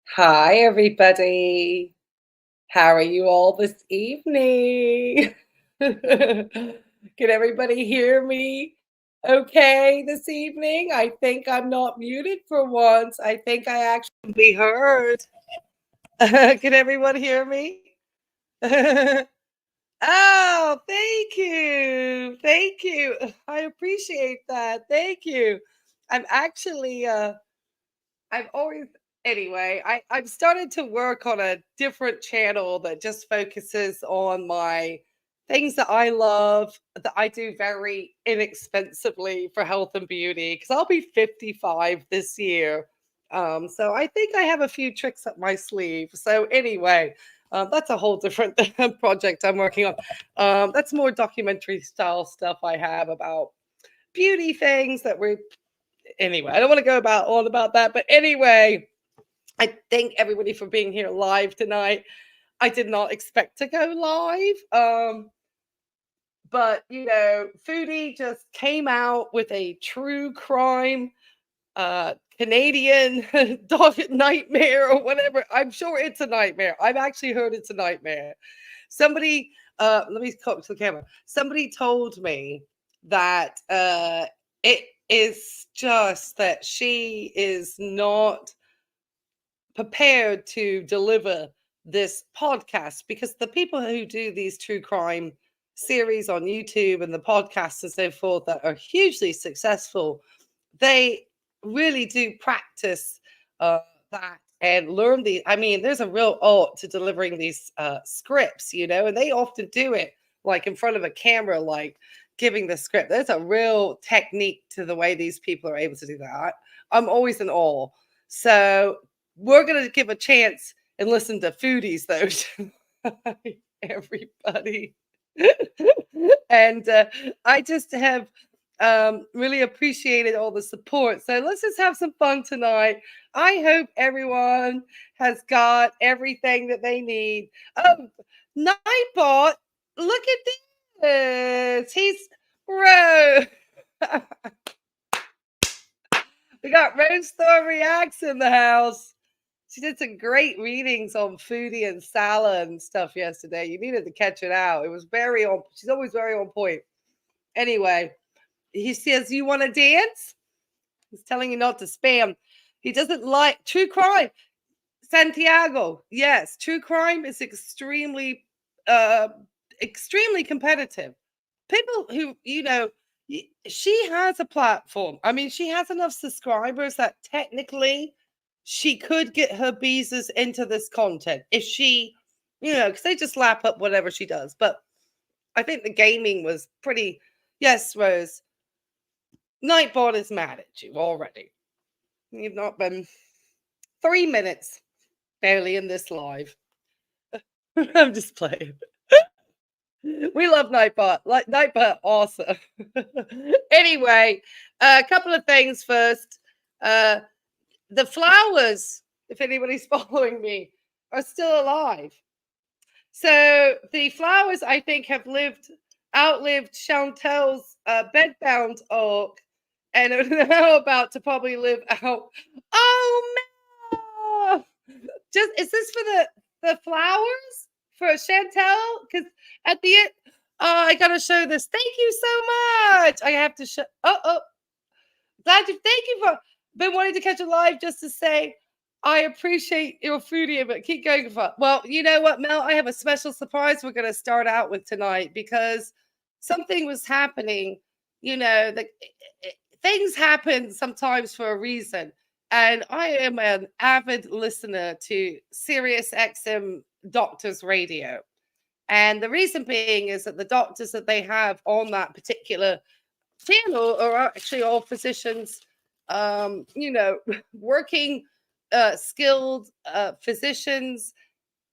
Hi, everybody. How are you all this evening? Can everybody hear me okay this evening? I think I'm not muted for once. I think I actually can be heard. Can everyone hear me? Oh, thank you. Thank you. I appreciate that. Thank you. I'm actually I've always anyway, I've started to work on a different channel that just focuses on my things that I love that I do very inexpensively for health and beauty because I'll be 55 this year. So I think I have a few tricks up my sleeve. So anyway, that's a whole different project I'm working on. That's more documentary style stuff I have about beauty things that we're anyway, I don't want to go about all about that, but anyway, I thank everybody for being here live tonight. I did not expect to go live. But Foodie just came out with a true crime Canadian dog nightmare or whatever. I'm sure it's a nightmare. I've actually heard it's a nightmare. Somebody let me talk to the camera. Somebody told me that it is just that she is not prepared to deliver this podcast because the people who do these true crime series on YouTube and the podcasts and so forth that are hugely successful, they really do practice that and learn the. I mean, there's a real art to delivering these scripts, and they often do it like in front of a camera, like giving the script. There's a real technique to the way these people are able to do that. I'm always in awe. So we're gonna give a chance and listen to Foodies though. Hi, everybody. And I just have really appreciated all the support. So let's just have some fun tonight. I hope everyone has got everything that they need. Nightbot, look at this. He's Rose. We got Rose Thor Reacts in the house. She did some great readings on Foodie and Salad and stuff yesterday. You needed to catch it out. It was very on. She's always very on point. Anyway, he says, "You want to dance?" He's telling you not to spam. He doesn't like true crime. Santiago, yes, true crime is uh, extremely competitive. People who she has a platform. I mean, she has enough subscribers that technically she could get her beezers into this content if she, because they just lap up whatever she does. But I think the gaming was pretty. Yes, Rose. Nightbot is mad at you already. You've not been 3 minutes barely in this live. I'm just playing. We love Nightbot. Like Nightbot, awesome. Anyway, a couple of things first. Uh, the flowers, if anybody's following me, are still alive. So the flowers, I think, have outlived Chantel's bedbound oak, and are now about to probably live out. Oh man! Just is this for the flowers for Chantel? Because at the end, I gotta show this. Thank you so much. I have to show. Oh, glad you. Thank you for been wanting to catch a live just to say I appreciate your foodie, but keep going for. Well, you know what, Mel? I have a special surprise we're gonna start out with tonight because something was happening. The things happen sometimes for a reason. And I am an avid listener to Sirius XM Doctors Radio. And the reason being is that the doctors that they have on that particular channel are actually all physicians, working, skilled physicians,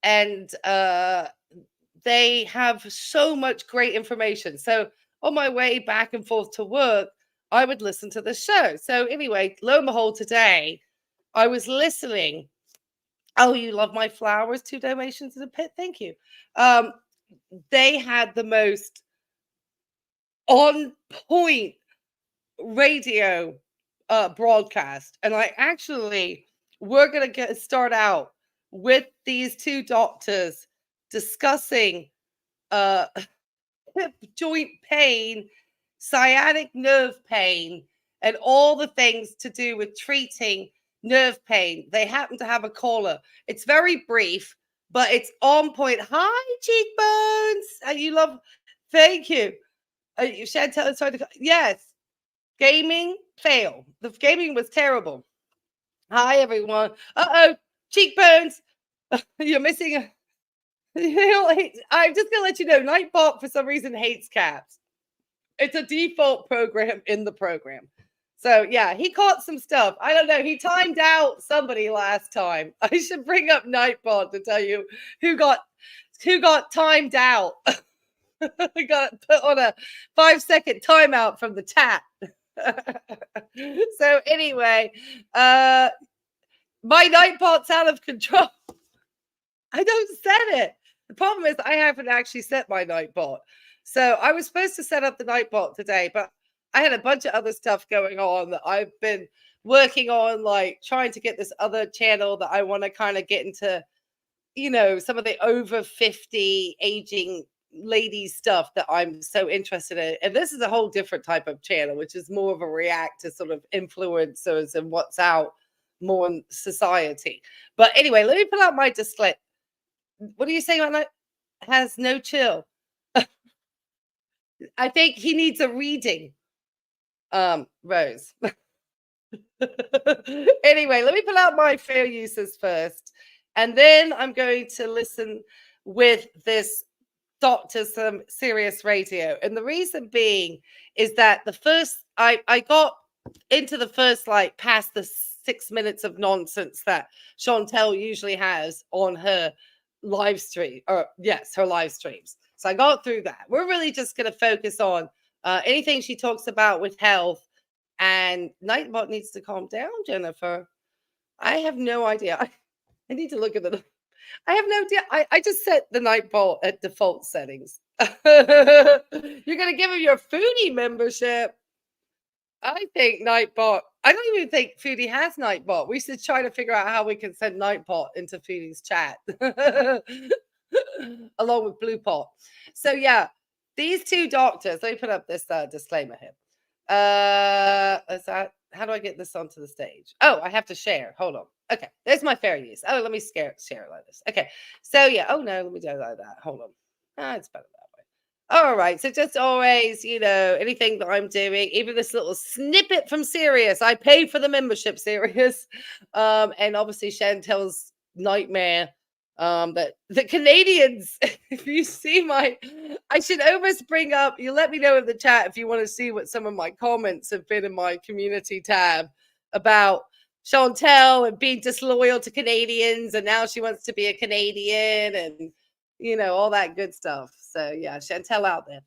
and they have so much great information. So on my way back and forth to work, I would listen to the show. So anyway, lo and behold, today I was listening. Oh, you love my flowers? 2 donations in a pit. Thank you. Um, they had the most on point radio broadcast, and I actually we're going to start out with these two doctors discussing uh, hip joint pain, sciatic nerve pain, and all the things to do with treating nerve pain. They happen to have a caller. It's very brief, but it's on point. Hi, cheekbones. And you love, thank you. Chantel, sorry. Yes, gaming fail. The gaming was terrible. Hi, everyone. Uh-oh, cheekbones. You're missing a. I'm just gonna let you know, Nightbot for some reason hates cats. It's a default program in the program. So yeah, he caught some stuff. I don't know. He timed out somebody last time. I should bring up Nightbot to tell you who got timed out. Got put on a 5-second timeout from the chat. So anyway, my Nightbot's out of control. I don't set it. The problem is I haven't actually set my Nightbot. So I was supposed to set up the Nightbot today, but I had a bunch of other stuff going on that I've been working on, like trying to get this other channel that I want to kind of get into, some of the over 50 aging ladies stuff that I'm so interested in. And this is a whole different type of channel, which is more of a react to sort of influencers and what's out more in society. But anyway, let me pull out my display. What are you saying about that? Has no chill. I think he needs a reading. Rose. Anyway, let me pull out my fair uses first. And then I'm going to listen with this doctor some serious radio. And the reason being is that the first I got into the first, like, past the 6 minutes of nonsense that Chantel usually has on her live stream, or yes, her live streams. So I got through that. We're really just going to focus on anything she talks about with health. And Nightbot needs to calm down, Jennifer. I have no idea. I need to look at the. I have no idea. I just set the Nightbot at default settings. You're going to give him your Foodie membership. I think Nightbot. I don't even think Foodie has Nightbot. We should try to figure out how we can send Nightbot into Foodie's chat, along with Bluepot. So yeah, these two doctors. Let me put up this disclaimer here. Is that, how do I get this onto the stage? Oh, I have to share. Hold on. Okay, there's my fair use. Oh, let me share it like this. Okay, so yeah. Oh no, let me do it like that. Hold on. It's better that way. All right. So just always, anything that I'm doing, even this little snippet from Sirius, I pay for the membership, Sirius. And obviously Chantel's nightmare. That the Canadians, if you see I should almost bring up, you let me know in the chat if you want to see what some of my comments have been in my community tab about Chantel and being disloyal to Canadians, and now she wants to be a Canadian, and all that good stuff. So yeah, Chantel out there.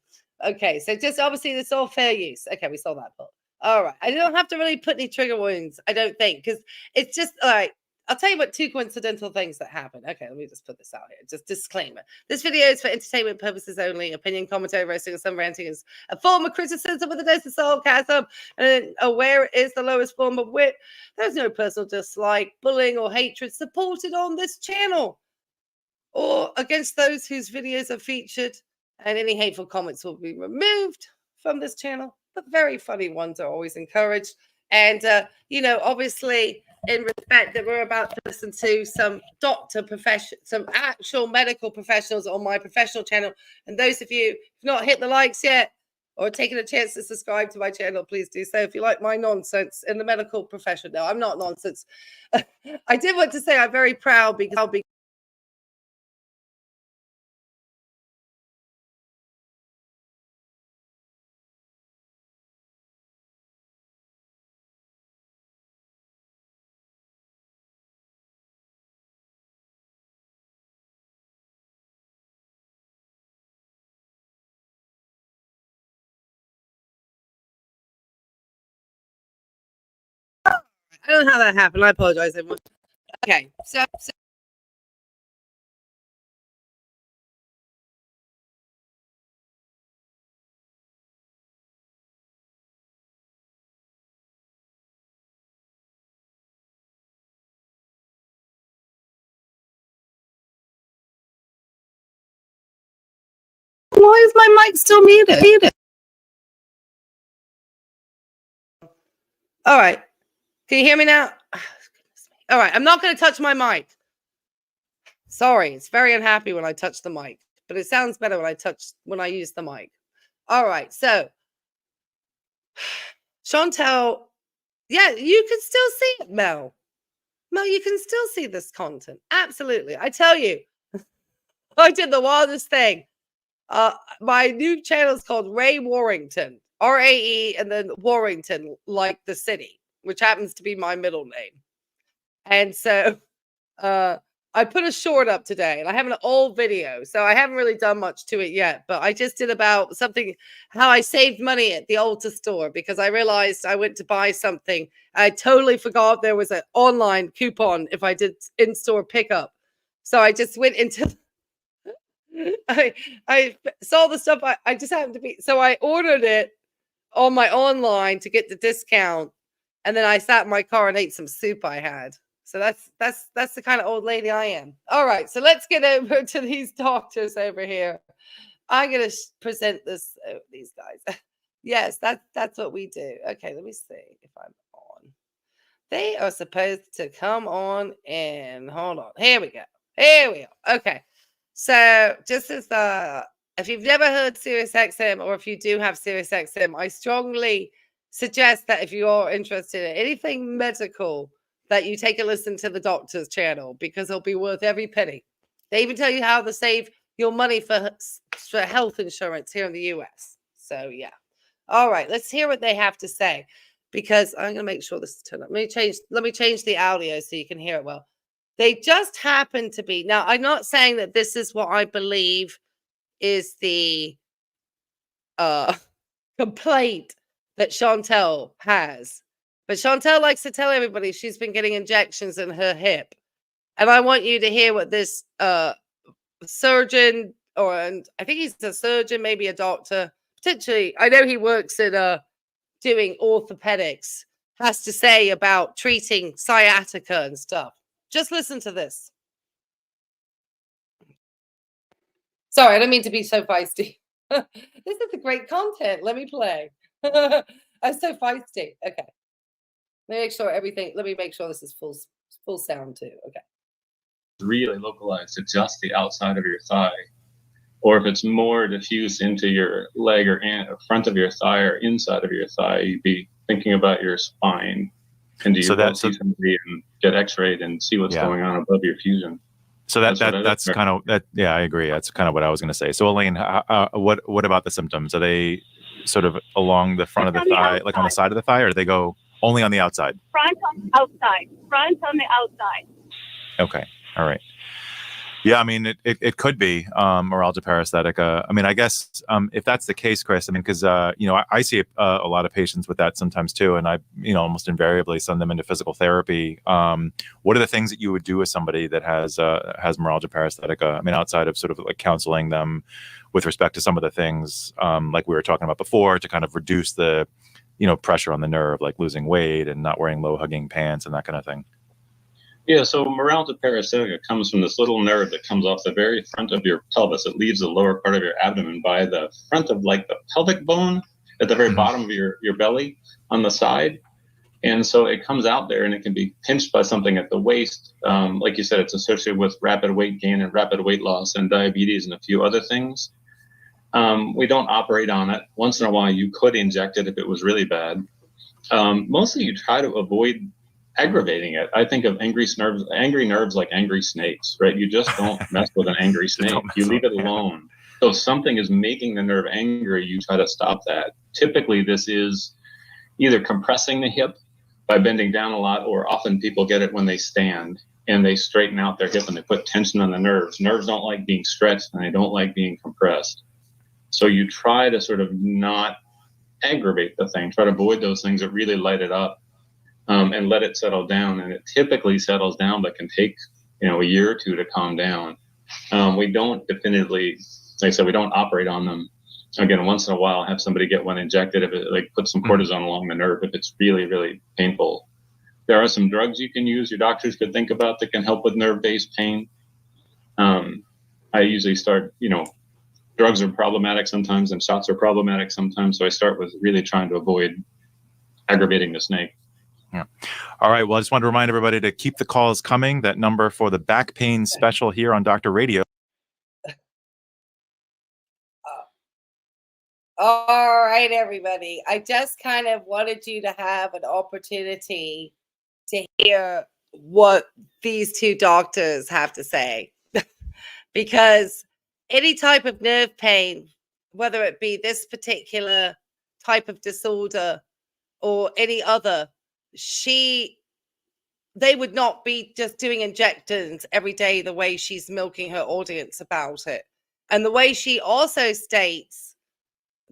Okay, so just obviously this all fair use. Okay, we saw that part. All right, I don't have to really put any trigger warnings, I don't think, because it's just all right. I'll tell you what two coincidental things that happen. Okay, let me just put this out here. Just disclaimer. This video is for entertainment purposes only. Opinion, commentary, roasting, and some ranting is a form of criticism with a dose of sarcasm, and aware is the lowest form of wit. There's no personal dislike, bullying, or hatred supported on this channel or against those whose videos are featured, and any hateful comments will be removed from this channel. But very funny ones are always encouraged. And, obviously, in respect that we're about to listen to some some actual medical professionals on my professional channel. And those of you who've not hit the likes yet or taken a chance to subscribe to my channel, please do so. If you like my nonsense in the medical profession, no, I'm not nonsense. I did want to say I'm very proud because I'll be I don't know how that happened. I apologize, everyone. Okay, so Why is my mic still muted? All right. Can you hear me now? All right. I'm not going to touch my mic. Sorry. It's very unhappy when I touch the mic, but it sounds better when I use the mic. All right. So, Chantel, yeah, you can still see it, Mel. Mel, you can still see this content. Absolutely. I tell you, I did the wildest thing. My new channel is called Ray Warrington, RAE, and then Warrington, like the city, which happens to be my middle name. And so I put a short up today, and I have an old video, so I haven't really done much to it yet, but I just did about something, how I saved money at the Ulta store, because I realized I went to buy something. I totally forgot there was an online coupon if I did in-store pickup. So I just went into I saw the stuff I just happened to be, so I ordered it on my online to get the discount, and then I sat in my car and ate some soup I had. So that's the kind of old lady I am. All right, so let's get over to these doctors over here. I'm gonna present these guys. Yes, that's what we do. Okay, let me see if I'm on. They are supposed to come on in. Hold on. Here we go. Here we go. Okay. So just as if you've never heard SiriusXM, or if you do have SiriusXM, I strongly suggest that if you are interested in anything medical, that you take a listen to the doctor's channel, because it'll be worth every penny. They even tell you how to save your money for health insurance here in the US. So yeah. All right, let's hear what they have to say, because I'm gonna make sure this is turned up. Let me change the audio so you can hear it well. They just happen to be, now I'm not saying that this is what I believe is the complaint that Chantel has. But Chantel likes to tell everybody she's been getting injections in her hip. And I want you to hear what this surgeon, and I think he's a surgeon, maybe a doctor, potentially, I know he works in doing orthopedics, has to say about treating sciatica and stuff. Just listen to this. Sorry, I don't mean to be so feisty. This is a great content. Let me play. I'm so feisty. Okay. Let me make sure this is full sound too. Okay. Really localized to just the outside of your thigh, or if it's more diffuse into your leg or front of your thigh or inside of your thigh, you'd be thinking about your spine. And do you go see somebody and get x-rayed and see what's going on above your fusion? So that's kind of that. Yeah, I agree. That's kind of what I was going to say. So Elaine, what about the symptoms? Are they sort of along the front of the thigh, like on the side of the thigh, or do they go only on the outside? Front on the outside. Front on the outside. Okay. All right. Yeah, I mean, it could be neuralgia paresthetica. I mean, I guess if that's the case, Chris, I mean, because I see a lot of patients with that sometimes too, and I almost invariably send them into physical therapy. What are the things that you would do with somebody that has neuralgia paresthetica? I mean, outside of sort of like counseling them with respect to some of the things like we were talking about before, to kind of reduce the pressure on the nerve, like losing weight and not wearing low hugging pants and that kind of thing. Yeah, so neuralgia paresthetica comes from this little nerve that comes off the very front of your pelvis. It leaves the lower part of your abdomen by the front of like the pelvic bone at the very bottom of your belly on the side. And so it comes out there and it can be pinched by something at the waist. Like you said, it's associated with rapid weight gain and rapid weight loss and diabetes and a few other things. We don't operate on it. Once in a while, you could inject it if it was really bad. Mostly you try to avoid aggravating it. I think of angry nerves like angry snakes, right? You just don't mess with an angry snake. You leave it alone. So if something is making the nerve angry, you try to stop that. Typically, this is either compressing the hip by bending down a lot, or often people get it when they stand and they straighten out their hip and they put tension on the nerves. Nerves don't like being stretched and they don't like being compressed. So you try to sort of not aggravate the thing, try to avoid those things that really light it up. And let it settle down. And it typically settles down, but can take, a year or two to calm down. We don't definitively, like I said, we don't operate on them. Again, once in a while, have somebody get one injected, if it put some cortisone along the nerve, if it's really, really painful. There are some drugs you can use, your doctors could think about, that can help with nerve-based pain. I usually start, drugs are problematic sometimes and shots are problematic sometimes. So I start with really trying to avoid aggravating the snake. Yeah. All right. Well, I just want to remind everybody to keep the calls coming. That number for the back pain special here on Dr. Radio. All right, everybody. I just kind of wanted you to have an opportunity to hear what these two doctors have to say. Because any type of nerve pain, whether it be this particular type of disorder or any other, they would not be just doing injections every day the way she's milking her audience about it. And the way she also states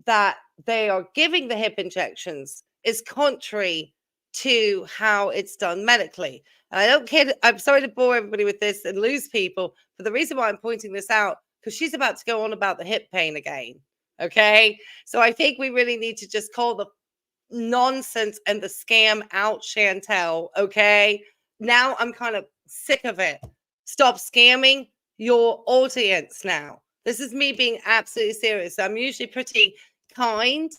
that they are giving the hip injections is contrary to how it's done medically. And I don't care. I'm sorry to bore everybody with this and lose people, but the reason why I'm pointing this out, because she's about to go on about the hip pain again. Okay. So I think we really need to just call the nonsense and the scam out, Chantel. Okay. Now I'm kind of sick of it. Stop scamming your audience now. This is me being absolutely serious. I'm usually pretty kind,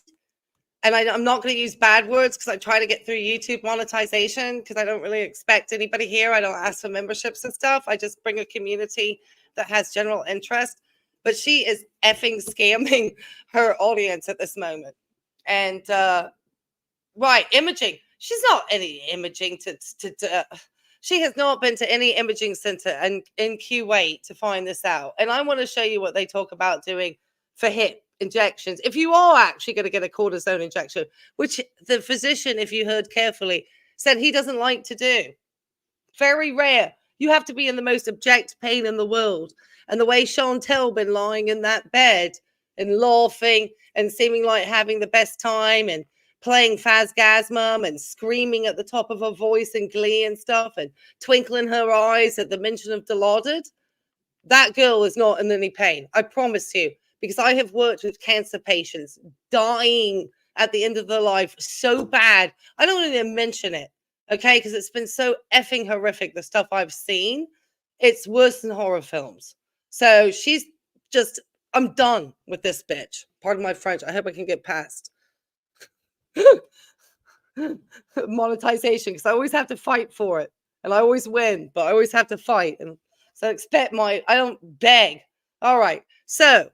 and I'm not going to use bad words because I try to get through YouTube monetization because I don't really expect anybody here. I don't ask for memberships and stuff. I just bring a community that has general interest. But she is effing scamming her audience at this moment. And right, imaging. She's not any imaging she has not been to any imaging center in Kuwait to find this out. And I want to show you what they talk about doing for hip injections. If you are actually going to get a cortisone injection, which the physician, if you heard carefully, said he doesn't like to do. Very rare. You have to be in the most abject pain in the world. And the way Chantel been lying in that bed and laughing and seeming like having the best time and playing Phasgasmum and screaming at the top of her voice in glee and stuff and twinkling her eyes at the mention of Dilaudid, that girl is not in any pain. I promise you, because I have worked with cancer patients dying at the end of their life so bad. I don't even mention it, okay? Because it's been so effing horrific, the stuff I've seen. It's worse than horror films. So she's just, I'm done with this bitch. Pardon my French. I hope I can get past monetization because I always have to fight for it. And I always win, but I always have to fight. And so expect I don't beg. All right. So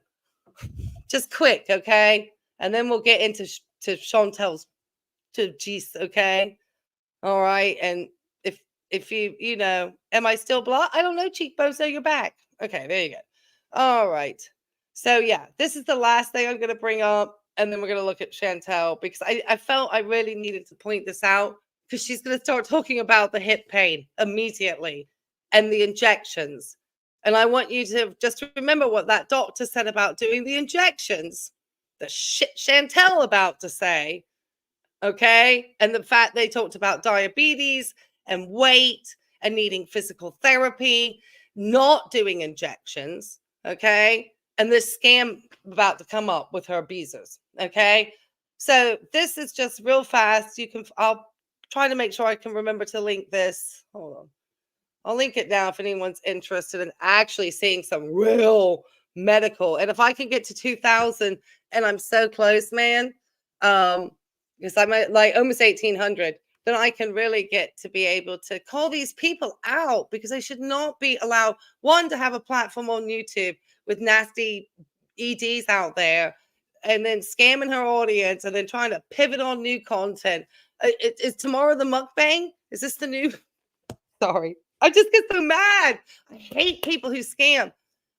just quick, okay? And then we'll get into to Chantel's to G's, okay? All right. And if you know, am I still blocked? I don't know, cheekbones, so you're back. Okay, there you go. All right. So yeah, this is the last thing I'm going to bring up. And then we're going to look at Chantel because I felt I really needed to point this out because she's going to start talking about the hip pain immediately and the injections. And I want you to just remember what that doctor said about doing the injections, the shit Chantel about to say, okay? And the fact they talked about diabetes and weight and needing physical therapy, not doing injections, okay? And this scam about to come up with her Bezos, okay? So this is just real fast. I'll try to make sure I can remember to link this. Hold on. I'll link it now if anyone's interested in actually seeing some real medical. And if I can get to 2,000, and I'm so close, man, because I'm at like almost 1,800, then I can really get to be able to call these people out because they should not be allowed, one, to have a platform on YouTube with nasty EDs out there and then scamming her audience and then trying to pivot on new content. Is tomorrow the mukbang? Is this the new? Sorry. I just get so mad. I hate people who scam.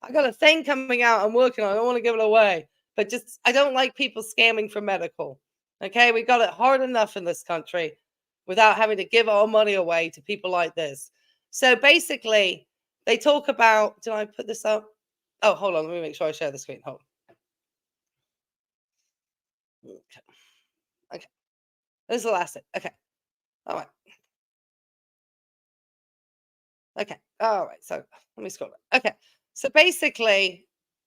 I got a thing coming out I'm working on. I don't want to give it away. But just, I don't like people scamming for medical. Okay? We got it hard enough in this country without having to give our money away to people like this. So basically, they talk about, did I put this up? Oh, hold on. Let me make sure I share the screen. Hold on. Okay. This is the last thing. Okay. All right. Okay. All right. So let me scroll down. Okay. So basically,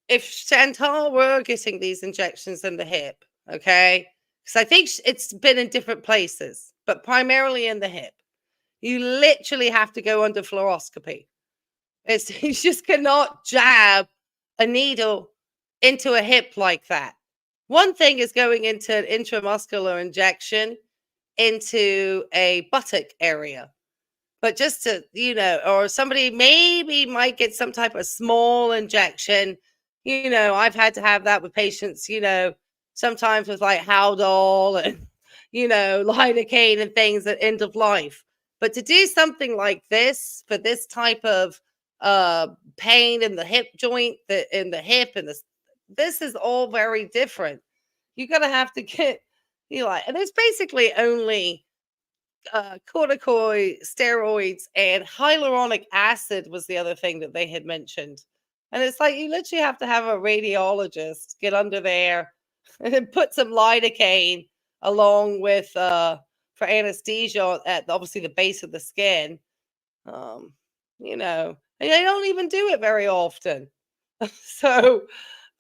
if Chantal were getting these injections in the hip, okay, because I think it's been in different places, but primarily in the hip, you literally have to go under fluoroscopy. You just cannot jab a needle into a hip like that. One thing is going into an intramuscular injection into a buttock area. But just to, or somebody maybe might get some type of small injection. I've had to have that with patients, sometimes with like Haldol and, lidocaine and things at end of life. But to do something like this for this type of pain in the hip joint, in the hip, and this is all very different. You're going to have to get, and it's basically only corticoid steroids and hyaluronic acid was the other thing that they had mentioned. And it's like you literally have to have a radiologist get under there and put some lidocaine along with for anesthesia at obviously the base of the skin. And they don't even do it very often. So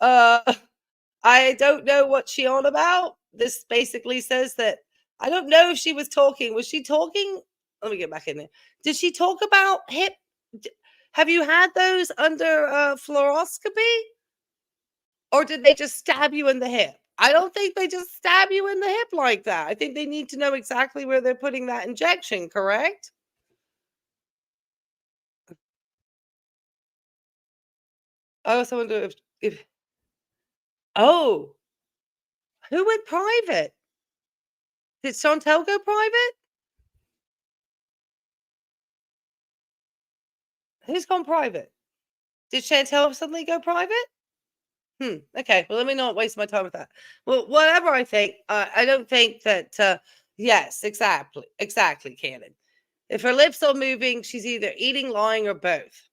I don't know what she on about. This basically says that I don't know if she was talking. Was she talking? Let me get back in there. Did she talk about hip? Have you had those under fluoroscopy? Or did they just stab you in the hip? I don't think they just stab you in the hip like that. I think they need to know exactly where they're putting that injection, correct? I also wonder if oh, who went private? Did Chantel go private? Who's gone private? Did Chantel suddenly go private? Okay. Well, let me not waste my time with that. Well, whatever I think, I don't think that. Yes, exactly, Cannon. If her lips are moving, she's either eating, lying, or both.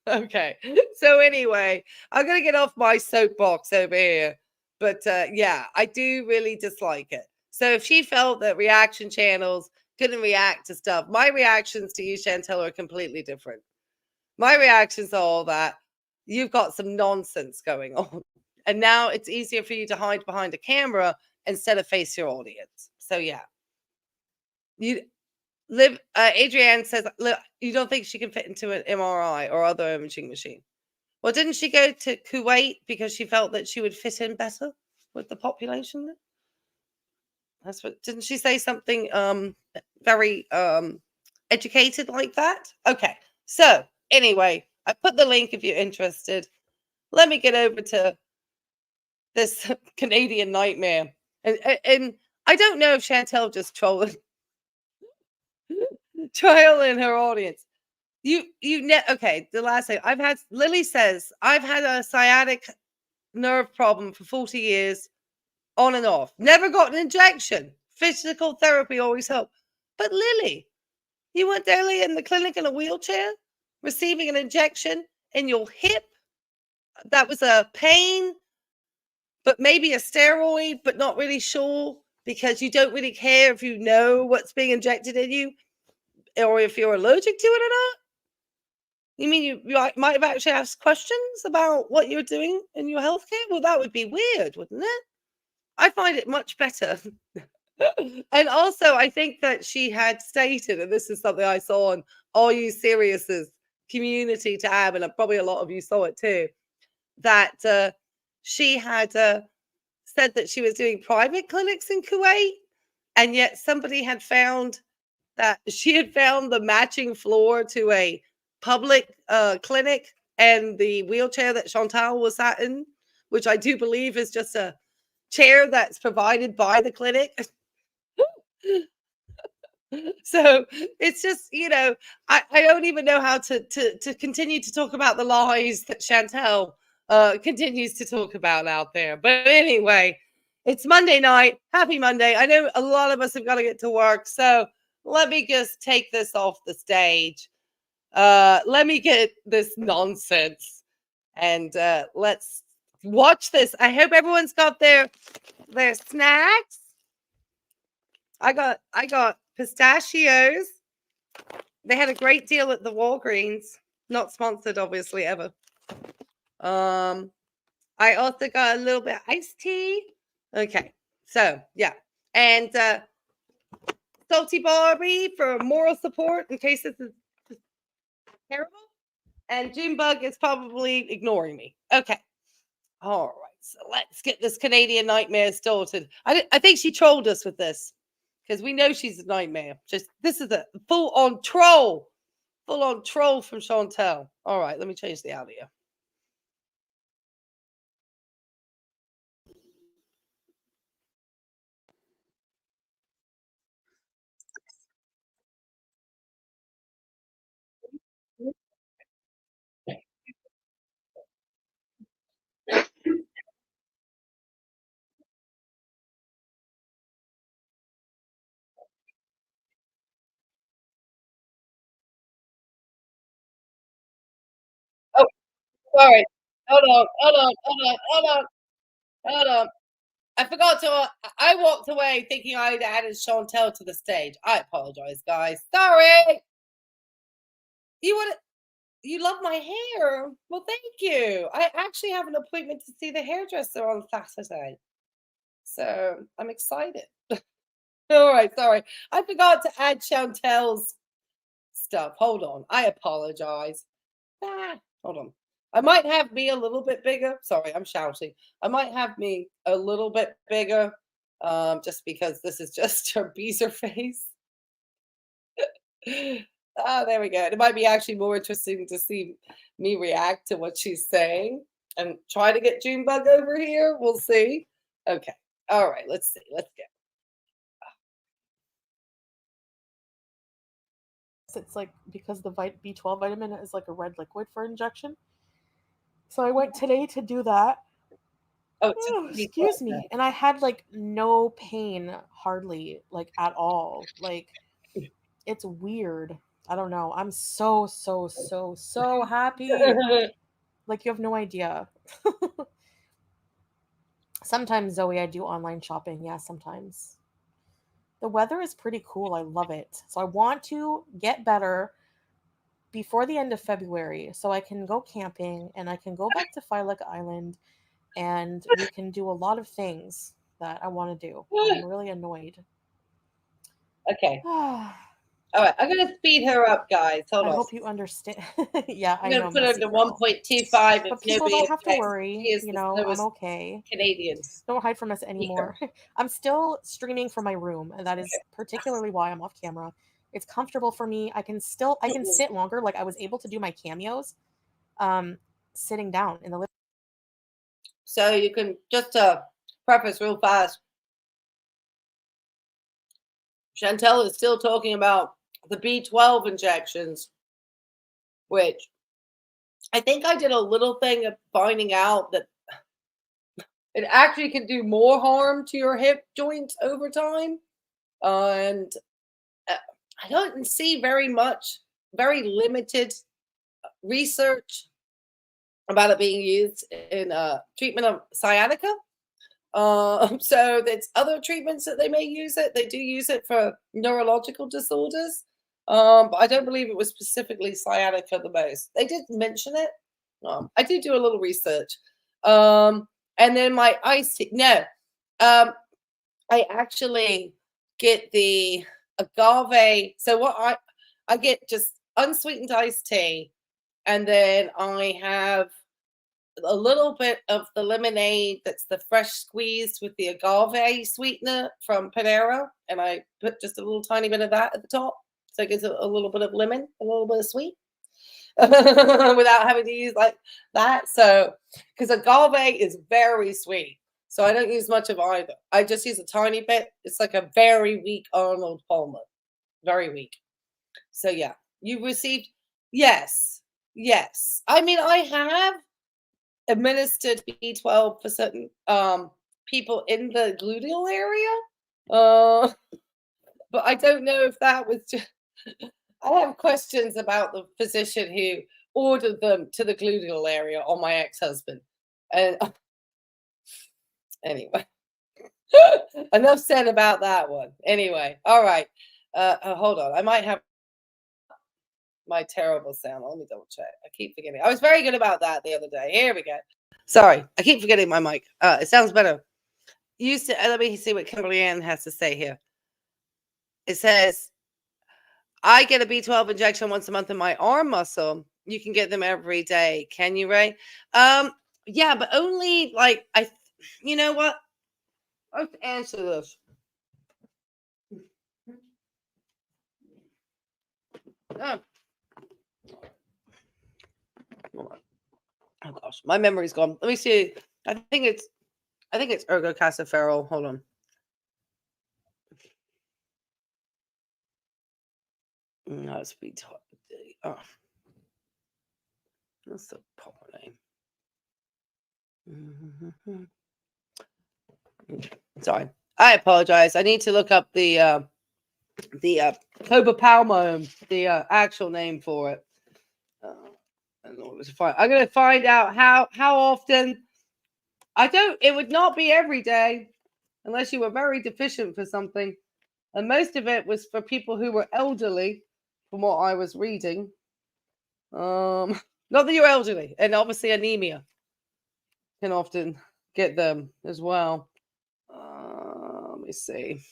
Okay. So anyway, I'm gonna get off my soapbox over here. But yeah, I do really dislike it. So if she felt that reaction channels couldn't react to stuff, my reactions to you, Chantel, are completely different. My reactions are all that you've got some nonsense going on. And now it's easier for you to hide behind a camera instead of face your audience. So yeah. Adrienne says, look, you don't think she can fit into an MRI or other imaging machine? Well, didn't she go to Kuwait because she felt that she would fit in better with the population there? That's what, didn't she say something very educated like that? Okay. So anyway, I put the link if you're interested. Let me get over to this Canadian nightmare. And I don't know if Chantel just trolling her audience. Okay, the last thing Lily says, I've had a sciatic nerve problem for 40 years on and off. Never got an injection. Physical therapy always helped. But Lily, you went daily in the clinic in a wheelchair, receiving an injection in your hip. That was a pain, but maybe a steroid, but not really sure because you don't really care if you know what's being injected in you or if you're allergic to it or not. You mean you might have actually asked questions about what you're doing in your healthcare? Well, that would be weird, wouldn't it? I find it much better. And also, I think that she had stated, and this is something I saw on All You Serious's community tab, and probably a lot of you saw it too, that she had said that she was doing private clinics in Kuwait, and yet somebody had found that she had found the matching floor to a public clinic and the wheelchair that Chantal was sat in, which I do believe is just a chair that's provided by the clinic. So it's just, I don't even know how to continue to talk about the lies that Chantel continues to talk about out there. But anyway, it's Monday night. Happy Monday. I know a lot of us have got to get to work. So let me just take this off the stage. Let me get this nonsense and let's watch this. I hope everyone's got their snacks. I got pistachios. They had a great deal at the Walgreens. Not sponsored, obviously, ever. I also got a little bit of iced tea. Okay, so yeah, and Salty Barbie for moral support in case this is terrible. And Junebug is probably ignoring me. Okay, All right, so let's get this Canadian nightmare started. I think she trolled us with this because we know she's a nightmare. This is a full-on troll from Chantel. All right, let me change the audio. Oh, sorry. Hold on. I forgot to. I walked away thinking I'd added Chantel to the stage. I apologize, guys. Sorry. You love my hair. Well, thank you. I actually have an appointment to see the hairdresser on Saturday, so I'm excited. All right, sorry. I forgot to add Chantel's stuff. Hold on. I apologize. Hold on. I might have me a little bit bigger. Sorry, I'm shouting. I might have me a little bit bigger, just because this is just her beezer face. Oh, there we go. It might be actually more interesting to see me react to what she's saying and try to get Junebug over here. We'll see. Okay. All right. Let's see. Let's go. It's like because the B12 vitamin is like a red liquid for injection. So I went today to do that. Oh, excuse me. And I had like no pain hardly, like at all. Like it's weird. I don't know. I'm so happy. Like you have no idea. Sometimes, Zoe, I do online shopping. Yeah, sometimes. The weather is pretty cool. I love it. So I want to get better before the end of February so I can go camping and I can go back to Fileck Island and we can do a lot of things that I want to do. I'm really annoyed. Okay. All right, I'm gonna speed her up, guys. Hold on. I hope you understand. Yeah, I'm gonna put her to 1.25. But people don't have to worry. You know, I'm okay. Canadians, don't hide from us anymore. I'm still streaming from my room, and that is particularly why I'm off camera. It's comfortable for me. I can sit longer. Like I was able to do my cameos, sitting down in the living. So you can just preface real fast. Chantel is still talking about the B12 injections, which I think I did a little thing of finding out that it actually can do more harm to your hip joints over time. And I don't see very limited research about it being used in treatment of sciatica. So there's other treatments that they may use it. They do use it for neurological disorders. But I don't believe it was specifically sciatica the most. They did mention it. I did do a little research. And then my iced tea. No. I actually get the agave. So what I get just unsweetened iced tea. And then I have a little bit of the lemonade that's the fresh squeezed with the agave sweetener from Panera. And I put just a little tiny bit of that at the top. So it gives a little bit of lemon, a little bit of sweet without having to use like that. So, because agave is very sweet. So I don't use much of either. I just use a tiny bit. It's like a very weak Arnold Palmer. Very weak. So yeah, you received, yes. I mean, I have administered B12 for certain people in the gluteal area. But I don't know if that was just, I have questions about the physician who ordered them to the gluteal area on my ex-husband. And anyway, enough said about that one. Anyway, all right. Hold on. I might have my terrible sound. Let me double check. I keep forgetting. I was very good about that the other day. Here we go. Sorry. I keep forgetting my mic. It sounds better. Let me see what Kimberly Ann has to say here. It says, I get a B12 injection once a month in my arm muscle. You can get them every day. Can you, Ray? Yeah, but only like you know what? Let's answer this. Oh. Oh gosh, my memory's gone. Let me see. I think it's ergocastiferol. Hold on. No, it's oh. That's the proper name. Sorry, I apologize. I need to look up the cobapalmone, the actual name for it. I don't know what to find. I'm going to find out how often. It would not be every day unless you were very deficient for something. And most of it was for people who were elderly, from what I was reading. Not that you're elderly, and obviously anemia can often get them as well. Let me see.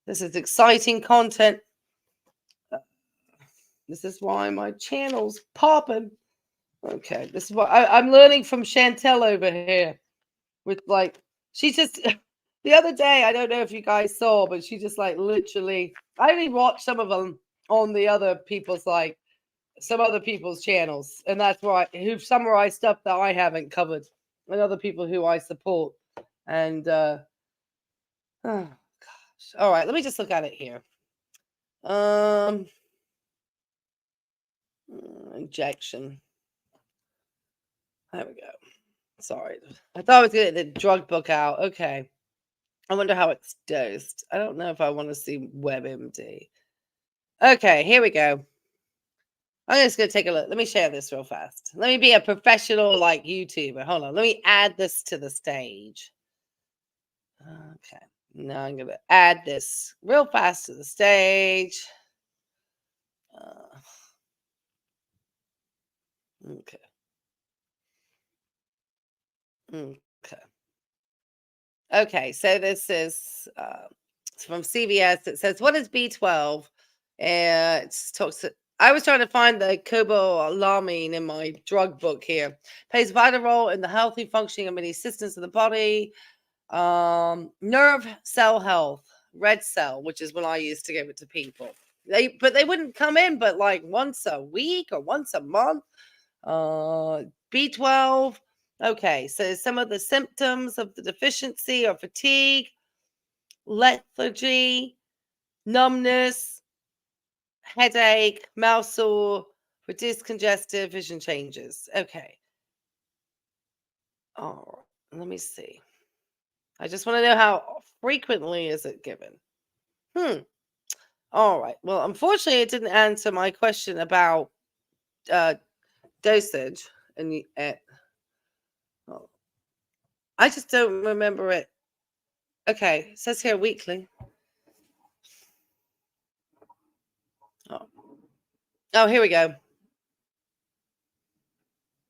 This is exciting content. This is why my channel's popping. Okay, this is what I'm learning from Chantel over here. With she just the other day, I don't know if you guys saw, but she just literally. I only watched some of them on the other people's some other people's channels, and that's why who've summarized stuff that I haven't covered, and other people who I support. And oh gosh, all right, let me just look at it here. Injection. There we go. Sorry, I thought I was getting the drug book out. Okay, I wonder how it's dosed. I don't know if I want to see WebMD. Okay, here we go. I'm just going to take a look. Let me share this real fast. Let me be a professional YouTuber. Hold on. Let me add this to the stage. Okay. Now I'm going to add this real fast to the stage. Okay. Okay. So this is from CVS. It says, what is B12? It talks. I was trying to find the cobalamin in my drug book here. Plays a vital role in the healthy functioning of many systems of the body. Nerve cell health, red cell, which is when I used to give it to people. But they wouldn't come in but once a week or once a month. B12. Okay, so some of the symptoms of the deficiency are fatigue, lethargy, numbness, headache, mouth sore, reduced congestive, vision changes. Okay. Oh, let me see. I just want to know how frequently is it given. All right. Well, unfortunately, it didn't answer my question about dosage. And I just don't remember it. Okay, it says here weekly. Oh, here we go.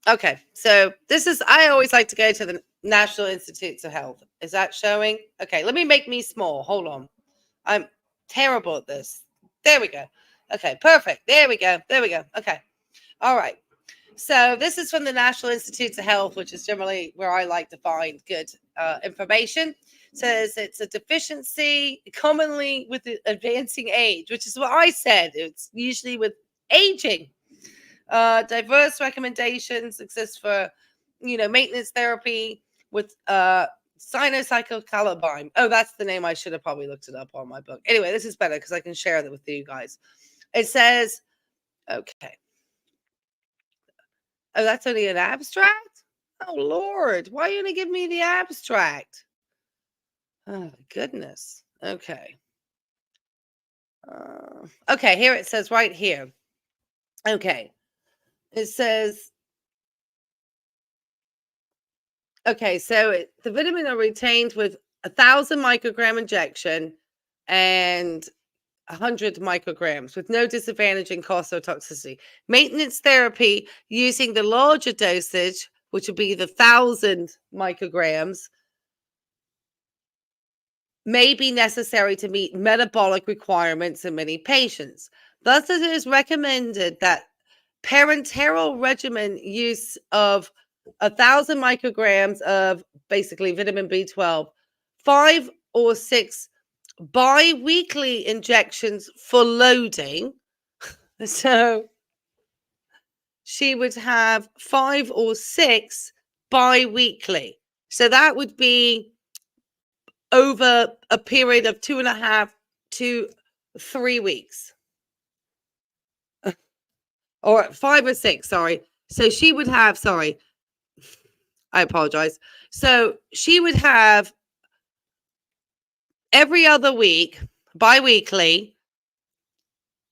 Okay, so this is, I always like to go to the National Institutes of Health. Is that showing? Okay, let me make me small. Hold on. I'm terrible at this. There we go. Okay, perfect. There we go. There we go. Okay. All right. So this is from the National Institutes of Health, which is generally where I like to find good information. It says it's a deficiency commonly with the advancing age, which is what I said. It's usually with aging. Diverse recommendations exist for, maintenance therapy with cyanocyclocalamine. Oh, that's the name. I should have probably looked it up on my book. Anyway, this is better because I can share that with you guys. It says, okay. Oh, that's only an abstract? Oh, Lord. Why you only give me the abstract? Oh, goodness. Okay. Okay, here it says right here. Okay. It says, okay, so the vitamin are retained with 1,000 microgram injection and 100 micrograms with no disadvantage in cost or toxicity. Maintenance therapy using the larger dosage, which would be the 1,000 micrograms, may be necessary to meet metabolic requirements in many patients. Thus, it is recommended that parenteral regimen use of 1,000 micrograms of basically vitamin B12, 5 or 6 bi-weekly injections for loading. So she would have 5 or 6 bi-weekly. So that would be over a period of 2.5 to 3 weeks. Or 5 or 6, sorry. So she would have, sorry, I apologize. So she would have every other week, bi-weekly,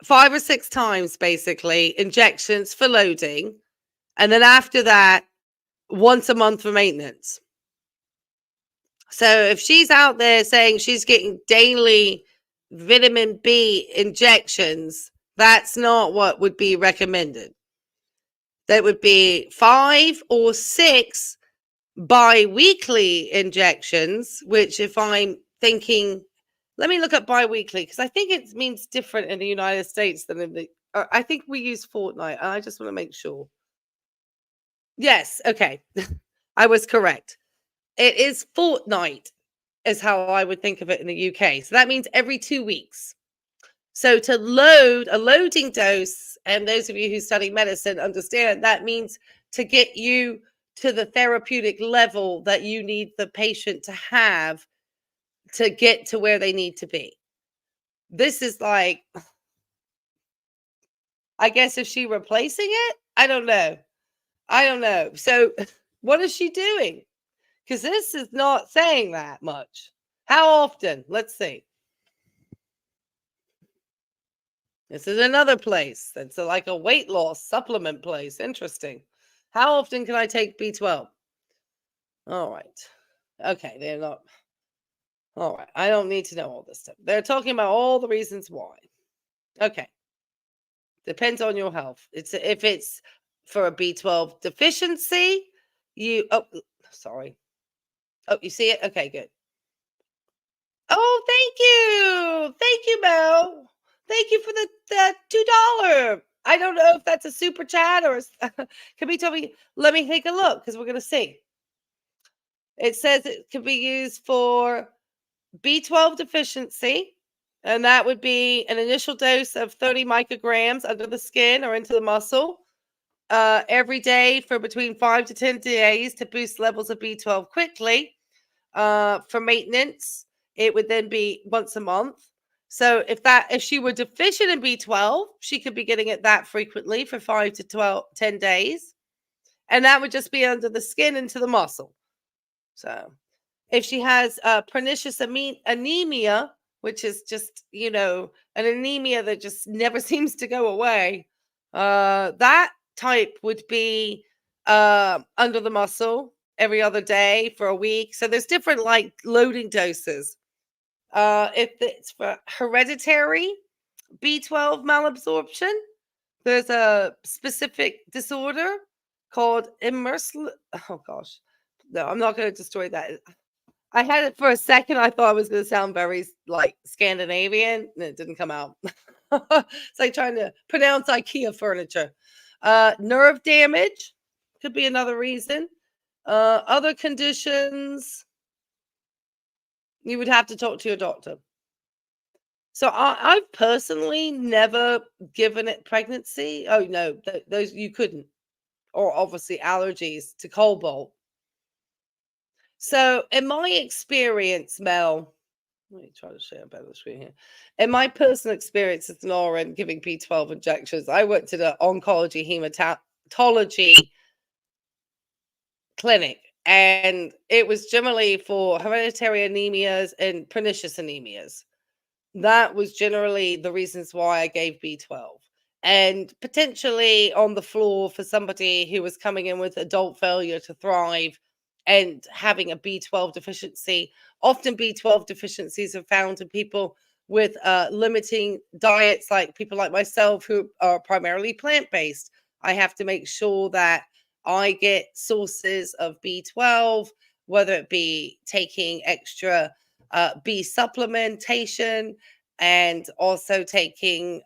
5 or 6 times, basically, injections for loading. And then after that, once a month for maintenance. So if she's out there saying she's getting daily vitamin B injections, that's not what would be recommended. That would be 5 or 6 bi-weekly injections, which if I'm thinking, let me look up bi-weekly, because I think it means different in the United States than in the, I think we use fortnight. I just want to make sure. Yes, okay. I was correct. It is fortnight is how I would think of it in the UK. So that means every 2 weeks. So to load a loading dose, and those of you who study medicine understand that means to get you to the therapeutic level that you need the patient to have to get to where they need to be. This is like, I guess, is she replacing it? I don't know. So what is she doing? Because this is not saying that much. How often? Let's see. This is another place. That's like a weight loss supplement place. Interesting. How often can I take B12? All right. Okay, they're not. All right. I don't need to know all this stuff. They're talking about all the reasons why. Okay. Depends on your health. If it's for a B12 deficiency, sorry. Oh, you see it? Okay, good. Oh, thank you, Mel. Thank you for the $2. I don't know if that's a super chat or can be told me. Let me take a look because we're gonna see. It says it can be used for B12 deficiency, and that would be an initial dose of 30 micrograms under the skin or into the muscle every day for between 5 to 10 days to boost levels of B12 quickly. For maintenance, it would then be once a month. So if she were deficient in B12, she could be getting it that frequently for 5 to 10 days. And that would just be under the skin into the muscle. So if she has pernicious anemia, which is just, an anemia that just never seems to go away, that type would be under the muscle every other day for a week. So there's different like loading doses. If it's for hereditary B12 malabsorption, there's a specific disorder called oh gosh, no, I'm not going to destroy that. I had it for a second. I thought it was going to sound very like Scandinavian, and it didn't come out. It's like trying to pronounce IKEA furniture. Nerve damage could be another reason. Other conditions, you would have to talk to your doctor. So I've personally never given it pregnancy. Oh no, those you couldn't, or obviously allergies to cobalt. So in my experience, Mel, let me try to share a better screen here. In my personal experience as Nora and giving B12 injections, I worked at an oncology hematology clinic, and it was generally for hereditary anemias and pernicious anemias. That was generally the reasons why I gave B12. And potentially on the floor for somebody who was coming in with adult failure to thrive and having a B12 deficiency. Often B12 deficiencies are found in people with limiting diets, like people like myself who are primarily plant-based. I have to make sure that I get sources of B12, whether it be taking extra B supplementation and also taking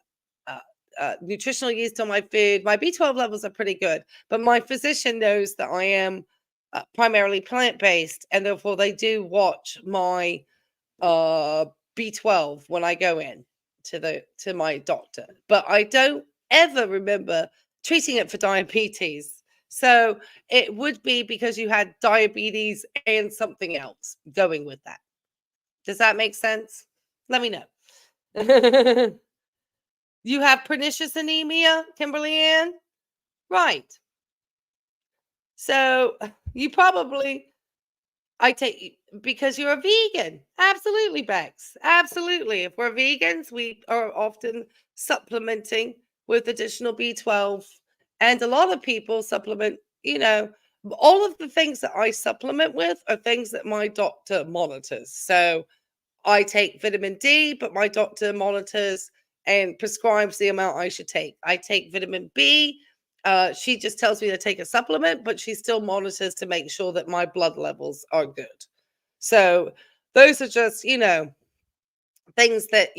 nutritional yeast on my food. My B12 levels are pretty good, but my physician knows that I am primarily plant-based, and therefore they do watch my B12 when I go in to my doctor. But I don't ever remember treating it for diabetes. So it would be because you had diabetes and something else going with that. Does that make sense? Let me know. You have pernicious anemia, Kimberly Ann? Right. So you probably, I take, because you're a vegan. Absolutely, Bex. Absolutely. If we're vegans, we are often supplementing with additional B12. And a lot of people supplement, all of the things that I supplement with are things that my doctor monitors. So I take vitamin D, but my doctor monitors and prescribes the amount I should take. I take vitamin B. She just tells me to take a supplement, but she still monitors to make sure that my blood levels are good. So those are just, things that,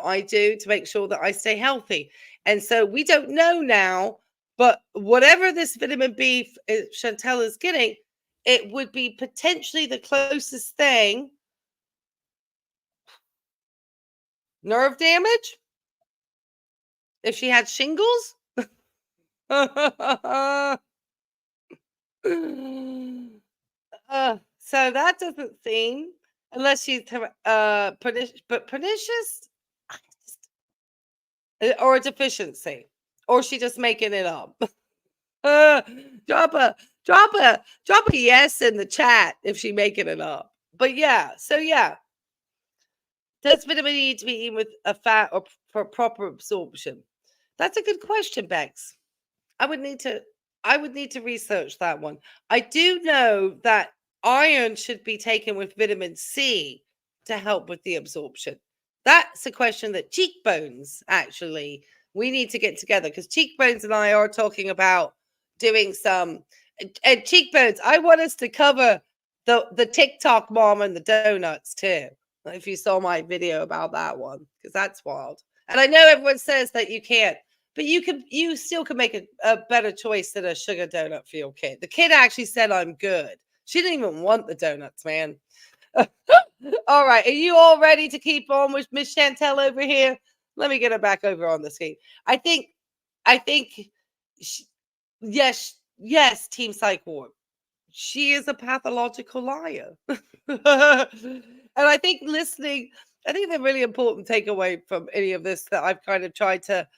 I do to make sure that I stay healthy. And so we don't know now, but whatever this vitamin B Chantel is getting, it would be potentially the closest thing. Nerve damage? If she had shingles? So that doesn't seem, unless she's pernicious or a deficiency, or she just making it up. Drop a yes in the chat if she making it up. But yeah, so yeah. Does vitamin E need to be eaten with a fat or for proper absorption? That's a good question, Bex. I would need to research that one. I do know that iron should be taken with vitamin C to help with the absorption. That's a question that Cheekbones, actually, we need to get together, because Cheekbones and I are talking about doing some, and Cheekbones, I want us to cover the TikTok mom and the donuts too. If you saw my video about that one, because that's wild. And I know everyone says that you can't, but you still can make a better choice than a sugar donut for your kid. The kid actually said I'm good. She didn't even want the donuts, man. All right. Are you all ready to keep on with Miss Chantel over here? Let me get her back over on the screen. I think, yes, Team Psych Ward. She is a pathological liar. And I think the really important takeaway from any of this that I've kind of tried to,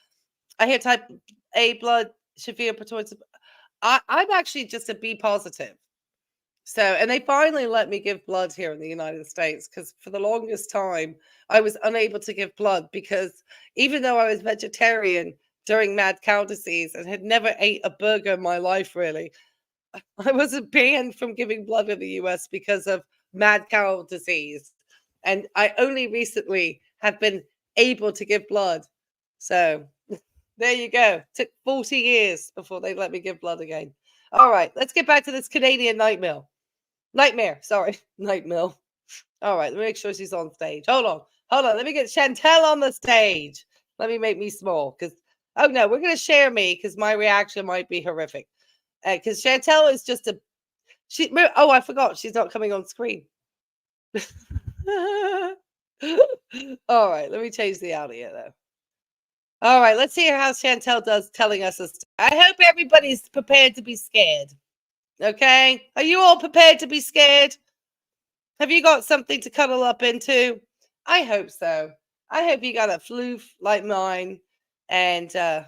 I hear type A blood, severe patois. I'm actually just a B positive. So, and they finally let me give blood here in the United States, because for the longest time I was unable to give blood, because even though I was vegetarian during mad cow disease and had never ate a burger in my life, really, I wasn't banned from giving blood in the US because of mad cow disease. And I only recently have been able to give blood. So there you go. Took 40 years before they let me give blood again. All right, let's get back to this Canadian nightmare. Nightmare, sorry. Nightmare. All right, let me make sure she's on stage. Hold on. Let me get Chantel on the stage. Let me make me small, because, oh no, we're going to share me, because my reaction might be horrific. Because Chantel is just I forgot, she's not coming on screen. All right, let me change the audio though. All right, let's see how Chantel does telling us this. I hope everybody's prepared to be scared. Okay, are you all prepared to be scared? Have you got something to cuddle up into? I hope so. I hope you got a floof like mine, and I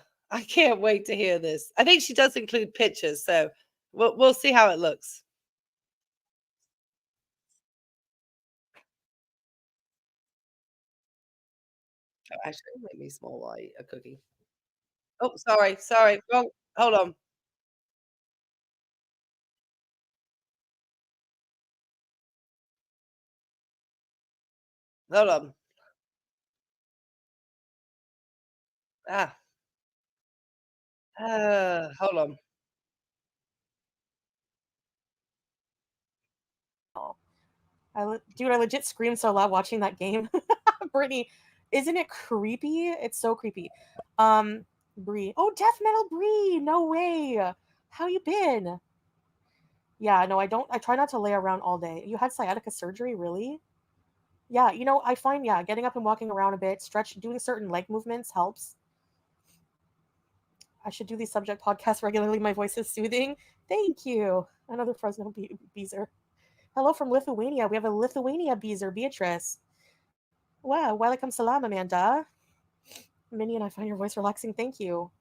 can't wait to hear this. I think she does include pictures, so we'll see how it looks. Oh, actually, make me small while I eat a cookie. Oh, sorry. Wrong. Hold on. Hold on. Ah. Hold on. Dude, I legit screamed so loud watching that game. Brittany, isn't it creepy? It's so creepy. Bree. Oh, Death Metal Bree. No way. How you been? Yeah, no, I don't. I try not to lay around all day. You had sciatica surgery, really? Yeah, I find, getting up and walking around a bit, doing certain leg movements helps. I should do these subject podcasts regularly. My voice is soothing. Thank you. Another Fresno Beezer. Hello from Lithuania. We have a Lithuania Beezer, Beatrice. Wow, welcome salam, Amanda. Minnie and I find your voice relaxing. Thank you.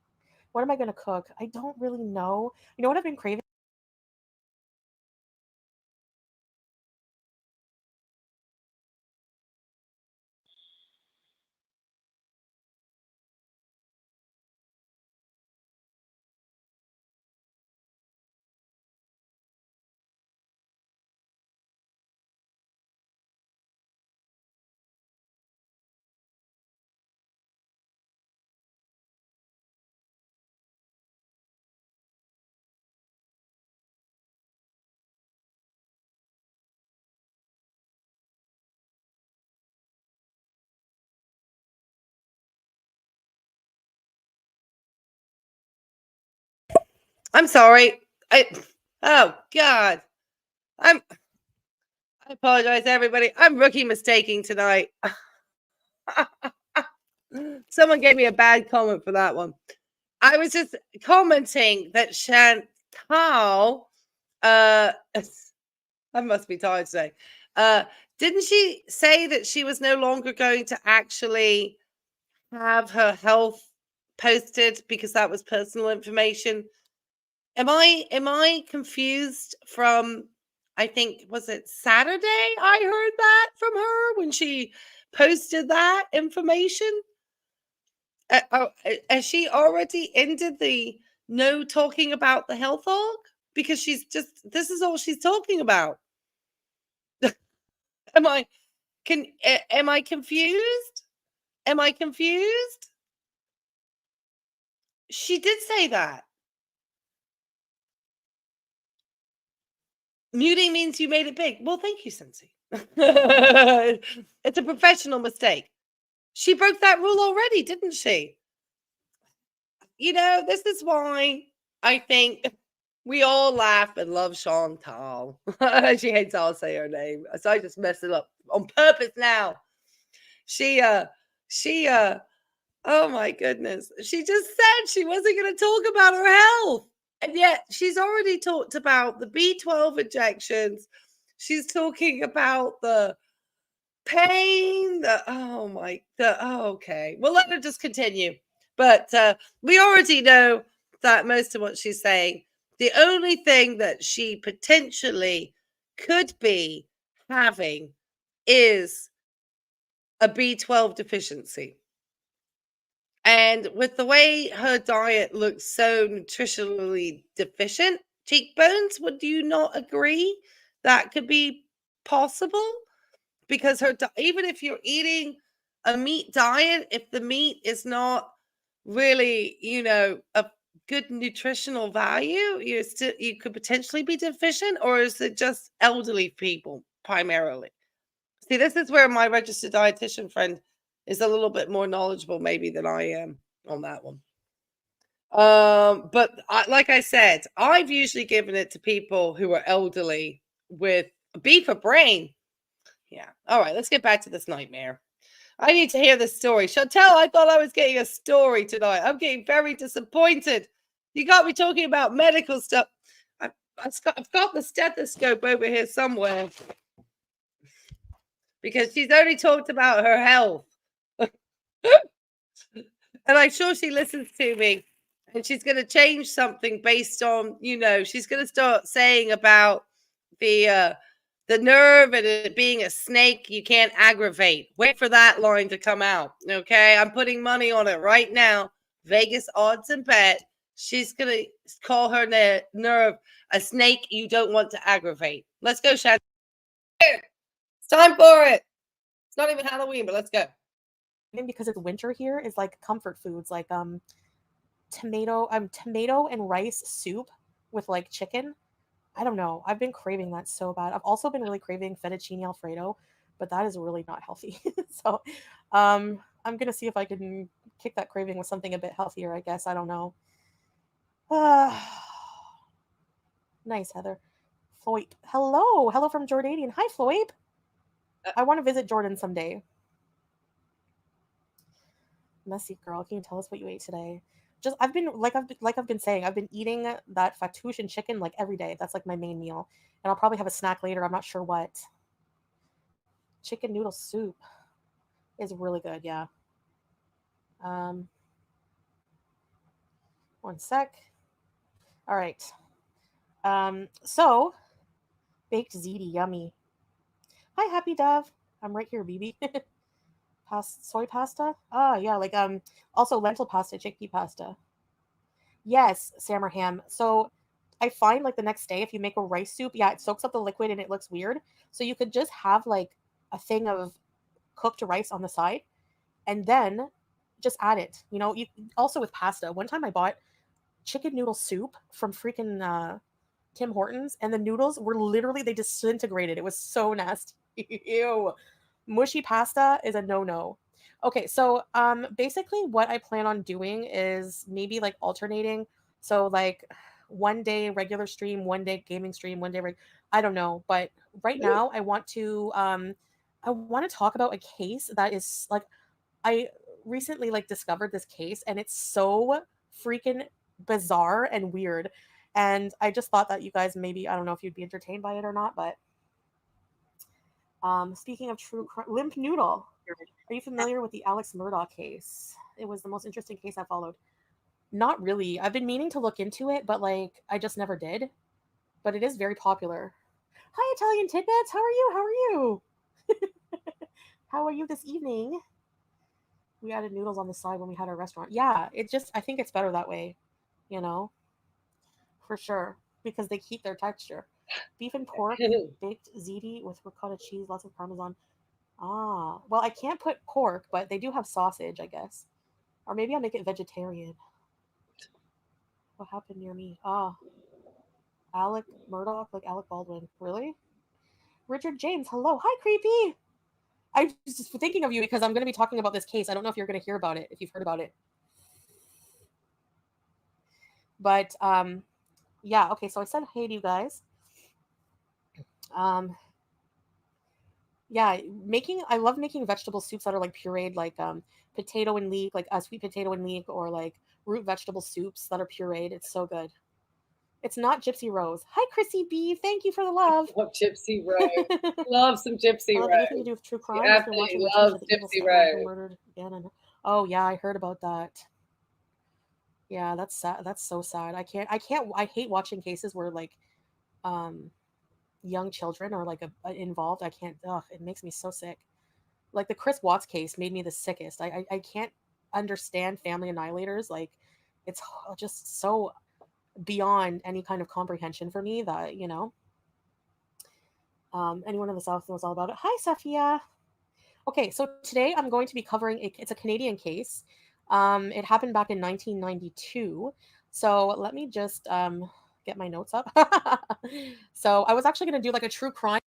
What am I going to cook? I don't really know. You know what I've been craving? I'm sorry. Oh God. I apologize, everybody. I'm rookie mistaking tonight. Someone gave me a bad comment for that one. I was just commenting that Chantal, I must be tired today. Didn't she say that she was no longer going to actually have her health posted because that was personal information? Am I confused from, I think, was it Saturday I heard that from her when she posted that information? Has she already ended the no talking about the health org? Because this is all she's talking about. Am I confused? Am I confused? She did say that. Muting means you made it big. Well, thank you, Cincy. It's a professional mistake. She broke that rule already, didn't she? This is why I think we all laugh and love Chantal. She hates I'll say her name. So I just messed it up on purpose now. She, oh my goodness. She just said she wasn't going to talk about her health. And yet she's already talked about the B12 injections. She's talking about the pain. Okay. Well, let her just continue. But we already know that most of what she's saying, the only thing that she potentially could be having is a B12 deficiency. And with the way her diet looks so nutritionally deficient, cheekbones, would you not agree that could be possible? Because even if you're eating a meat diet, if the meat is not really, a good nutritional value, you could potentially be deficient, or is it just elderly people primarily? See, this is where my registered dietitian friend is a little bit more knowledgeable maybe than I am on that one. But like I said, I've usually given it to people who are elderly with B for brain. Yeah. All right, let's get back to this nightmare. I need to hear the story. Chantal, I thought I was getting a story tonight. I'm getting very disappointed. You got me talking about medical stuff. I've got the stethoscope over here somewhere because she's only talked about her health. And I'm sure she listens to me, and she's going to change something based on, she's going to start saying about the nerve and it being a snake you can't aggravate. Wait for that line to come out. Okay. I'm putting money on it right now. Vegas odds and bet. She's going to call her nerve a snake you don't want to aggravate. Let's go, Shannon. It's time for it. It's not even Halloween, but let's go. Because it's winter here is like comfort foods, like tomato and rice soup with like chicken. I don't know. I've been craving that so bad. I've also been really craving fettuccine Alfredo, but that is really not healthy. So I'm gonna see if I can kick that craving with something a bit healthier, I guess. I don't know. Nice, Heather. Floyd. Hello from Jordanian. Hi, Floyd. I want to visit Jordan someday. Messy girl, can you tell us what you ate today? Just I've been saying, I've been eating that fattoush and chicken like every day. That's like my main meal, and I'll probably have a snack later. I'm not sure what. Chicken noodle soup is really good. Yeah. One sec. All right. So baked ziti, yummy. Hi, Happy Dove. I'm right here, BB. Soy pasta? Ah, yeah, like also lentil pasta, chickpea pasta. Yes, Samerham. So I find like the next day if you make a rice soup, yeah, it soaks up the liquid and it looks weird. So you could just have like a thing of cooked rice on the side and then just add it. You know, you also with pasta. One time I bought chicken noodle soup from freaking Tim Hortons, and the noodles were literally, they disintegrated. It was so nasty. Ew. Mushy pasta is a no-no. Okay, so basically what I plan on doing is maybe like alternating. So like one day regular stream, one day gaming stream, one day I don't know, but right now I want to talk about a case that is like, I recently like discovered this case and it's so freaking bizarre and weird. And I just thought that you guys maybe, I don't know if you'd be entertained by it or not, but speaking of true crime, Limp Noodle, are you familiar with the Alex Murdaugh case? It was the most interesting case I followed. Not really. I've been meaning to look into it, but like I just never did. But it is very popular. Hi, Italian Tidbits. How are you? How are you? How are you this evening? We added noodles on the side when we had our restaurant. Yeah, I think it's better that way, you know, for sure, because they keep their texture. Beef and pork, baked ziti with ricotta cheese, lots of parmesan. Ah, well, I can't put pork, but they do have sausage, I guess. Or maybe I'll make it vegetarian. What happened near me? Ah, Alec Murdaugh, like Alec Baldwin. Really? Richard James, hello. Hi, creepy. I was just thinking of you because I'm going to be talking about this case. I don't know if you're going to hear about it, if you've heard about it. But, yeah, okay, so I said hey to you guys. Yeah, I love making vegetable soups that are like pureed, like potato and leek, like a sweet potato and leek, or like root vegetable soups that are pureed. It's so good. It's not Gypsy Rose. Hi, Chrissy B. Thank you for the love. Love Gypsy Rose. Love some Gypsy I love Rose. anything to do with true crime. She I've been watching absolutely loves the evil Gypsy stepmother Rose. murdered again. And oh yeah, I heard about that. Yeah, that's sad. That's so sad. I hate watching cases where like young children are like involved. I can't. Ugh, it makes me so sick. Like the Chris Watts case made me the sickest. I can't understand family annihilators. Like it's just so beyond any kind of comprehension for me that, you know. Anyone in the South knows all about it. Hi, Safia. Okay, so today I'm going to be covering it's a Canadian case. It happened back in 1992. So let me just get my notes up. So I was actually going to do like a true crime.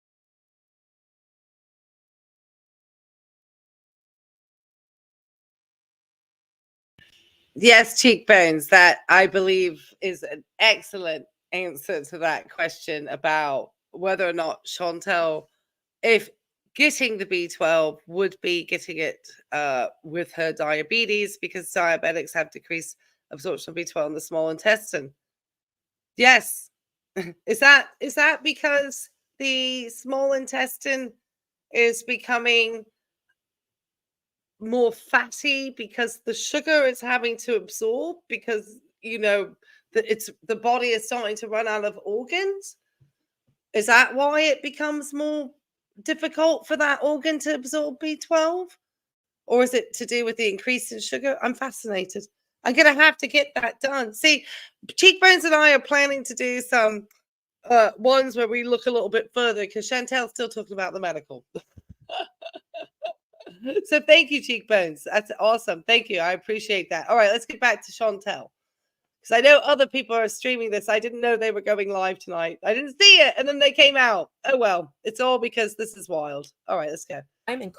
Yes, cheekbones. That I believe is an excellent answer to that question about whether or not Chantel, if getting the B12, would be getting it with her diabetes, because diabetics have decreased absorption of B12 in the small intestine. Yes. Is that because the small intestine is becoming more fatty because the sugar is having to absorb, because you know the body is starting to run out of organs? Is that why it becomes more difficult for that organ to absorb B12? Or is it to do with the increase in sugar? I'm fascinated. I'm gonna have to get that done. See, Cheekbones and I are planning to do some ones where we look a little bit further, because Chantel's still talking about the medical. So thank you, Cheekbones. That's awesome. Thank you. I appreciate that. All right, let's get back to Chantel, because I know other people are streaming this. I didn't know they were going live tonight. I didn't see it, and then they came out. Oh well, it's all because this is wild. All right, let's go. I'm in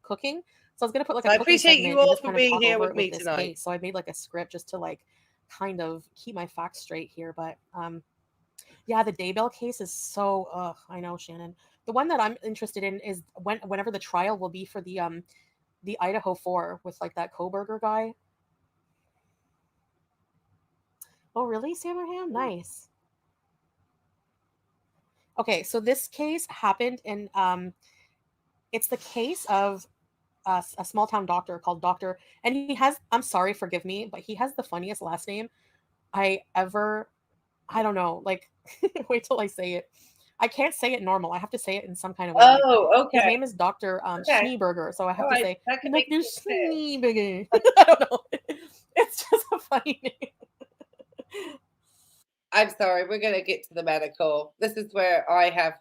cooking. So I was gonna put like So a I cooking appreciate segment you and all just for kind of being talk here over with it me with this tonight. case. So I made like a script just to like kind of keep my facts straight here. But yeah, the Daybell case is so I know, Shannon. The one that I'm interested in is whenever the trial will be for the Idaho 4 with like that Koberger guy. Oh really, Samerham? Nice. Okay, so this case happened in it's the case of a small town doctor called Doctor, and he has, I'm sorry, forgive me, but he has the funniest last name I don't know, like wait till I say it. I can't say it normal. I have to say it in some kind of way. Like, Oh, his okay. name is Dr. Okay. Schneeberger, so I have All to right, say that can make Dr. sense. Schneeberger. I don't know. It's just a funny name. I'm sorry, we're going to get to the medical. This is where I have,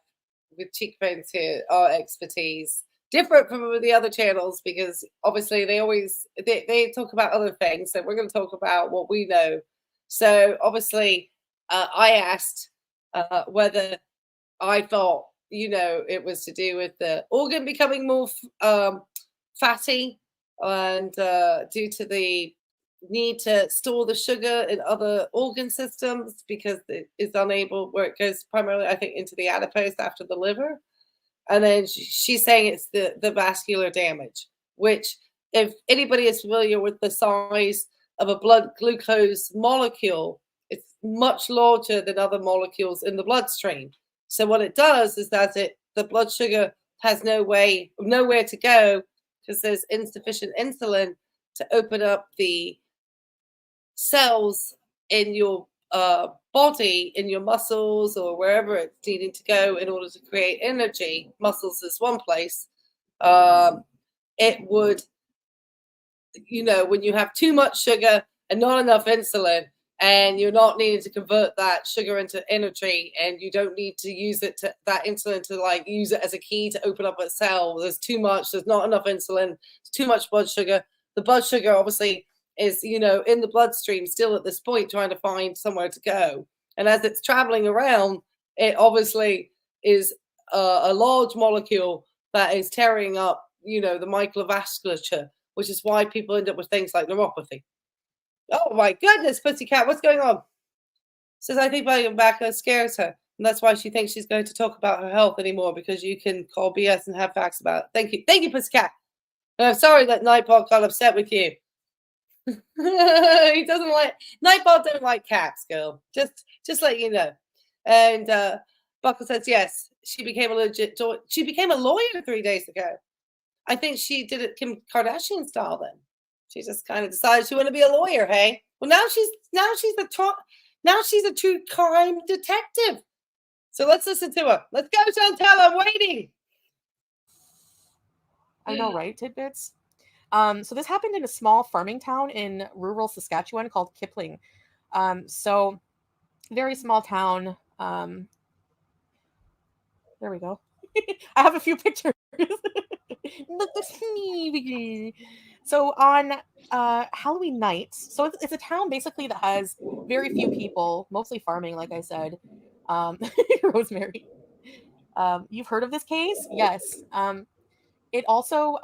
with Cheekbones here, our expertise. Different from the other channels because obviously they talk about other things. So we're going to talk about what we know. So obviously I asked whether I thought, it was to do with the organ becoming more fatty and due to the need to store the sugar in other organ systems because it is unable, where it goes primarily, I think, into the adipose after the liver. And then she's saying it's the vascular damage, which if anybody is familiar with the size of a blood glucose molecule, it's much larger than other molecules in the bloodstream. So what it does is that the blood sugar has nowhere to go because there's insufficient insulin to open up the cells in your body, in your muscles or wherever it's needing to go in order to create energy. Muscles is one place. It would, when you have too much sugar and not enough insulin, and you're not needing to convert that sugar into energy, and you don't need to use that insulin to like use it as a key to open up a cell. There's not enough insulin, it's too much blood sugar. The blood sugar obviously is, in the bloodstream still at this point, trying to find somewhere to go. And as it's traveling around, it obviously is a large molecule that is tearing up, the microvasculature, which is why people end up with things like neuropathy. Oh my goodness, Pussycat, what's going on? Says, I think Biobaca scares her. And that's why she thinks she's going to talk about her health anymore, because you can call BS and have facts about it. Thank you. Thank you, Pussycat. And I'm sorry that Nightbot got upset with you. He doesn't like, Nightbot don't like cats, girl. Just let you know. And Buckle says, yes, she became a lawyer 3 days ago. I think she did it Kim Kardashian style then. She just kind of decided she wanted to be a lawyer, hey? Well, now she's a true crime detective. So let's listen to her. Let's go, Chantel. I'm waiting. I know, right? Tidbits. So this happened in a small farming town in rural Saskatchewan called Kipling. So very small town. There we go. I have a few pictures. Look at me. So on Halloween night, so it's a town basically that has very few people, mostly farming, like I said. Rosemary. You've heard of this case? Yes. It also,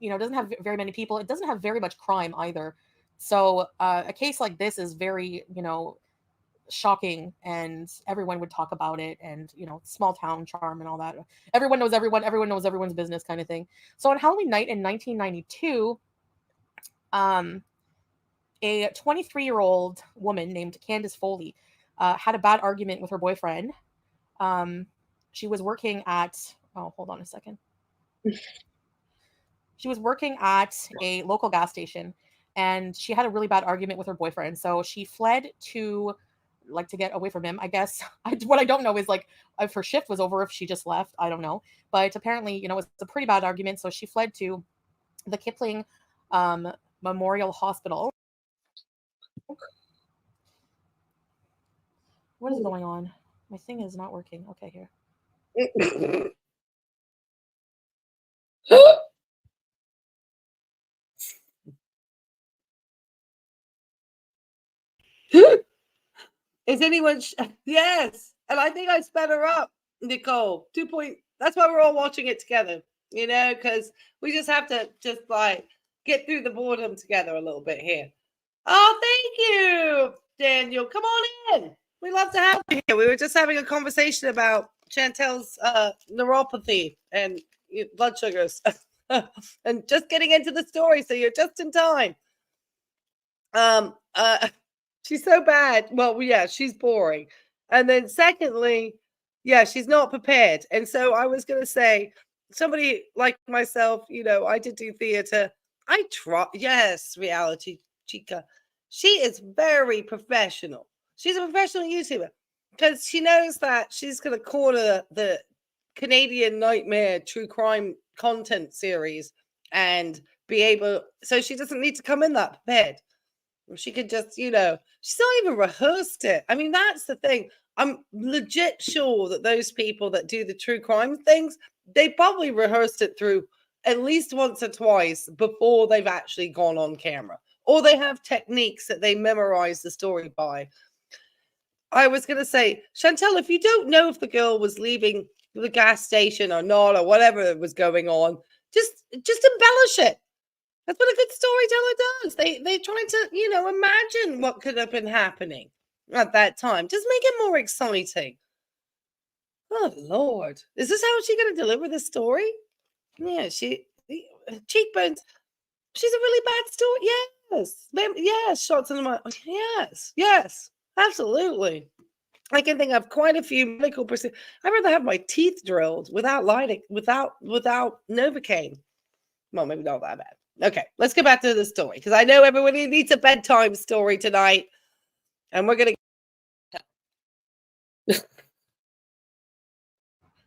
doesn't have very many people. It doesn't have very much crime either. So a case like this is very, shocking, and everyone would talk about it, and small town charm and all that. Everyone knows everyone knows everyone's business kind of thing. So on Halloween night in 1992, a 23-year-old woman named Candace Foley had a bad argument with her boyfriend. She was working at hold on a second. She was working at a local gas station, and she had a really bad argument with her boyfriend. So she fled to get away from him, I guess. What I don't know is if her shift was over, if she just left, I don't know. But apparently, it's a pretty bad argument. So she fled to the Kipling Memorial Hospital. What is going on? My thing is not working. Okay, here. Is anyone? Yes. And I think I sped her up, Nicole. 2 point. That's why we're all watching it together. you know, because we just have to just like get through the boredom together a little bit here. Oh, thank you, Daniel. Come on in. We love to have you here. We were just having a conversation about Chantel's neuropathy and blood sugars and just getting into the story. So you're just in time. She's so bad. Well, yeah, she's boring. And then secondly, yeah, she's not prepared. And so I was going to say, somebody like myself, you know, I did do theater. I try. Yes, reality chica. She is very professional. She's a professional YouTuber because she knows that she's going to corner the Canadian Nightmare true crime content series and be able, so she doesn't need to come in that prepared. She could just, you know, she's not even rehearsed it. I mean, that's the thing. I'm legit sure that those people that do the true crime things, they probably rehearsed it through at least once or twice before they've actually gone on camera. Or they have techniques that they memorize the story by. I was going to say, Chantel, if you don't know if the girl was leaving the gas station or not, or whatever was going on, just embellish it. That's what a good storyteller does. They try to, you know, imagine what could have been happening at that time. Just make it more exciting. Oh Lord, is this how she's going to deliver the story? Yeah, cheekbones. She's a really bad story. Yes, shots in my yes, absolutely. I can think of quite a few medical procedures. I'd rather have my teeth drilled without lighting, without Novocaine. Well, maybe not that bad. Okay, let's get back to the story because I know everybody needs a bedtime story tonight, and we're gonna.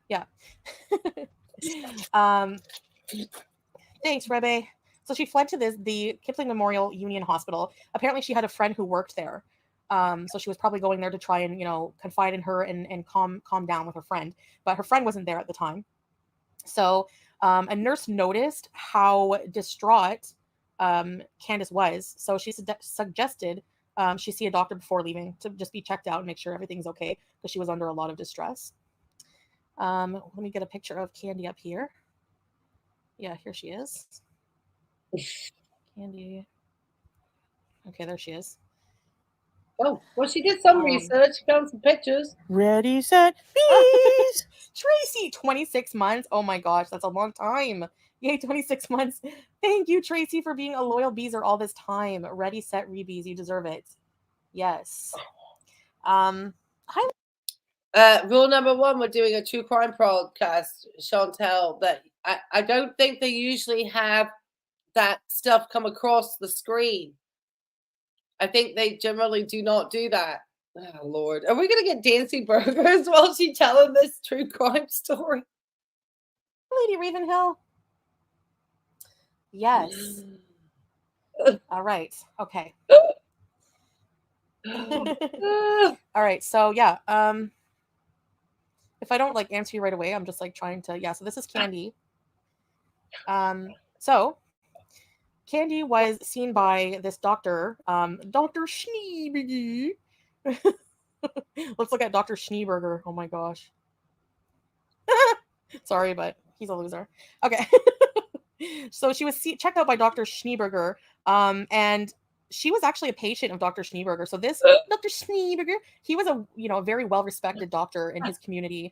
Yeah. Thanks, Rebe. So she fled to the Kipling Memorial Union Hospital. Apparently, she had a friend who worked there. So she was probably going there to try and, you know, confide in her and calm down with her friend. But her friend wasn't there at the time. So a nurse noticed how distraught Candace was. So she suggested she see a doctor before leaving to just be checked out and make sure everything's okay because she was under a lot of distress. Let me get a picture of Candy up here. Yeah, here she is. Candy. Okay, there she is. Oh, well, she did some research. She found some pictures. Ready, set, bees. Tracy, 26 months. Oh my gosh, that's a long time. Yay, 26 months. Thank you, Tracy, for being a loyal beezer all this time. Ready, set, rebees. You deserve it. Yes. Rule number one, we're doing a true crime podcast, Chantel, that I don't think they usually have that stuff come across the screen. I think they generally do not do that. Oh, Lord. Are we going to get dancing burgers while she's telling this true crime story? Lady Ravenhill. Yes. All right. Okay. All right. So, yeah. If I don't, like, answer you right away, I'm just, like, trying to... Yeah, so this is Candy. So... Candy was seen by this doctor, Dr. Schneeberger. Let's look at Dr. Schneeberger. Oh my gosh. Sorry, but he's a loser. Okay. So she was checked out by Dr. Schneeberger, and she was actually a patient of Dr. Schneeberger. So this Dr. Schneeberger, he was a very well-respected doctor in his community.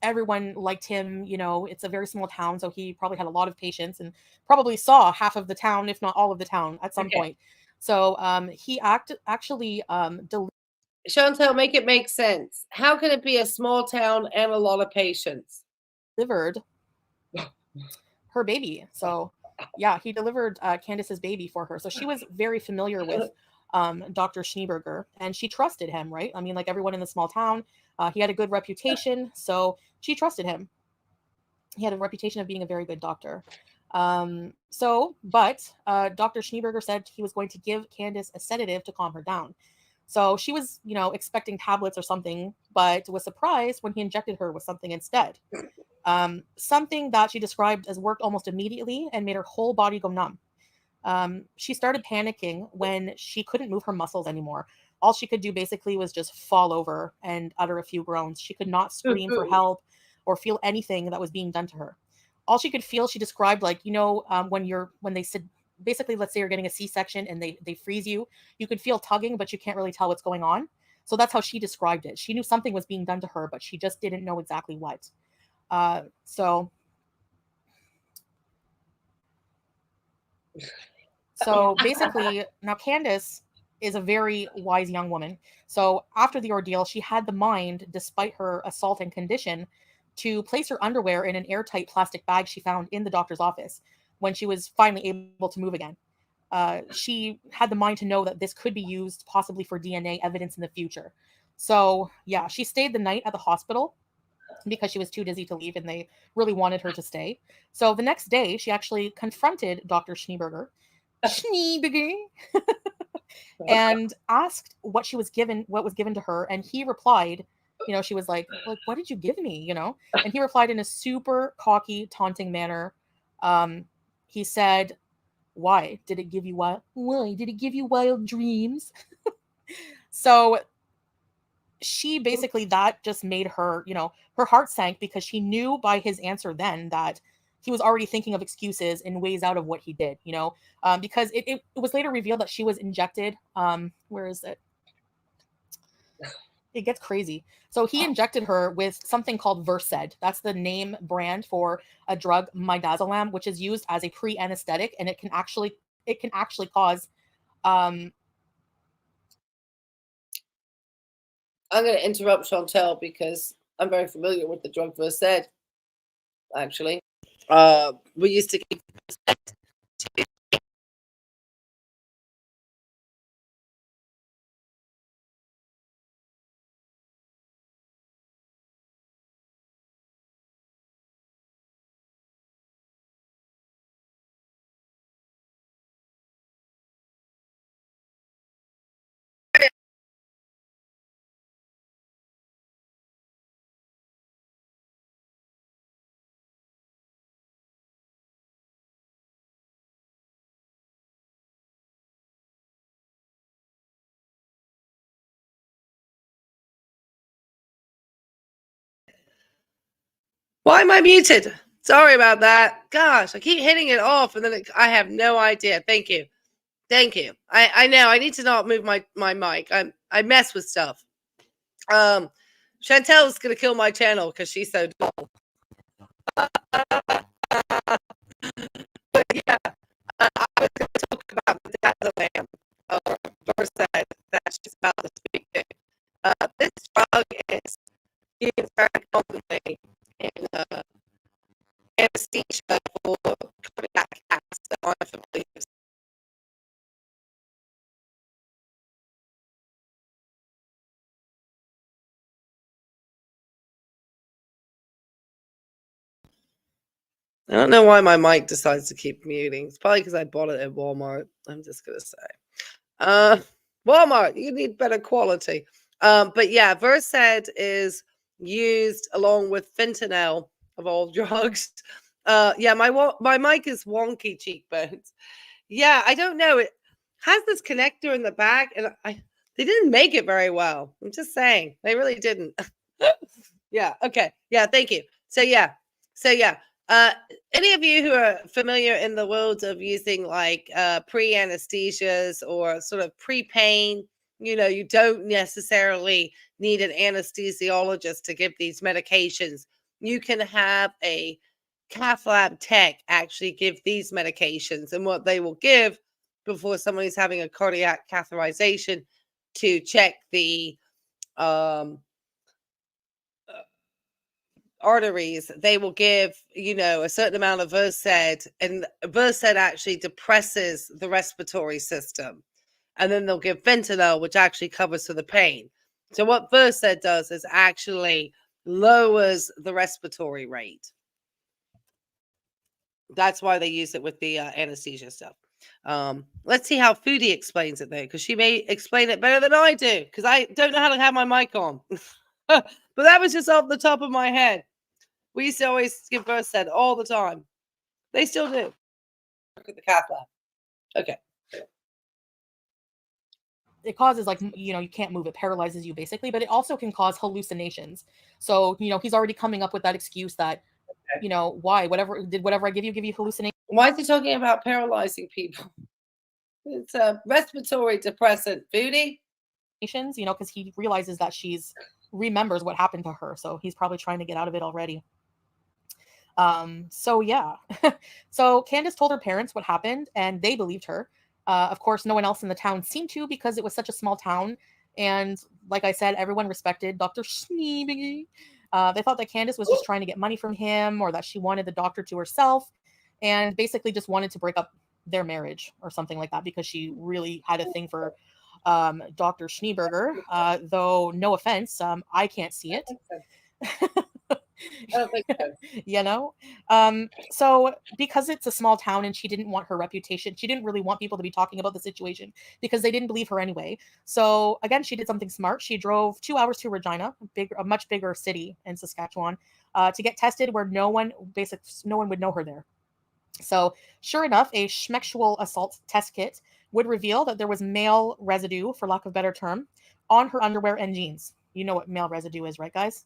Everyone liked him, it's a very small town, so he probably had a lot of patients and probably saw half of the town, if not all of the town at some point. So he actually Chantel, make it make sense. How can it be a small town and a lot of patients? Delivered her baby. So yeah, he delivered Candace's baby for her. So she was very familiar with Dr. Schneeberger, and she trusted him, right? I mean, like everyone in the small town, he had a good reputation, so she trusted him. He had a reputation of being a very good doctor. But Dr. Schneeberger said he was going to give Candace a sedative to calm her down. So she was, expecting tablets or something, but was surprised when he injected her with something instead. Something that she described as worked almost immediately and made her whole body go numb. She started panicking when she couldn't move her muscles anymore. All she could do basically was just fall over and utter a few groans. She could not scream for help or feel anything that was being done to her. all she could feel, she described like, when they said, basically, let's say you're getting a C-section and they freeze you, you could feel tugging, but you can't really tell what's going on. So that's how she described it. She knew something was being done to her, but she just didn't know exactly what. So basically, now Candace is a very wise young woman. So after the ordeal, she had the mind, despite her assaulting condition, to place her underwear in an airtight plastic bag she found in the doctor's office when she was finally able to move again. She had the mind to know that this could be used possibly for DNA evidence in the future. So yeah, she stayed the night at the hospital because she was too dizzy to leave and they really wanted her to stay. So the next day, she actually confronted Dr. Schneeberger and asked what was given to her. And he replied, she was like, what did you give me? And he replied in a super cocky, taunting manner. He said, why did it give you wild dreams? So she basically, that just made her, her heart sank, because she knew by his answer then that he was already thinking of excuses and ways out of what he did, because it was later revealed that she was injected. Where is it? It gets crazy. So he injected her with something called Versed. That's the name brand for a drug, midazolam, which is used as a pre-anesthetic, and it can actually cause. I'm going to interrupt Chantel because I'm very familiar with the drug Versed. Actually, we used to keep. Why am I muted? Sorry about that. Gosh, I keep hitting it off and then I have no idea. Thank you. I know I need to not move my mic. I mess with stuff. Chantel's gonna kill my channel because she's so dull. But yeah, I was gonna talk about the Dazzlelam Versed that she's about to speak to. This drug is used very commonly in anesthesia for cardiac cats that aren't familiar. I don't know why my mic decides to keep muting. It's probably because I bought it at Walmart. I'm just gonna say, Walmart, you need better quality. But yeah, Versed is used along with fentanyl of all drugs. Yeah, my mic is wonky cheekbones. Yeah, I don't know. It has this connector in the back, and they didn't make it very well. I'm just saying, they really didn't. Yeah. Okay. Yeah. Thank you. So yeah. Any of you who are familiar in the world of using like pre-anesthesias or sort of pre-pain, you don't necessarily need an anesthesiologist to give these medications. You can have a cath lab tech actually give these medications, and what they will give before somebody's having a cardiac catheterization to check the arteries, they will give a certain amount of Versed, and Versed actually depresses the respiratory system, and then they'll give fentanyl, which actually covers for the pain. So what Versed does is actually lowers the respiratory rate. That's why they use it with the anesthesia stuff. Let's see how Foodie explains it though, because she may explain it better than I do, because I don't know how to have my mic on. But that was just off the top of my head. We used to always give Versed all the time. They still do. Look at the cath lab. Okay. It causes you can't move. It paralyzes you basically, but it also can cause hallucinations. So, he's already coming up with that excuse that you know, why? Whatever I give you hallucinations? Why is he talking about paralyzing people? It's a respiratory depressant, Foodie. You know, because he realizes that she's remembers what happened to her, so he's probably trying to get out of it already. So yeah. So Candace told her parents what happened, and they believed her. Of course, no one else in the town seemed to, because it was such a small town. And like I said, everyone respected Dr. Schneebiggy. They thought that Candace was just trying to get money from him, or that she wanted the doctor to herself, and basically just wanted to break up their marriage or something like that, because she really had a thing for Dr. Schneeberger. Though, no offense, I can't see it. I don't think so. You know, so because it's a small town and she didn't want her reputation, she didn't really want people to be talking about the situation, because they didn't believe her anyway. So again, she did something smart. She drove 2 hours to Regina, a much bigger city in Saskatchewan, to get tested, where no one would know her there. So sure enough, a schmexual assault test kit would reveal that there was male residue, for lack of a better term, on her underwear and jeans. You know what male residue is, right, guys?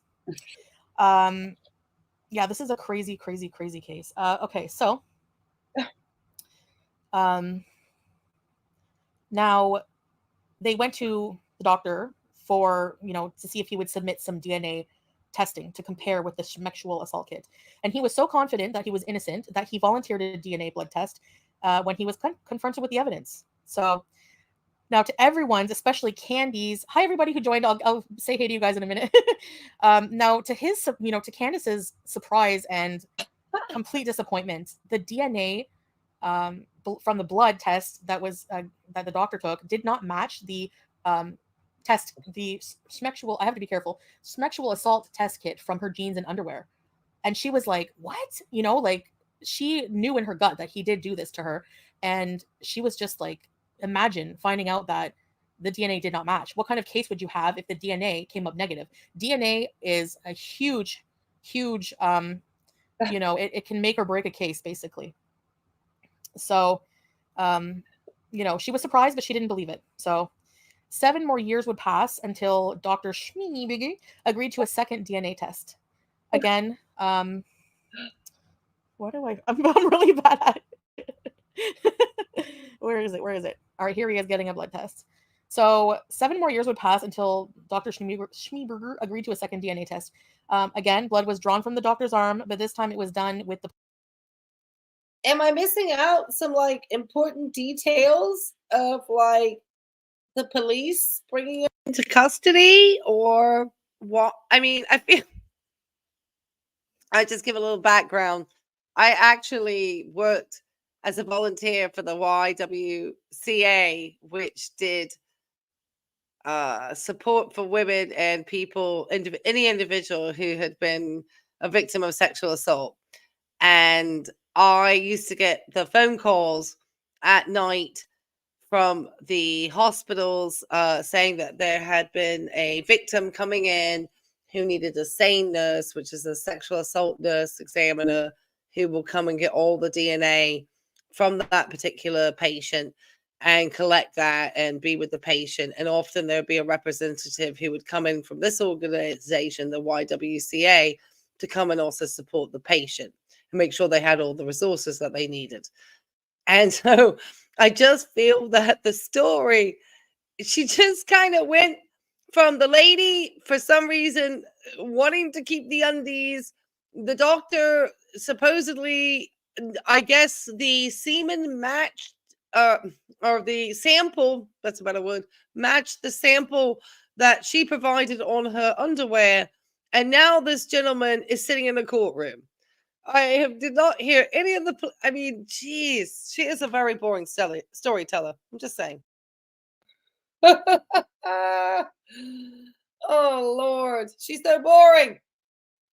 Yeah, this is a crazy case. Okay, so now they went to the doctor for, you know, to see if he would submit some DNA testing to compare with the schmexual assault kit. And he was so confident that he was innocent that he volunteered a DNA blood test when he was confronted with the evidence. So now, to everyone's, especially Candy's, hi everybody who joined. I'll say hey to you guys in a minute. Now, to his, you know, to Candace's surprise and complete disappointment, the DNA from the blood test that was that the doctor took did not match the test, the schmexual. I have to be careful. Schmexual assault test kit from her jeans and underwear, and she was like, "What?" You know, like she knew in her gut that he did do this to her, and she was just like, imagine finding out that the DNA did not match. What kind of case would you have if the DNA came up negative? DNA is a huge, you know, it can make or break a case, basically. So, you know, she was surprised, but she didn't believe it. So 7 more years would pass until Dr. Schneebiggy agreed to a second DNA test. Again, I'm really bad at it. Where is it? All right, here he is getting a blood test. So 7 more years would pass until Dr. Schneeberger agreed to a second DNA test. Again, blood was drawn from the doctor's arm, but this time it was done with the... Am I missing out some like important details of like the police bringing him into custody, or what? I mean, I just give a little background. I actually worked as a volunteer for the YWCA, which did support for women and people, any individual who had been a victim of sexual assault. And I used to get the phone calls at night from the hospitals saying that there had been a victim coming in who needed a SANE nurse, which is a sexual assault nurse examiner, who will come and get all the DNA from that particular patient and collect that and be with the patient. And often there'd be a representative who would come in from this organization, the YWCA, to come and also support the patient and make sure they had all the resources that they needed. And so I just feel that the story, she just kind of went from the lady, for some reason, wanting to keep the undies, the doctor supposedly, I guess the semen matched, or the sample, that's a better word, matched the sample that she provided on her underwear. And now this gentleman is sitting in the courtroom. Did not hear any of the, I mean, geez, she is a very boring storyteller. I'm just saying. Oh, Lord. She's so boring.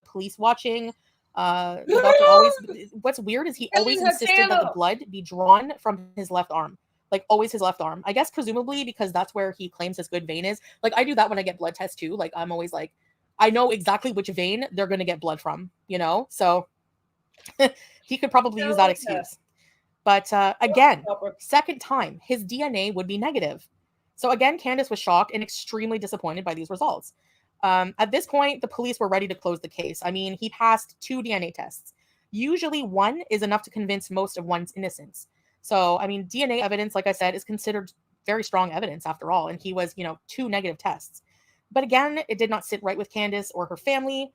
Police watching. The doctor always, what's weird is he always insisted that the blood be drawn from his left arm. Like always his left arm. I guess presumably because that's where he claims his good vein is. Like I do that when I get blood tests too. Like I'm always like, I know exactly which vein they're going to get blood from, you know? So he could probably use that excuse. But again, second time, his DNA would be negative. So again, Candace was shocked and extremely disappointed by these results. At this point, the police were ready to close the case. I mean, he passed 2 DNA tests. Usually one is enough to convince most of one's innocence. So, I mean, DNA evidence, like I said, is considered very strong evidence after all. And he was, 2 negative tests. But again, it did not sit right with Candace or her family.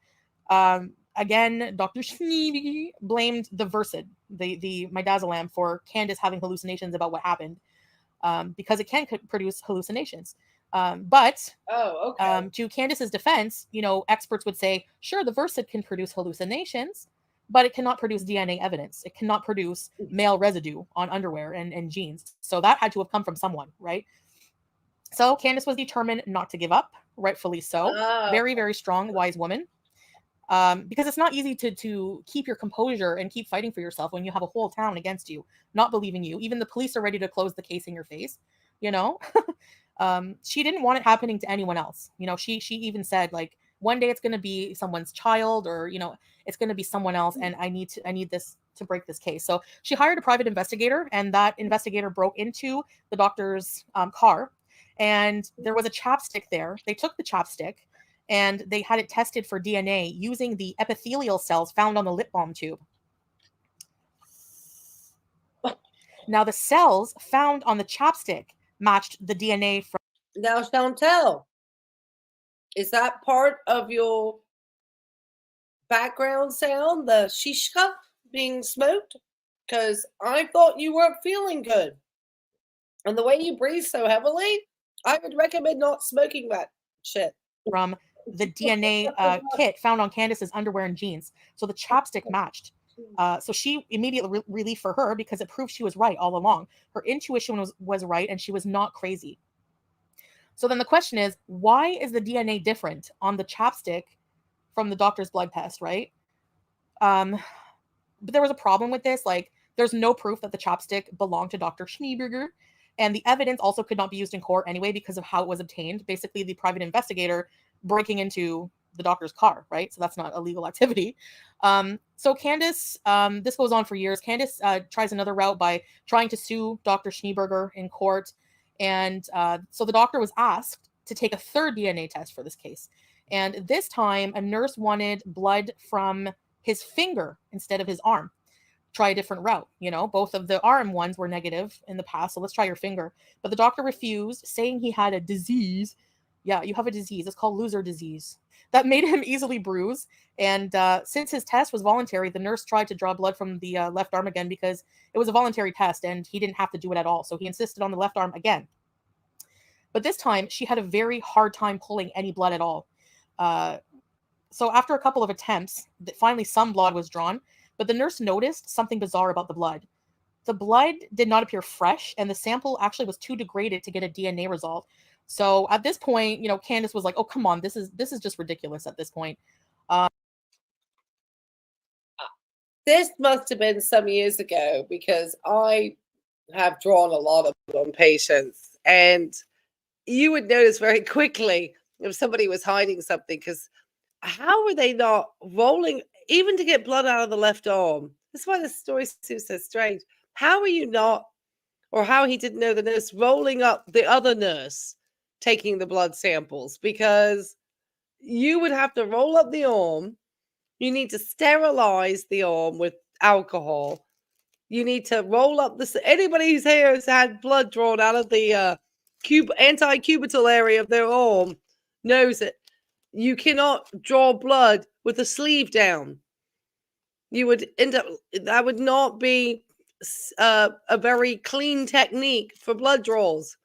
Again, Dr. Schneeby blamed the Versed, the midazolam, for Candace having hallucinations about what happened, because it can produce hallucinations. But to Candace's defense, experts would say, sure, the Versed can produce hallucinations, but it cannot produce DNA evidence. It cannot produce male residue on underwear and jeans. So that had to have come from someone, right? So Candace was determined not to give up, rightfully so. Very, very strong, wise woman. Because it's not easy to keep your composure and keep fighting for yourself when you have a whole town against you, not believing you. Even the police are ready to close the case in your face, She didn't want it happening to anyone else. She even said, like, one day it's going to be someone's child, or, it's going to be someone else, and I need this to break this case. So she hired a private investigator, and that investigator broke into the doctor's car, and there was a chapstick there. They took the chapstick and they had it tested for DNA using the epithelial cells found on the lip balm tube. Now, the cells found on the chapstick matched the DNA from... Now, Chantel, is that part of your background sound, the shishka being smoked? Because I thought you weren't feeling good. And the way you breathe so heavily, I would recommend not smoking that shit. From the DNA kit found on Candace's underwear and jeans. So the chapstick matched. So she immediately relief for her, because it proved she was right all along. Her intuition was right, and she was not crazy. So then the question is, why is the DNA different on the chapstick from the doctor's blood test, right? But there was a problem with this. Like, there's no proof that the chapstick belonged to Dr. Schneeberger. And the evidence also could not be used in court anyway because of how it was obtained. Basically, the private investigator breaking into the doctor's car, right? So that's not a legal activity. So Candace, this goes on for years. Candace tries another route by trying to sue Dr. Schneeberger in court. And so the doctor was asked to take a third DNA test for this case. And this time, a nurse wanted blood from his finger instead of his arm. Try a different route. Both of the arm ones were negative in the past, so let's try your finger. But the doctor refused, saying he had a disease. Yeah, you have a disease. It's called loser disease. That made him easily bruise. And since his test was voluntary, the nurse tried to draw blood from the left arm again, because it was a voluntary test and he didn't have to do it at all. So he insisted on the left arm again. But this time, she had a very hard time pulling any blood at all. So after a couple of attempts, finally some blood was drawn. But the nurse noticed something bizarre about the blood. The blood did not appear fresh, and the sample actually was too degraded to get a DNA result. So at this point, Candace was like, "Oh, come on, this is just ridiculous." At this point, this must have been some years ago, because I have drawn a lot of on patients, and you would notice very quickly if somebody was hiding something, because how were they not rolling? Even to get blood out of the left arm. That's why this story seems so strange. How are you not, or how he didn't know the nurse, rolling up the other nurse taking the blood samples? Because you would have to roll up the arm. You need to sterilize the arm with alcohol. You need to roll up anybody whose hair has had blood drawn out of the anti-cubital area of their arm knows it. You cannot draw blood with the sleeve down. You would end up, that would not be a very clean technique for blood draws.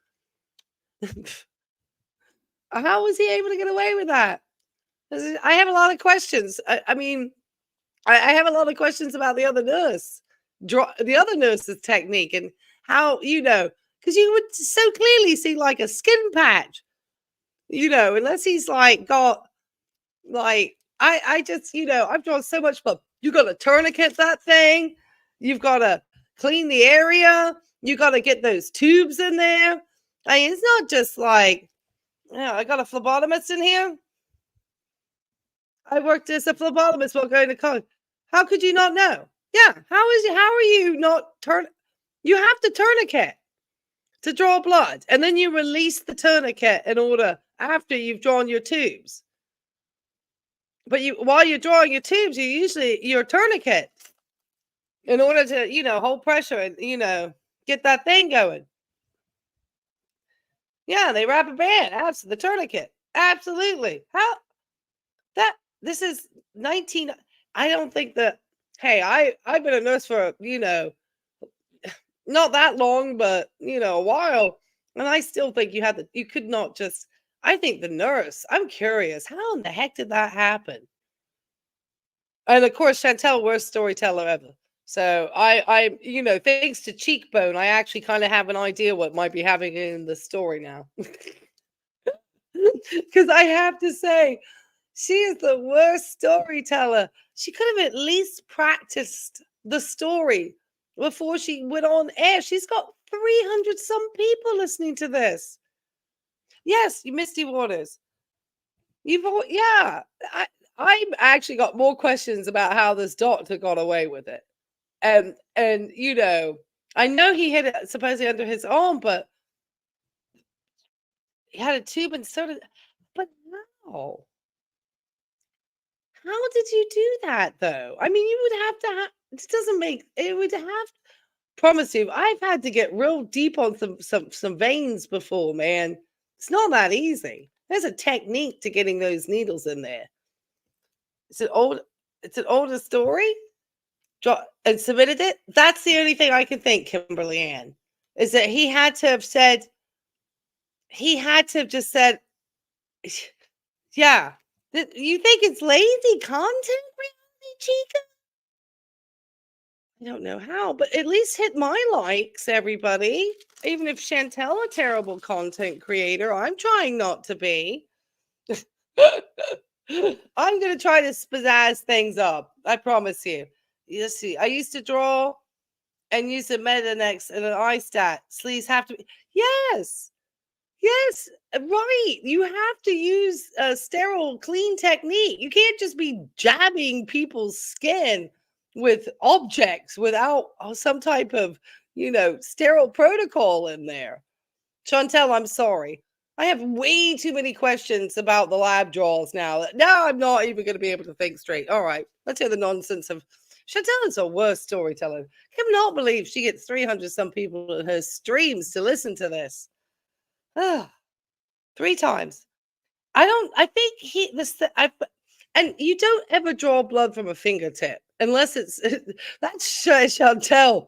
How was he able to get away with that? I have a lot of questions. I mean, I have a lot of questions about the other nurse, the other nurse's technique, and how, because you would so clearly see like a skin patch, unless he's got I just, I've drawn so much blood. You got to tourniquet that thing. You've got to clean the area. You got to get those tubes in there. It's not just I got a phlebotomist in here. I worked as a phlebotomist while going to college. How could you not know? Yeah. How are you not you have to tourniquet to draw blood, and then you release the tourniquet in order after you've drawn your tubes. But while you're drawing your tubes, your tourniquet in order to, hold pressure and, get that thing going. Yeah, they wrap a band. Absolutely. The tourniquet. Absolutely. This is 19. I don't think that, hey, I've been a nurse for, not that long, but, a while. And I still think you could not just, I think the nurse, I'm curious, how in the heck did that happen? And of course, Chantel, worst storyteller ever. So I, thanks to Cheekbone, I actually kind of have an idea what might be happening in the story now. Because I have to say, she is the worst storyteller. She could have at least practiced the story before she went on air. She's got 300 some people listening to this. Yes, you Misty Waters. Yeah. I actually got more questions about how this doctor got away with it. And I know he had it supposedly under his arm, but he had a tube and so did, but no. How did you do that though? I mean, you would have to have, it would have, promise you, I've had to get real deep on some veins before, man. It's not that easy. There's a technique to getting those needles in there. It's an older story. And submitted it. That's the only thing I can think, Kimberly Ann, is that he had to have just said, yeah. You think it's lazy content, reality, Chica? I don't know how, but at least hit my likes, everybody. Even if Chantel a terrible content creator, I'm trying not to be. I'm going to try to spazazz things up. I promise you. You see, I used to draw and use a Metanex and an iStat. Sleeves have to be. Yes, right. You have to use a sterile, clean technique. You can't just be jabbing people's skin with objects without some type of, sterile protocol in there. Chantel, I'm sorry. I have way too many questions about the lab draws now. Now I'm not even going to be able to think straight. All right, let's hear the nonsense of Chantel is a worst storyteller. I cannot believe she gets 300 some people in her streams to listen to this. 3 times. I think and you don't ever draw blood from a fingertip unless that's Chantel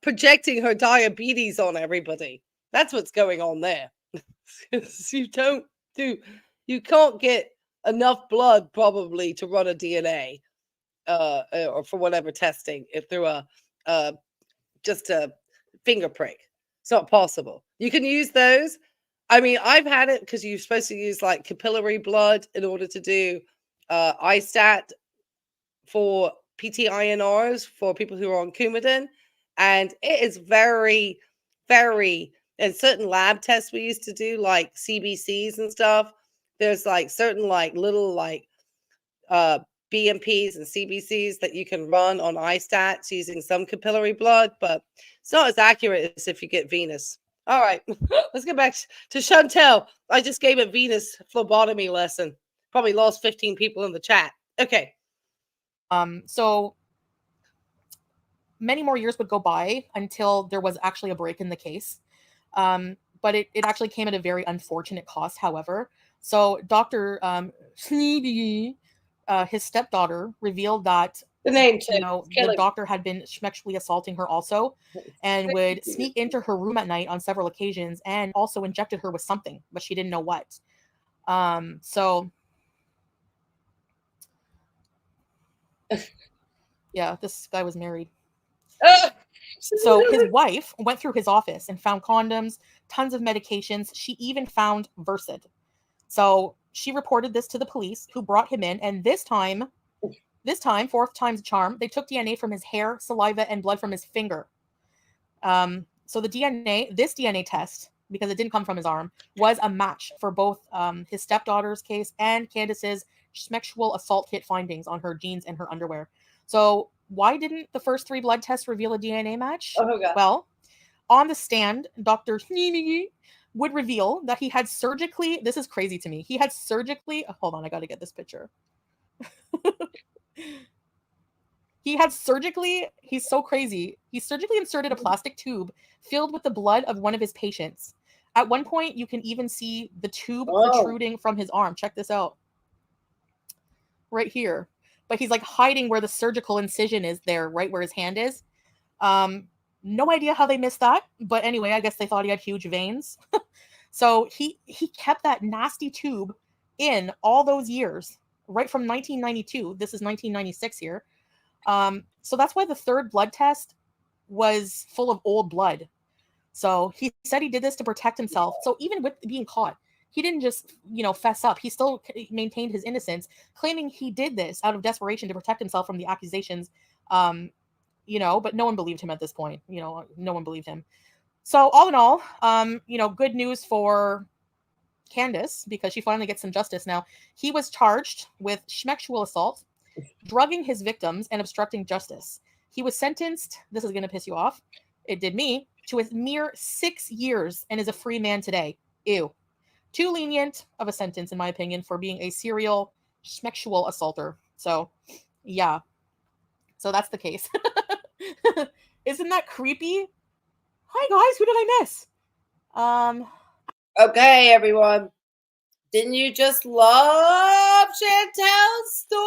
projecting her diabetes on everybody. That's what's going on there. You can't get enough blood probably to run a DNA or for whatever testing if through just a finger prick. It's not possible. You can use those. I mean, I've had it because you're supposed to use like capillary blood in order to do iStat for PTINRs for people who are on Coumadin. And it is very, very, and certain lab tests we used to do, like CBCs and stuff, there's like certain like little like BMPs and CBCs that you can run on iStats using some capillary blood, but it's not as accurate as if you get venous. All right, let's get back to Chantel. I just gave a venous phlebotomy lesson. Probably lost 15 people in the chat. Okay. So many more years would go by until there was actually a break in the case. But it actually came at a very unfortunate cost, however. So Dr. His stepdaughter revealed that the doctor had been sexually assaulting her also, and would sneak into her room at night on several occasions, and also injected her with something, but she didn't know what. So yeah, this guy was married. So his wife went through his office and found condoms, tons of medications. She even found Versed. So she reported this to the police, who brought him in, and this time, fourth time's a charm, they took DNA from his hair, saliva, and blood from his finger. So this DNA test, because it didn't come from his arm, was a match for both his stepdaughter's case and Candace's sexual assault kit findings on her jeans and her underwear. So why didn't the first 3 blood tests reveal a DNA match? Oh, God. Well, on the stand, Dr. would reveal that he had surgically, this is crazy to me, he had surgically, hold on, I got to get this picture. He had surgically, he's so crazy. He surgically inserted a plastic tube filled with the blood of one of his patients. At one point, you can even see the tube protruding from his arm. Check this out. Right here. But he's like hiding where the surgical incision is there, right where his hand is. No idea how they missed that. But anyway, I guess they thought he had huge veins. So he kept that nasty tube in all those years, right from 1992. This is 1996 here. So that's why the third blood test was full of old blood. So he said he did this to protect himself. So even with being caught, he didn't just, fess up. He still maintained his innocence, claiming he did this out of desperation to protect himself from the accusations. But no one believed him at this point. No one believed him. So all in all, good news for Candace, because she finally gets some justice now. He was charged with sexual assault, drugging his victims, and obstructing justice. He was sentenced, this is going to piss you off, it did me, to a mere 6 years and is a free man today. Ew. Too lenient of a sentence, in my opinion, for being a serial sexual assaulter. So, yeah. So that's the case. Isn't that creepy? Hi, guys. Who did I miss? Okay, everyone. Didn't you just love Chantel's story?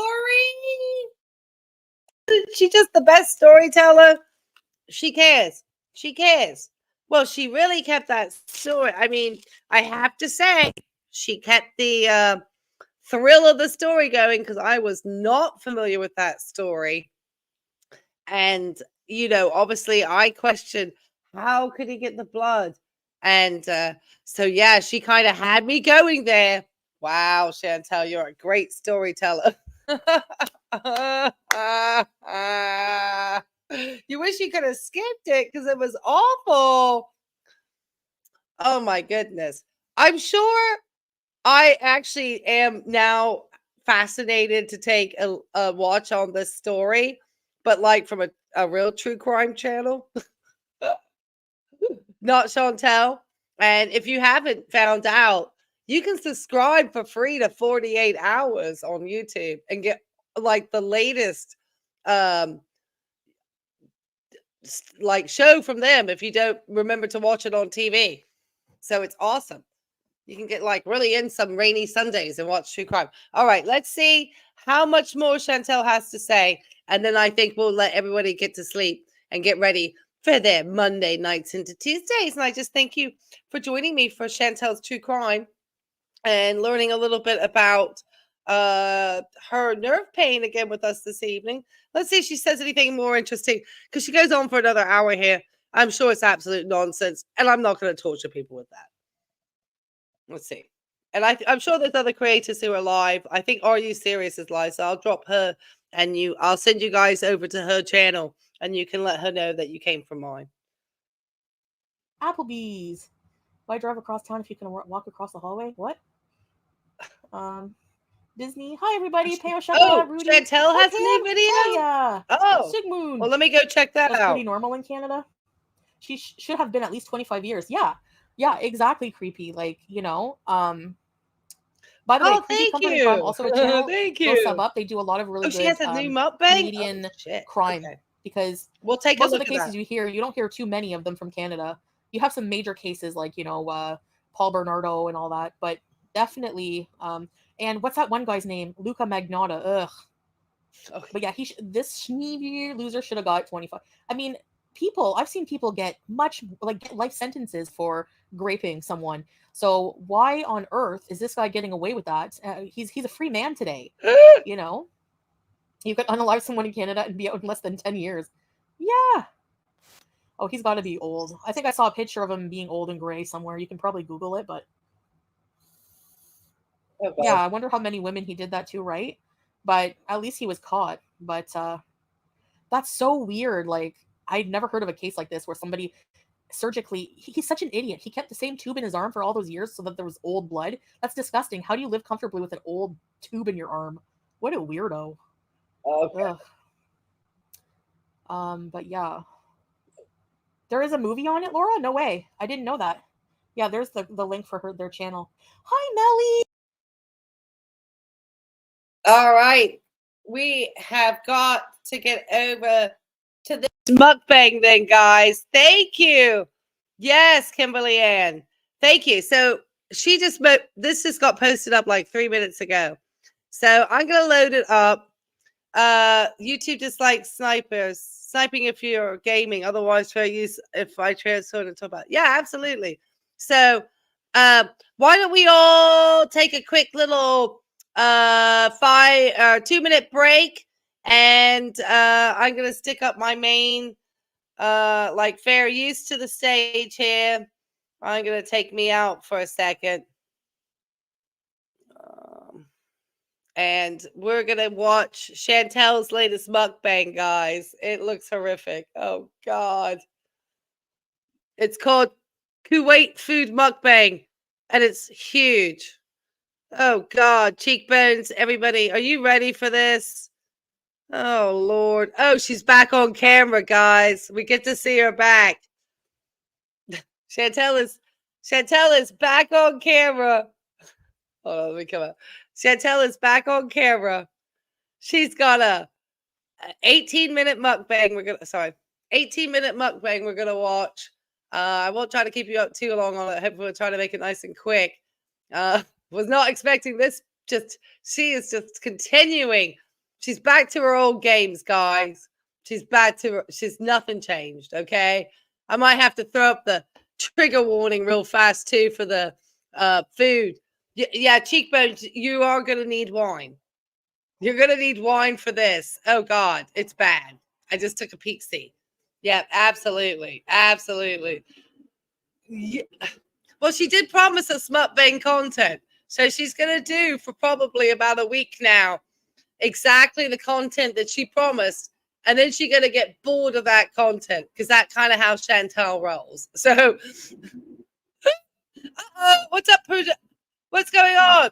She's just the best storyteller. She cares. She cares. Well, she really kept that story. I mean, I have to say, she kept the thrill of the story going, because I was not familiar with that story. And, obviously I questioned, how could he get the blood? And so, yeah, she kind of had me going there. Wow, Chantel, you're a great storyteller. You wish you could have skipped it because it was awful. Oh, my goodness. I'm sure I actually am now fascinated to take a watch on this story, but like from a real true crime channel. Not Chantel. And if you haven't found out, you can subscribe for free to 48 Hours on YouTube and get like the latest like show from them if you don't remember to watch it on TV. So it's awesome. You can get like really in some rainy Sundays and watch true crime. All right, let's see how much more Chantel has to say. And then I think we'll let everybody get to sleep and get ready for their Monday nights into Tuesdays. And I just thank you for joining me for Chantel's True Crime and learning a little bit about her nerve pain again with us this evening. Let's see if she says anything more interesting, because she goes on for another hour here. I'm sure it's absolute nonsense, and I'm not going to torture people with that. Let's see. And I'm sure there's other creators who are live. I think Are You Serious is live, so I'll drop her and I'll send you guys over to her channel, and you can let her know that you came from mine. Applebee's. Why drive across town if you can walk across the hallway? What? Disney. Hi, everybody. Rudy. Chantel has a new video? Oh, yeah. Oh. Sigmund. Well, let me go check that That's out. pretty normal in Canada. She should have been at least 25 years. Yeah. Yeah, exactly. Creepy. Like, by the way, Creepy Company Crime, also a channel. Thank you. Go sub up. They do a lot of really good she has a new mukbang? Canadian crime. Okay. Because we'll take most a look of the cases you don't hear too many of them from Canada. You have some major cases like, Paul Bernardo and all that, but definitely, and what's that one guy's name? Luca Magnotta. Ugh. Okay. But yeah, this schneebie loser should have got 25. I mean, I've seen people get get life sentences for graping someone. So why on earth is this guy getting away with that? He's a free man today. You could unalive someone in Canada and be out in less than 10 years. Yeah. Oh, he's got to be old. I think I saw a picture of him being old and gray somewhere. You can probably Google it, but yeah, I wonder how many women he did that to, right? But at least he was caught. But that's so weird. Like, I'd never heard of a case like this where somebody surgically, he's such an idiot. He kept the same tube in his arm for all those years so that there was old blood. That's disgusting. How do you live comfortably with an old tube in your arm? What a weirdo. Okay. But yeah. There is a movie on it, Laura? No way. I didn't know that. Yeah, there's the link for their channel. Hi, Melly. All right. We have got to get over to this mukbang then, guys. Thank you. Yes, Kimberly Ann. Thank you. So she just this just got posted up like 3 minutes ago. So I'm gonna load it up. YouTube dislikes sniping if you're gaming, otherwise fair use if I transfer to talk about. Yeah, absolutely. So why don't we all take a quick little 2-minute break, and I'm gonna stick up my main like fair use to the stage here. I'm gonna take me out for a second. And we're gonna watch Chantel's latest mukbang, guys. It looks horrific. Oh God. It's called Kuwait Food Mukbang, and it's huge. Oh God, cheekbones, everybody. Are you ready for this? Oh Lord. Oh, she's back on camera, guys. We get to see her back. Chantel is back on camera. Hold on, let me come up. Chantel is back on camera. She's got a 18-minute mukbang. 18-minute mukbang we're gonna watch. I won't try to keep you up too long on it. Hopefully we'll try to make it nice and quick. Was not expecting this. She is just continuing. She's back to her old games, guys. She's nothing changed. Okay. I might have to throw up the trigger warning real fast too for the food. Yeah, cheekbones, you are gonna need wine. You're going to need wine for this. Oh, God. It's bad. I just took a peek see. Yeah, absolutely. Absolutely. Yeah. Well, she did promise us mukbang content. So she's going to do for probably about a week now exactly the content that she promised. And then she's going to get bored of that content because that's kind of how Chantal rolls. So, what's up, Pooja? What's going on?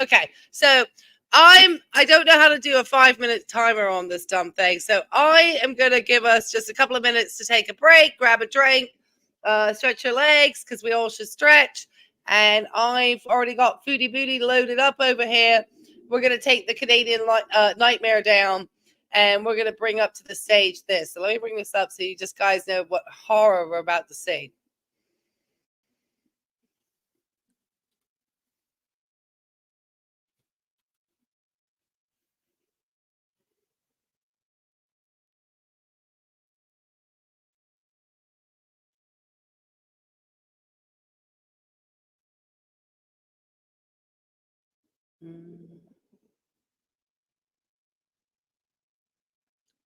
Okay, so I don't know how to do a 5-minute timer on this dumb thing. So I am going to give us just a couple of minutes to take a break, grab a drink, stretch your legs because we all should stretch. And I've already got Foodie Booty loaded up over here. We're going to take the Canadian Nightmare down, and we're going to bring up to the stage this. So let me bring this up so you just guys know what horror we're about to see.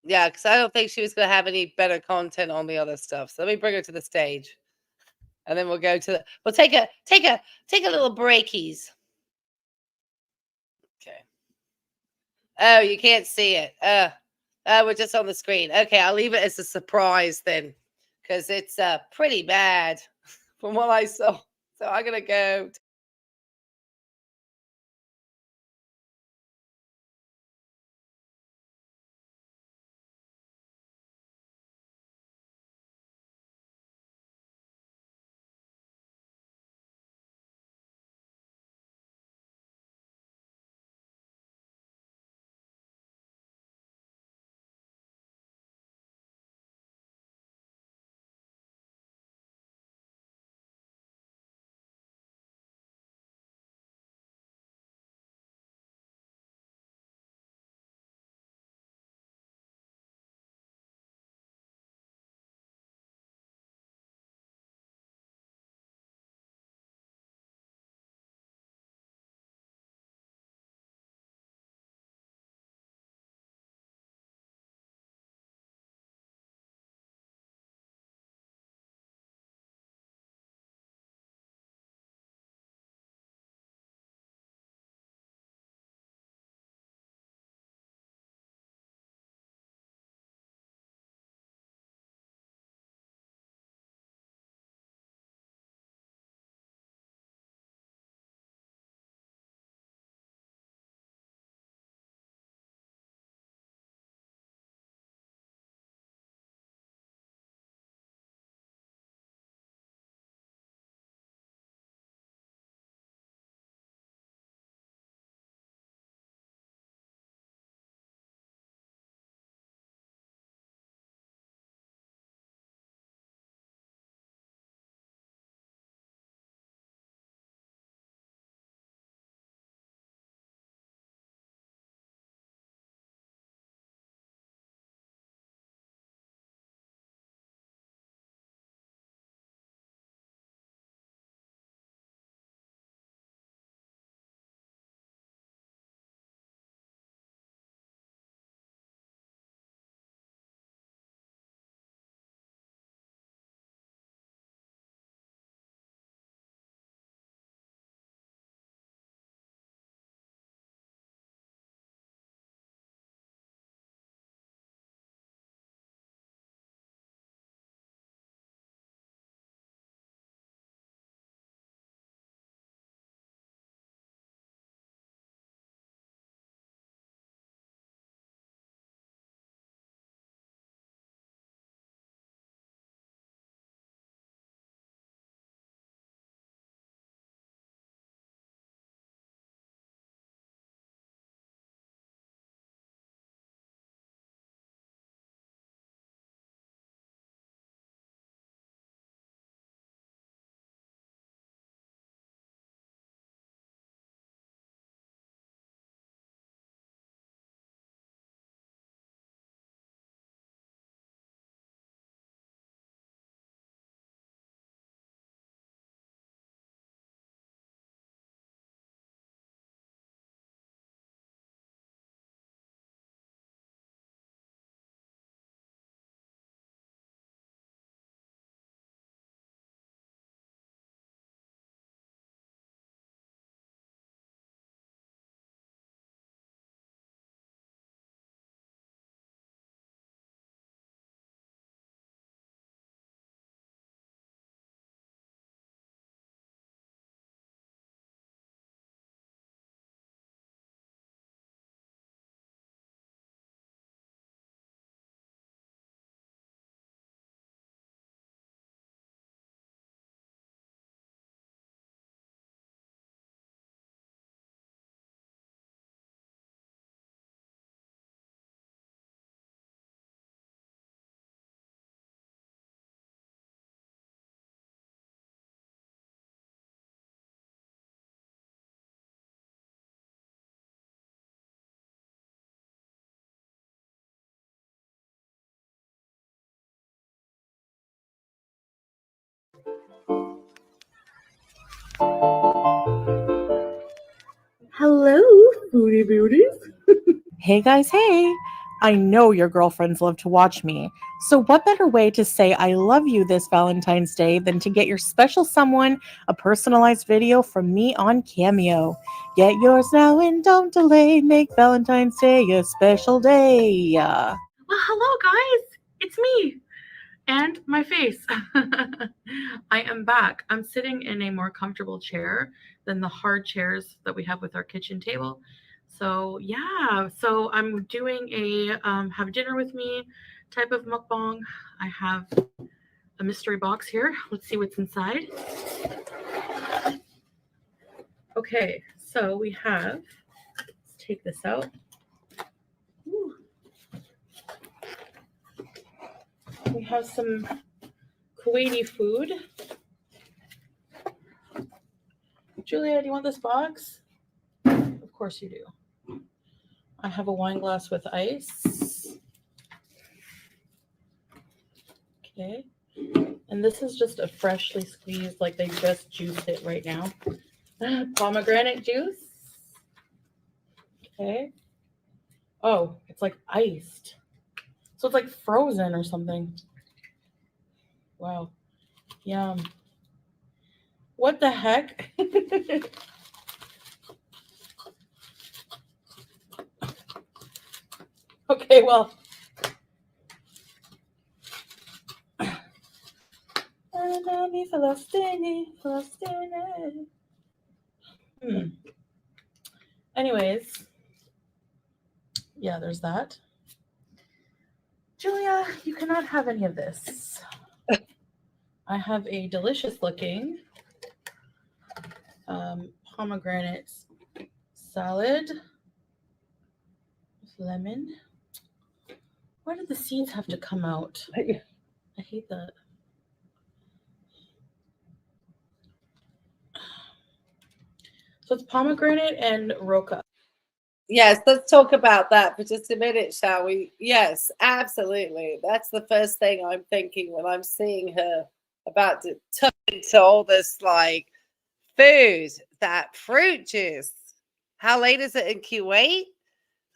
Yeah, because I don't think she was going to have any better content on the other stuff. So let me bring her to the stage, and then we'll go to we'll take a little breakies. Okay. Oh, you can't see it. We're just on the screen. Okay, I'll leave it as a surprise then, because it's pretty bad from what I saw. So I'm gonna go. Hello, foodie beauties. Hey guys, hey! I know your girlfriends love to watch me, so what better way to say I love you this Valentine's Day than to get your special someone a personalized video from me on Cameo? Get yours now and don't delay, make Valentine's Day a special day. Well, hello guys, it's me and my face. I am back. I'm sitting in a more comfortable chair than the hard chairs that we have with our kitchen table. So yeah, so I'm doing a have dinner with me type of mukbang. I have a mystery box here. Let's see what's inside. Okay, so we have, let's take this out. Ooh. We have some Kuwaiti food. Julia, do you want this box? Of course you do. I have a wine glass with ice. Okay. And this is just a freshly squeezed, like they just juiced it right now. Pomegranate juice. Okay. Oh, it's like iced. So it's like frozen or something. Wow. Yum. What the heck? Okay, well. Anyways. Yeah, there's that. Julia, you cannot have any of this. I have a delicious looking pomegranate salad with lemon. Why did the seeds have to come out? I hate that. So it's pomegranate and roca. Yes, let's talk about that for just a minute, shall we? Yes, absolutely. That's the first thing I'm thinking when I'm seeing her about to turn into all this like food, that fruit juice. How late is it in Kuwait?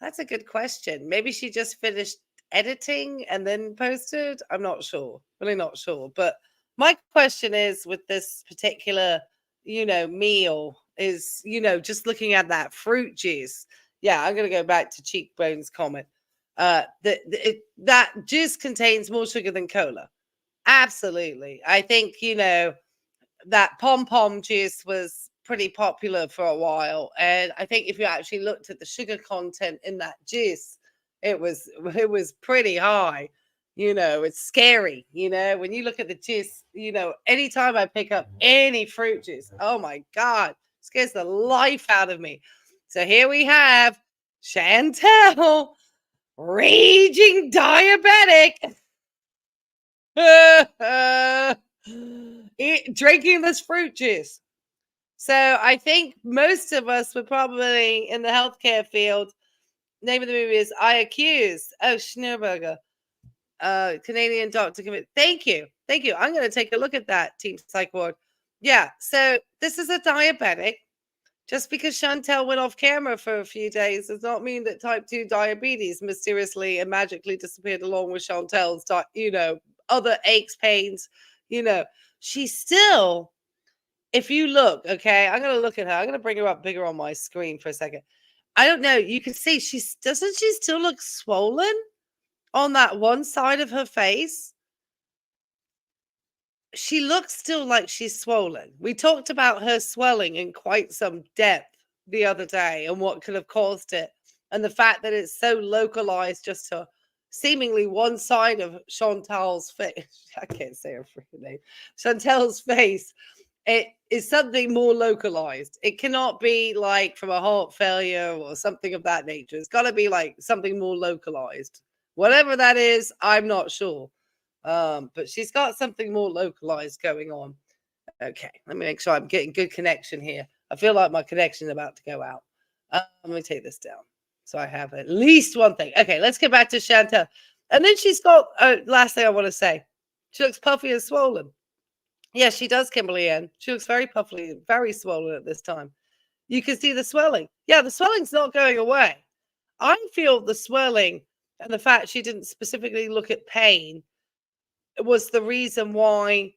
That's a good question. Maybe she just finished editing and then posted. I'm not sure. Really not sure. But my question is with this particular, meal is, just looking at that fruit juice. Yeah, I'm going to go back to Cheekbone's comment. That juice contains more sugar than cola. Absolutely. I think, that pom-pom juice was pretty popular for a while. And I think if you actually looked at the sugar content in that juice, it was pretty high. It's scary, when you look at the juice, anytime I pick up any fruit juice, oh my God, scares the life out of me. So here we have Chantel, raging diabetic, drinking this fruit juice. So I think most of us were probably in the healthcare field. Name of the movie is I Accuse. Oh, Schnurberger. Canadian doctor. Thank you. I'm going to take a look at that, Team Psych Ward. Yeah, so this is a diabetic. Just because Chantel went off camera for a few days does not mean that type 2 diabetes mysteriously and magically disappeared along with Chantel's, other aches, pains. She's still, if you look, okay, I'm going to look at her. I'm going to bring her up bigger on my screen for a second. I don't know. You can see doesn't she still look swollen on that one side of her face? She looks still like she's swollen. We talked about her swelling in quite some depth the other day and what could have caused it. And the fact that it's so localized just to seemingly one side of Chantal's face. I can't say her freaking name. Chantel's face. It is something more localized. It cannot be like from a heart failure or something of that nature. It's got to be like something more localized. Whatever that is, I'm not sure. But she's got something more localized going on. Okay, let me make sure I'm getting good connection here. I feel like my connection is about to go out. Let me take this down. So I have at least one thing. Okay, let's get back to Chantel. And then she's got, last thing I want to say, she looks puffy and swollen. Yeah, she does, Kimberly Ann. She looks very puffy, very swollen at this time. You can see the swelling. Yeah, the swelling's not going away. I feel the swelling and the fact she didn't specifically look at pain was the reason why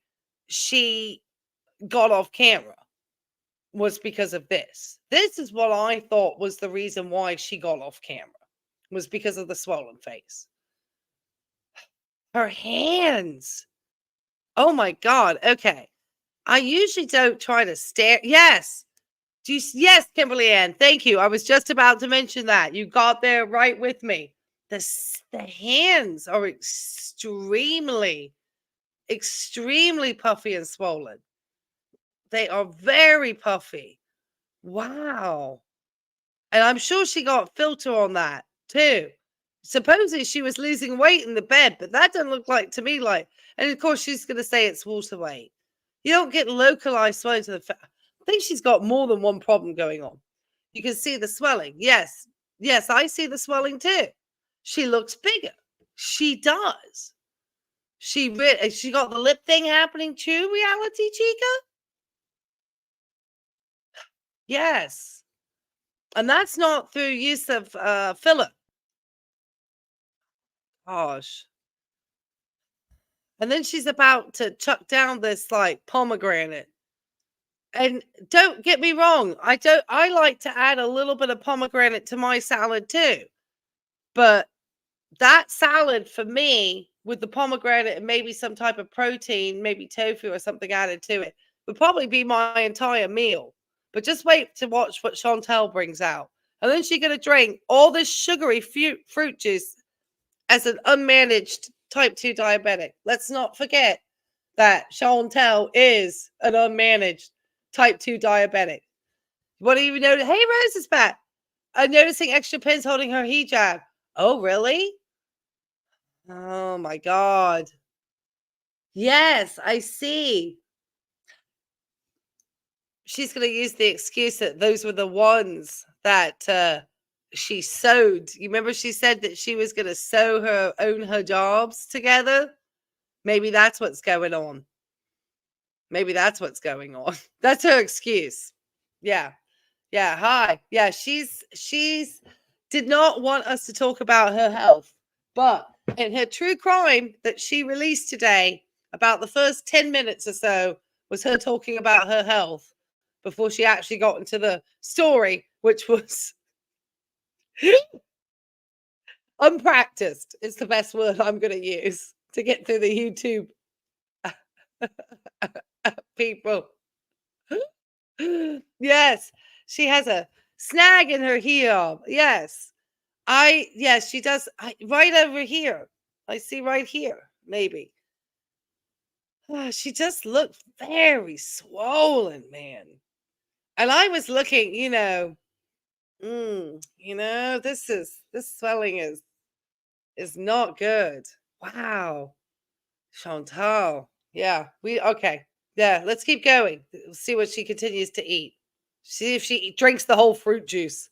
she got off camera, was because of this. This is what I thought was the reason why she got off camera, was because of the swollen face. Her hands. Oh my God. Okay. I usually don't try to stare. Yes. Yes, Kimberly Ann. Thank you. I was just about to mention that. You got there right with me. The hands are extremely puffy and swollen. They are very puffy. Wow. And I'm sure she got filter on that too. Supposedly she was losing weight in the bed, but that doesn't look like to me like. And of course, she's going to say it's water weight. You don't get localized swelling to the. I think she's got more than one problem going on. You can see the swelling. Yes, yes, I see the swelling too. She looks bigger. She does. She got the lip thing happening too. Reality, Chica. Yes. And that's not through use of filler. Gosh. And then she's about to chuck down this like pomegranate. And don't get me wrong, I like to add a little bit of pomegranate to my salad too. But that salad for me with the pomegranate and maybe some type of protein, maybe tofu or something added to it, would probably be my entire meal. But just wait to watch what Chantel brings out. And then she's going to drink all this sugary fruit juice as an unmanaged type 2 diabetic. Let's not forget that Chantel is an unmanaged type 2 diabetic. What do you know? Hey, Rose is back. I'm noticing extra pins holding her hijab. Oh, really? Oh, my God. Yes, I see. She's going to use the excuse that those were the ones that she sewed. You remember she said that she was going to sew her own hijabs together? Maybe that's what's going on. Maybe that's what's going on. That's her excuse. Yeah. Yeah. Hi. Yeah. She's did not want us to talk about her health, but in her true crime that she released today, about the first 10 minutes or so was her talking about her health before she actually got into the story, which was unpracticed. Is the best word I'm going to use to get through the YouTube people. Yes, she has a snag in her heel. Yes, yes, she does. Right over here. I see right here, maybe. She just looked very swollen, man. And I was looking, this swelling is not good. Wow. Chantal. Yeah, okay. Yeah, let's keep going. See what she continues to eat. See if she drinks the whole fruit juice.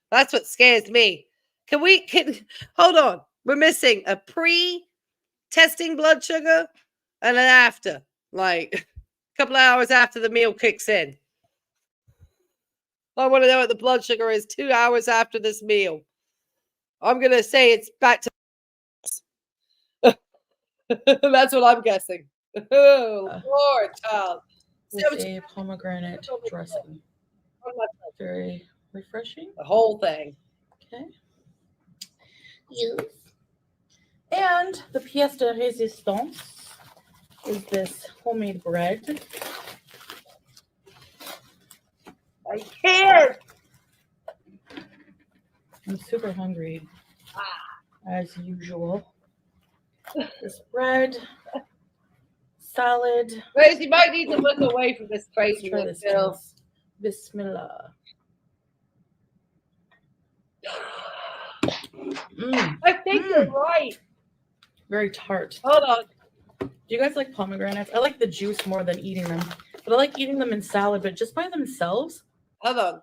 That's what scares me. Hold on. We're missing a pre-testing blood sugar and an after, like a couple of hours after the meal kicks in. I want to know what the blood sugar is 2 hours after this meal. I'm going to say it's back to. That's what I'm guessing. Oh, Lord, child. With a pomegranate dressing. Very refreshing. The whole thing. Okay. Yes. And the pièce de résistance is this homemade bread. I can't. I'm super hungry, as usual. This bread, salad. Rose, you might need to look away from this crazy Try this. Bismillah. I think you're right. Very tart. Hold on. Do you guys like pomegranates? I like the juice more than eating them. But I like eating them in salad, but just by themselves. Hold on.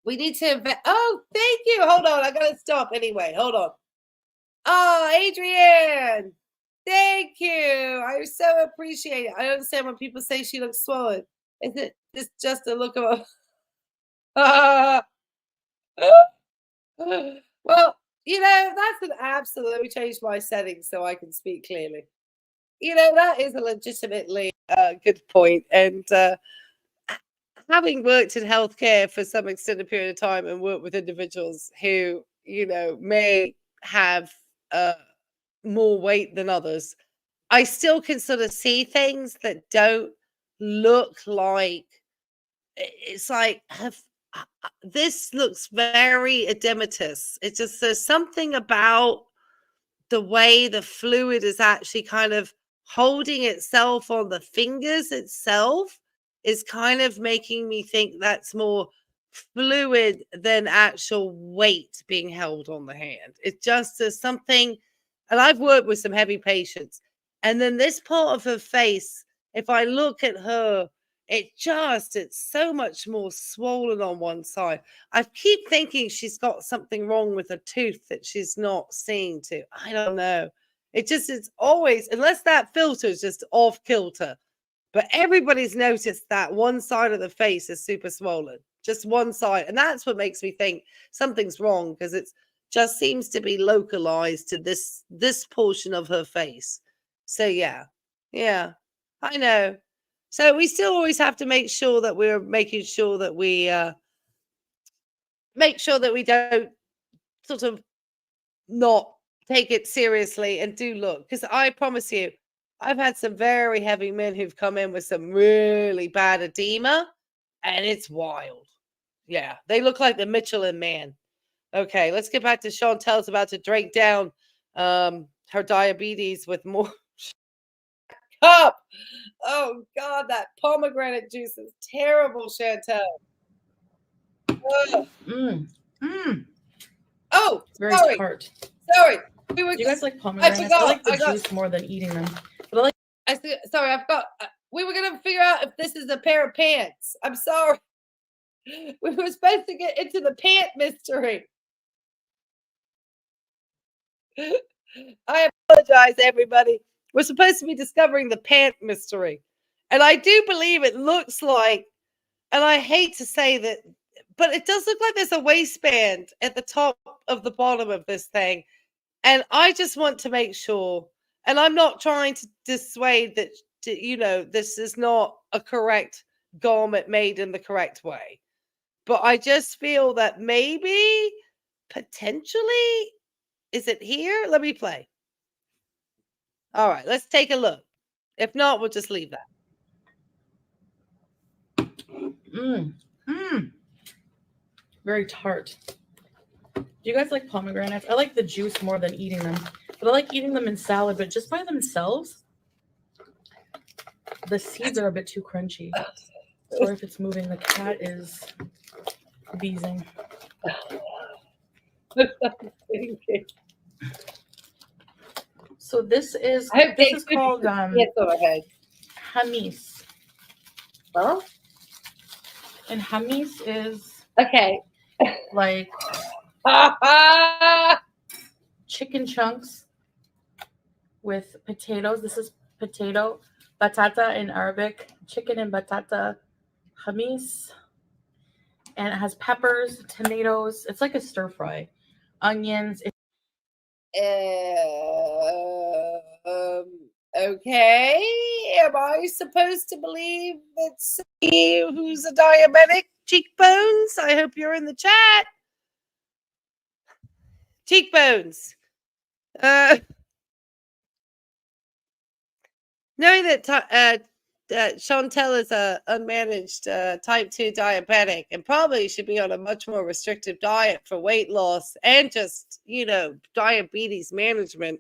We need to oh, thank you. Hold on. I gotta stop anyway. Hold on. Oh, Adrienne. Thank you. I so appreciate it. I understand when people say she looks swollen. Is it just a look of a well, that's an absolute. Let me change my settings so I can speak clearly. That is a legitimately good point. And having worked in healthcare for some extended period of time and worked with individuals who, may have more weight than others, I still can sort of see things that don't look like it's like this looks very edematous. It's just there's something about the way the fluid is actually kind of holding itself on the fingers itself is kind of making me think that's more fluid than actual weight being held on the hand. It just is something, and I've worked with some heavy patients, and then this part of her face, if I look at her, it's so much more swollen on one side. I keep thinking she's got something wrong with a tooth that she's not seeing to. I don't know. It's always, unless that filter is just off kilter. But everybody's noticed that one side of the face is super swollen, just one side. And that's what makes me think something's wrong, because it just seems to be localized to this portion of her face. So yeah, I know. So we still always have to make sure that we're making sure that we make sure that we don't sort of not take it seriously and do look. Because I promise you, I've had some very heavy men who've come in with some really bad edema, and it's wild. Yeah, they look like the Michelin Man. Okay, let's get back to Chantel's about to drink down her diabetes with more cup. Oh God, that pomegranate juice is terrible, Chantel. Oh, Very sorry. tart. Sorry. Do you guys like pomegranates? I like the juice more than eating them. But sorry, we were gonna figure out if this is a pair of pants. I'm sorry. We were supposed to get into the pant mystery. I apologize, everybody. We're supposed to be discovering the pant mystery. And I do believe it looks like, and I hate to say that, but it does look like there's a waistband at the top of the bottom of this thing. And I just want to make sure, and I'm not trying to dissuade that, this is not a correct garment made in the correct way. But I just feel that maybe, potentially, is it here? Let me play. All right, let's take a look. If not, we'll just leave that. Very tart. Do you guys like pomegranates? I like the juice more than eating them. But I like eating them in salad, but just by themselves, the seeds are a bit too crunchy. Sorry if it's moving. The cat is beezing. So this is called go ahead. Hummus. Huh? And hummus is Okay. like chicken chunks with potatoes. This is potato, batata in Arabic, chicken and batata hummus. And it has peppers, tomatoes. It's like a stir fry. Onions. Okay. Am I supposed to believe it's you who's a diabetic? Cheekbones? I hope you're in the chat. Cheekbones. Knowing that Chantel is a unmanaged type 2 diabetic and probably should be on a much more restrictive diet for weight loss and just, diabetes management.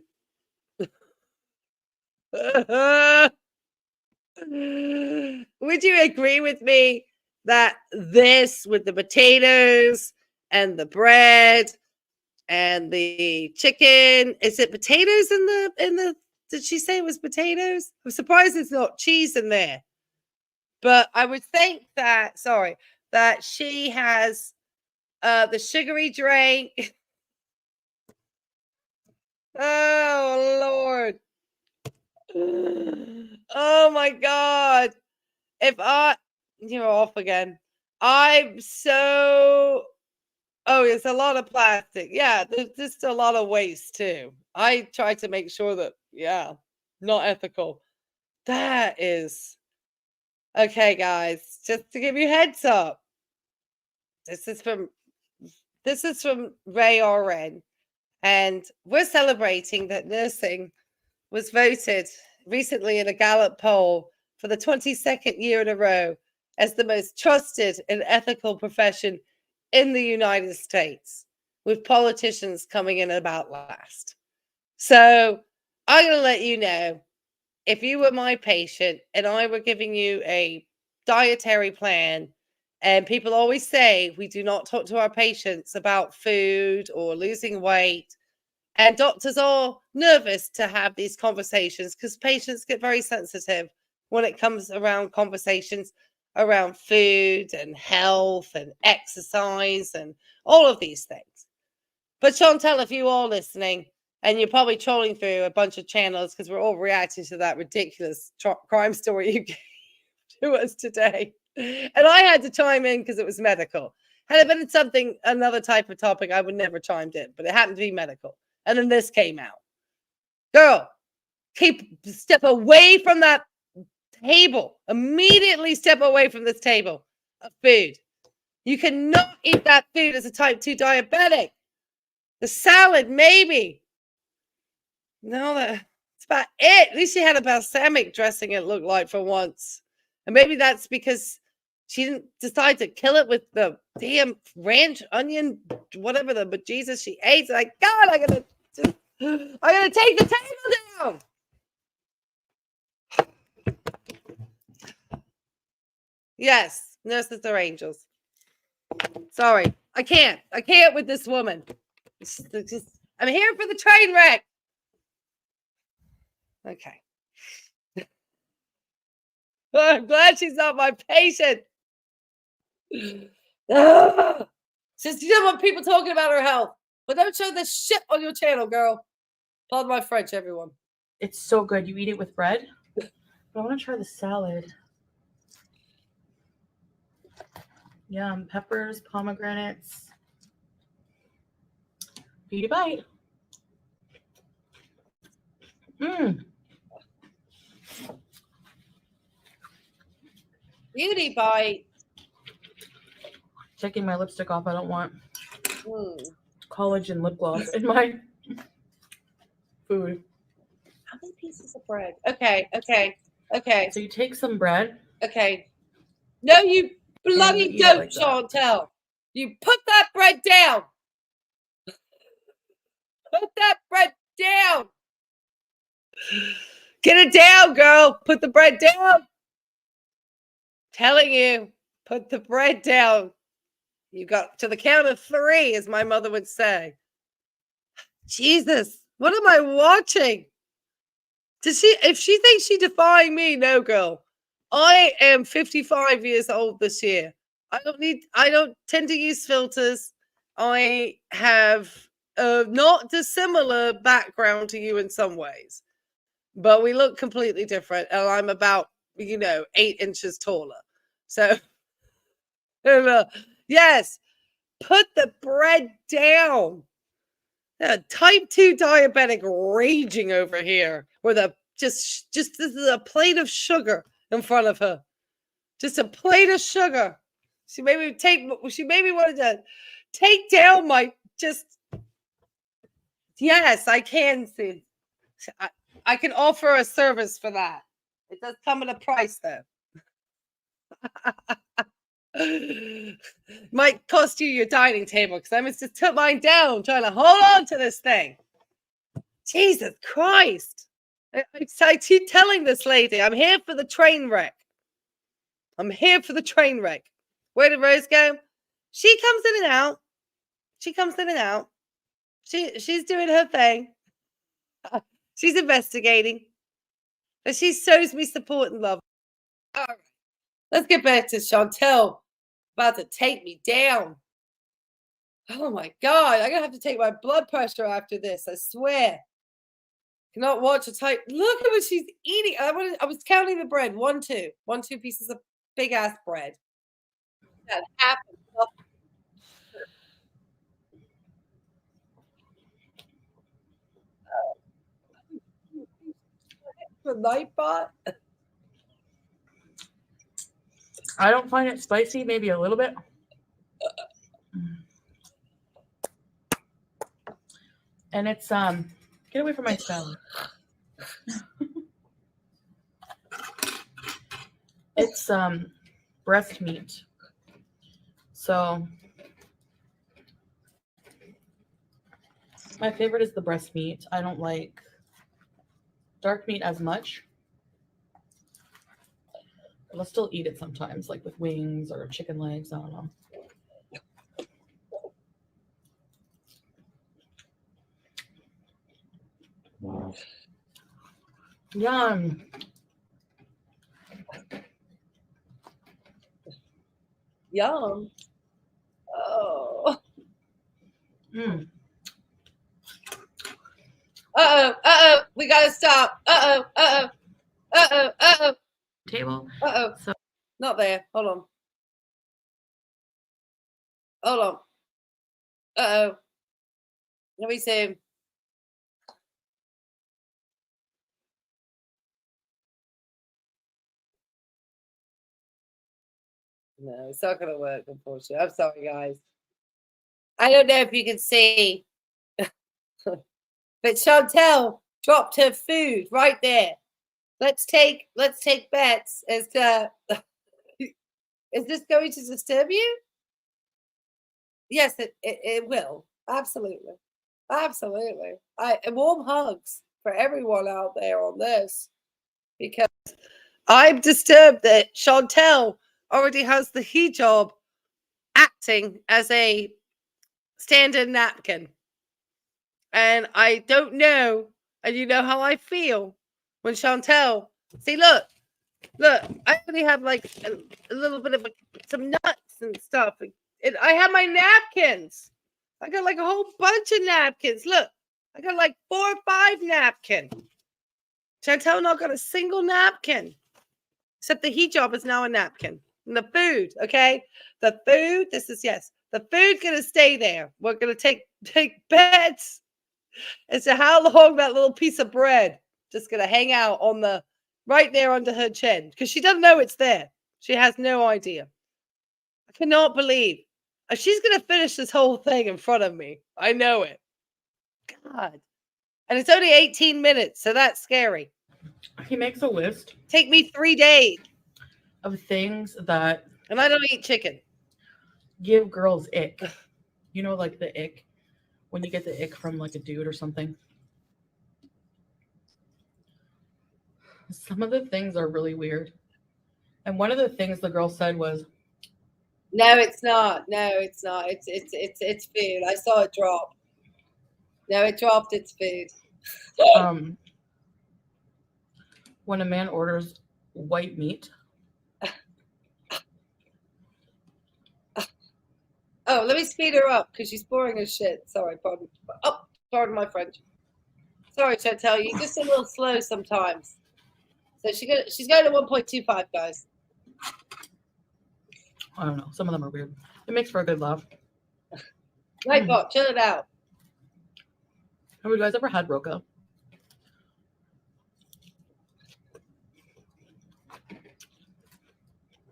Would you agree with me that this, with the potatoes and the bread and the chicken, is it potatoes in the did she say it was potatoes? I'm surprised there's not cheese in there. But I would think that she has the sugary drink. Oh, Lord. Oh, my God. You're off again. I'm so, it's a lot of plastic. Yeah, there's just a lot of waste too. I try to make sure that, not ethical. That is, okay, guys, just to give you heads up. This is from Ray RN, and we're celebrating that nursing was voted recently in a Gallup poll for the 22nd year in a row as the most trusted and ethical profession in the United States, with politicians coming in about last. So I'm going to let you know, if you were my patient and I were giving you a dietary plan, and people always say we do not talk to our patients about food or losing weight, and doctors are nervous to have these conversations because patients get very sensitive when it comes around conversations around food and health and exercise and all of these things. But Chantel, if you are listening, and you're probably trolling through a bunch of channels because we're all reacting to that ridiculous crime story you gave to us today. And I had to chime in because it was medical. Had it been another type of topic, I would never chimed in, but it happened to be medical. And then this came out. Girl, step away from that table. Immediately step away from this table of food. You cannot eat that food as a type 2 diabetic. The salad, maybe. No, that's about it. At least she had a balsamic dressing, it looked like, for once. And maybe that's because she didn't decide to kill it with the damn ranch, onion, whatever the bejesus she ate. Like, God, I'm gonna take the table down. Yes, nurses are angels. Sorry, I can't with this woman. I'm here for the train wreck. Okay. I'm glad she's not my patient. Since you don't want people talking about her health, but don't show this shit on your channel, girl. Pardon my French, everyone. It's so good. You eat it with bread. But I want to try the salad. Yum. Peppers, pomegranates. Beauty bite. Beauty bite. Taking my lipstick off. I don't want collagen lip gloss in my food. How many pieces of bread? Okay. So you take some bread. Okay. No, you bloody don't, like Chantel. You put that bread down. Put that bread down. Get it down, girl. Put the bread down. Telling you, put the bread down. You got to the count of 3, as my mother would say. Jesus, what am I watching? If she thinks she's defying me, no, girl. I am 55 years old this year. I don't tend to use filters. I have a not dissimilar background to you in some ways, but we look completely different. And I'm about, 8 inches taller. So, yes, put the bread down. Type 2 diabetic raging over here with this is a plate of sugar in front of her. Just a plate of sugar. She maybe wanted to take down yes, I can see. I can offer a service for that. It does come at a price though. Might cost you your dining table because I must just took mine down trying to hold on to this thing. Jesus Christ. I keep telling this lady, I'm here for the train wreck. I'm here for the train wreck. Where did Rose go? She comes in and out. She's doing her thing. She's investigating. But she shows me support and love. All right. Let's get back to Chantel. About to take me down. Oh my God. I'm going to have to take my blood pressure after this. I swear. Cannot watch a type. Look at what she's eating. I was counting the bread. 1, 2. 1, 2 pieces of big ass bread. That happened. The Nightbot. I don't find it spicy, maybe a little bit. And it's get away from my salad. It's breast meat. So my favorite is the breast meat. I don't like dark meat as much. But I'll still eat it sometimes, like with wings or chicken legs. I don't know. Yum. Yum. Oh. Mm. Uh-oh. Uh-oh. We gotta stop. Uh-oh. Uh-oh. Uh-oh. Uh-oh. Table. Uh-oh. So Not there. Hold on. Hold on. Uh-oh. Let me see. No, it's not gonna work, unfortunately. I'm sorry, guys. I don't know if you can see, but Chantel dropped her food right there. Let's take bets as to is this going to disturb you? Yes, it will. Absolutely. Absolutely. Warm hugs for everyone out there on this, because I'm disturbed that Chantel already has the hijab acting as a stand-in napkin. And I don't know, and you know how I feel when Chantel, see, look, I only have like a little bit of some nuts and stuff. And I have my napkins. I got like a whole bunch of napkins. Look, I got like 4 or 5 napkins. Chantel not got a single napkin, except the hijab is now a napkin. And the food, okay? The food, the food gonna stay there. We're gonna take bets as to how long that little piece of bread just gonna hang out on the right there under her chin, because she doesn't know it's there. She has no idea. I cannot believe she's gonna finish this whole thing in front of me. I know it. God. And it's only 18 minutes, so that's scary. he makes a list Take me 3 days. of things that And I don't eat chicken. give girls ick. You know, like the ick when you get the ick from like a dude or something. Some of the things are really weird. And one of the things the girl said was, No, it's not. No, it's not. It's food. I saw it drop. No, it dropped its food. when a man orders white meat. Oh, let me speed her up because she's boring as shit. Sorry, pardon. Oh, pardon my French. Sorry, Chantel, you're just a little slow sometimes. So she's going to 1.25, guys. I don't know. Some of them are weird. It makes for a good laugh. Nightbot, chill it out. Have you guys ever had roca?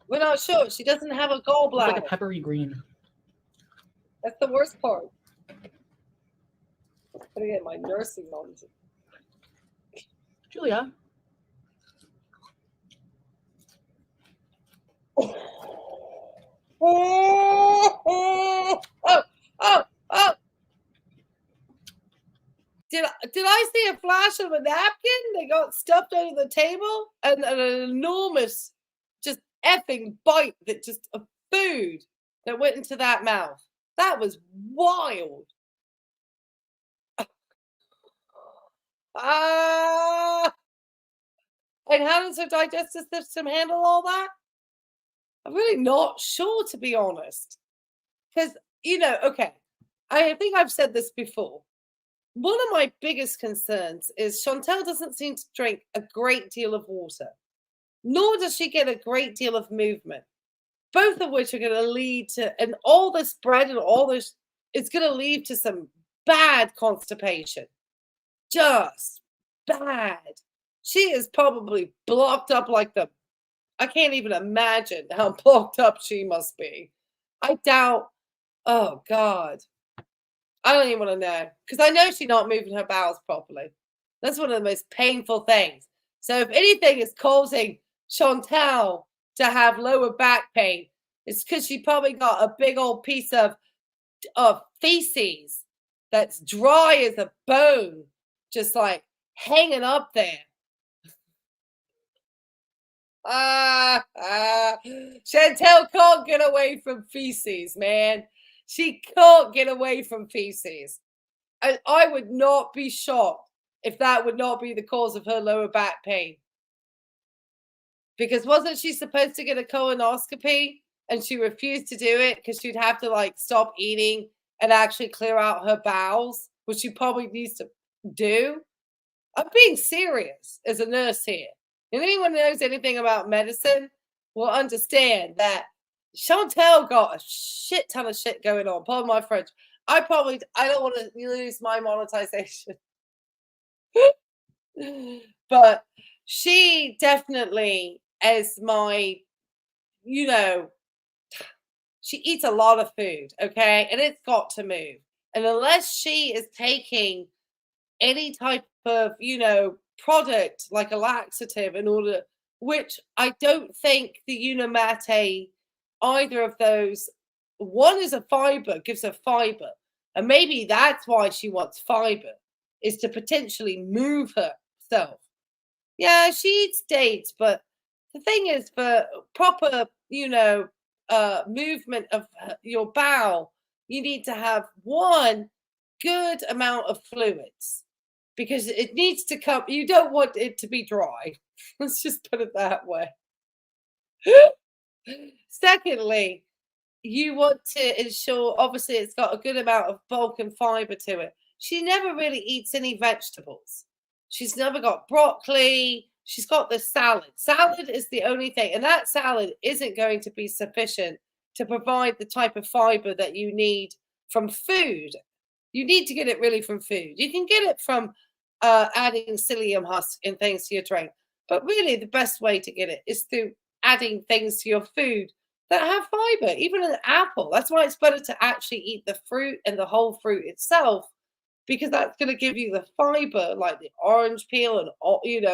We're not sure. She doesn't have a gallbladder. It's like a peppery green. That's the worst part. I'm gonna get my nursing on. Julia. Oh. Did I see a flash of a napkin that got stuffed under the table and an enormous just effing bite that just of food that went into that mouth? That was wild. And how does her digestive system handle all that? I'm really not sure, to be honest. Because, okay, I think I've said this before. One of my biggest concerns is Chantel doesn't seem to drink a great deal of water, nor does she get a great deal of movement, both of which are going to lead to, and all this bread and all this, it's going to lead to some bad constipation. Just bad. She is probably blocked up like I can't even imagine how blocked up she must be. I doubt, oh God. I don't even want to know, because I know she's not moving her bowels properly. That's one of the most painful things. So if anything is causing Chantel to have lower back pain, it's because she probably got a big old piece of feces that's dry as a bone, just like hanging up there. Chantel can't get away from feces, man. She can't get away from feces. I would not be shocked if that would not be the cause of her lower back pain. Because wasn't she supposed to get a colonoscopy and she refused to do it because she'd have to like stop eating and actually clear out her bowels, which she probably needs to do? I'm being serious as a nurse here. And anyone who knows anything about medicine will understand that Chantel got a shit ton of shit going on. Pardon my French. I don't want to lose my monetization. But she definitely, as my, she eats a lot of food, okay? And it's got to move. And unless she is taking any type of, product like a laxative in order, which I don't think the Unimate, either of those, one is a fiber, gives her fiber. And maybe that's why she wants fiber, is to potentially move herself. Yeah, she eats dates, but the thing is, for proper, movement of your bowel, you need to have one good amount of fluids, because it needs to come. You don't want it to be dry. Let's just put it that way. Secondly, you want to ensure, obviously, it's got a good amount of bulk and fiber to it. She never really eats any vegetables. She's never got broccoli. She's got the salad. Salad is the only thing. And that salad isn't going to be sufficient to provide the type of fiber that you need from food. You need to get it really from food. You can get it from adding psyllium husk and things to your drink. But really, the best way to get it is through adding things to your food that have fiber, even an apple. That's why it's better to actually eat the fruit and the whole fruit itself, because that's going to give you the fiber, like the orange peel and,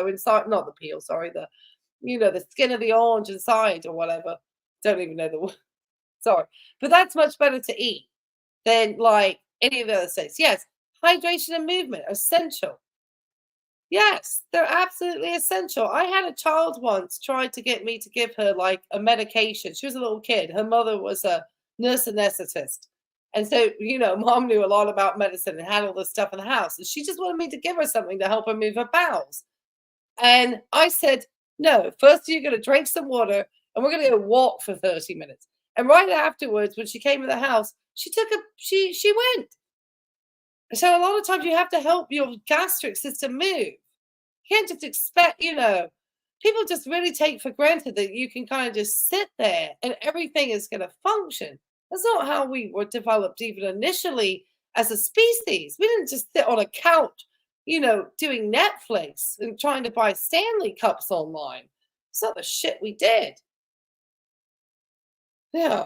inside, not the peel, sorry, the skin of the orange inside or whatever. Don't even know the word. Sorry. But that's much better to eat than like any of the other things. Yes, hydration and movement, essential. Yes, they're absolutely essential. I had a child once try to get me to give her like a medication. She was a little kid. Her mother was a nurse anesthetist. And so, mom knew a lot about medicine and had all this stuff in the house. And she just wanted me to give her something to help her move her bowels. And I said, no, first you're going to drink some water and we're going to go walk for 30 minutes. And right afterwards, when she came to the house, she went. And so a lot of times you have to help your gastric system move. You can't just expect, people just really take for granted that you can kind of just sit there and everything is going to function. That's not how we were developed even initially as a species. We didn't just sit on a couch, doing Netflix and trying to buy Stanley cups online. It's not the shit we did. Yeah.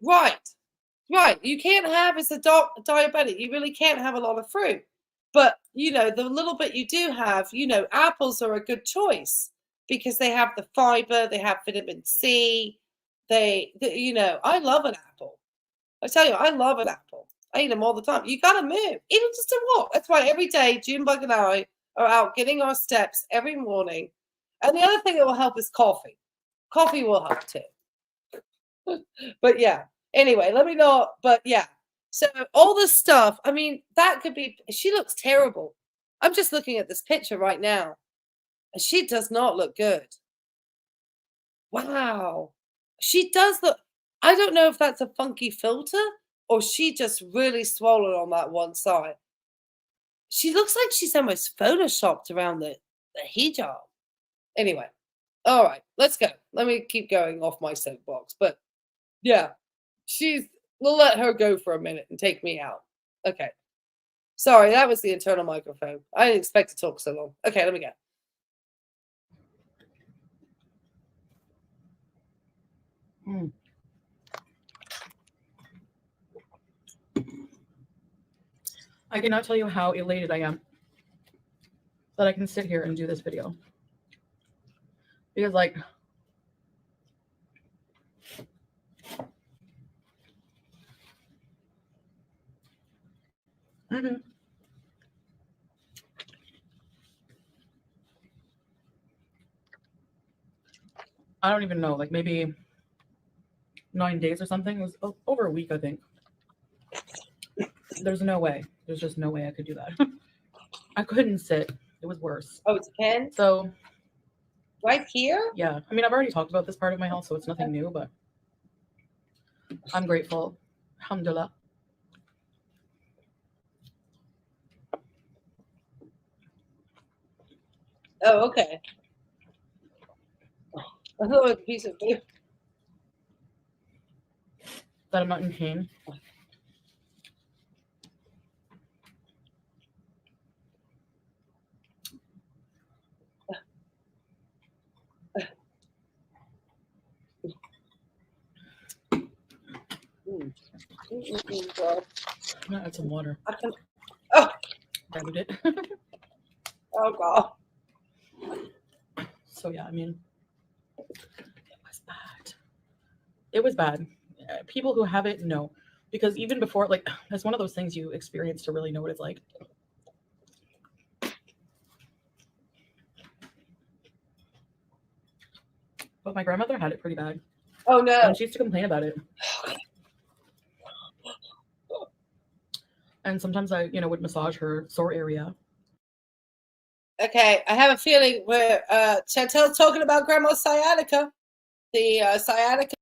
Right. You can't have, as a diabetic, you really can't have a lot of fruit. But, the little bit you do have, apples are a good choice because they have the fiber, they have vitamin C. I love an apple. I tell you, I love an apple. I eat them all the time. You got to move, even just to walk. That's why every day, Junebug and I are out getting our steps every morning. And the other thing that will help is coffee. Coffee will help too. But yeah, anyway, let me know. But yeah, so all this stuff, I mean, that could be, she looks terrible. I'm just looking at this picture right now. And she does not look good. Wow. She does look, I don't know if that's a funky filter or she just really swollen on that one side. She looks like she's almost photoshopped around the hijab. Anyway, all right, let's go. Let me keep going off my soapbox. But yeah, we'll let her go for a minute and take me out. Okay. Sorry, that was the internal microphone. I didn't expect to talk so long. Okay, let me go. I cannot tell you how elated I am that I can sit here and do this video. Because, like, I don't even know, like maybe 9 days or something. It was over a week, I think. There's no way. There's just no way I could do that. I couldn't sit. It was worse. Oh, it's Ken? So. Right here? Yeah. I mean, I've already talked about this part of my health, so it's nothing new, but I'm grateful. Alhamdulillah. Oh, okay. I thought it was a piece of food. That I'm not in pain. I'm gonna add some water. Oh, Grabbed it. oh God. So yeah, I mean, it was bad. It was bad. People who have it know, because even before, like, it's one of those things you experience to really know what it's like. But my grandmother had it pretty bad. Oh no. And she used to complain about it. And sometimes I, would massage her sore area. Okay, I have a feeling we're Chantel's talking about grandma's sciatica. The sciatica.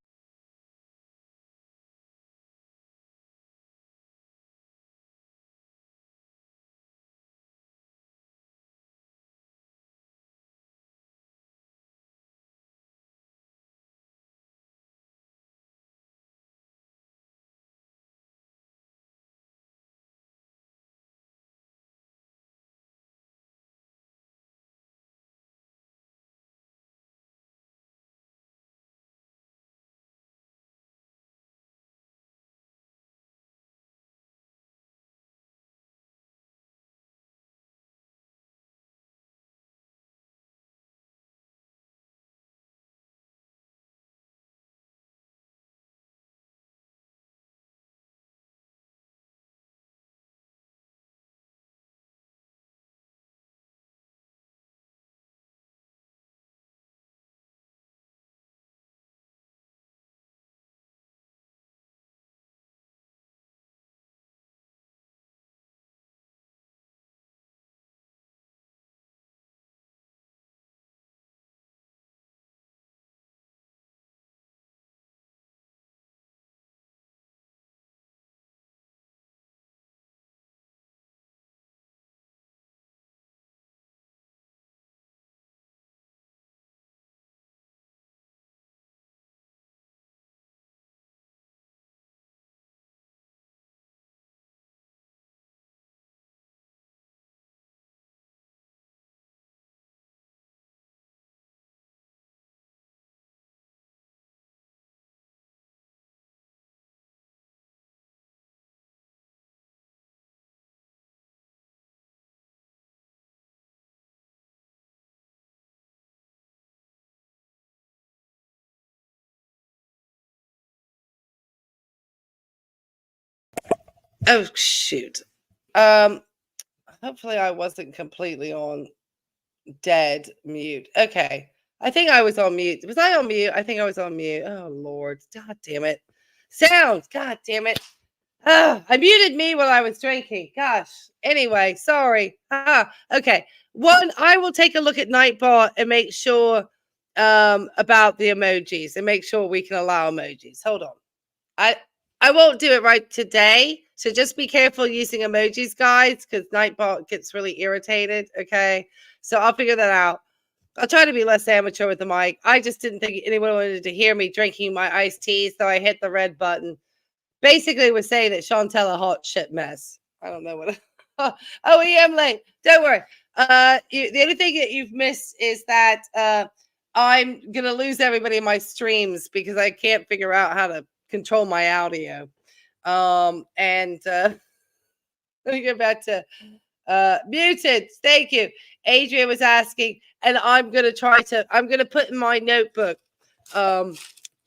Oh shoot. Hopefully I wasn't completely on dead mute. Okay. I think I was on mute. Was I on mute? I think I was on mute. Oh Lord. God damn it. Sounds. God damn it. I muted me while I was drinking. Gosh. Anyway, sorry. Okay. One, I will take a look at Nightbot and make sure about the emojis and make sure we can allow emojis. Hold on. I won't do it right today. So just be careful using emojis, guys, because Nightbot gets really irritated. Okay. So I'll figure that out. I'll try to be less amateur with the mic. I just didn't think anyone wanted to hear me drinking my iced tea, so I hit the red button. Basically, was saying that Chantel a hot shit mess. I don't know what. Oh, EM late. Don't worry. The only thing that you've missed is that I'm gonna lose everybody in my streams because I can't figure out how to control my audio. Let me go back to muted. Thank you. Adrian was asking, and I'm gonna put in my notebook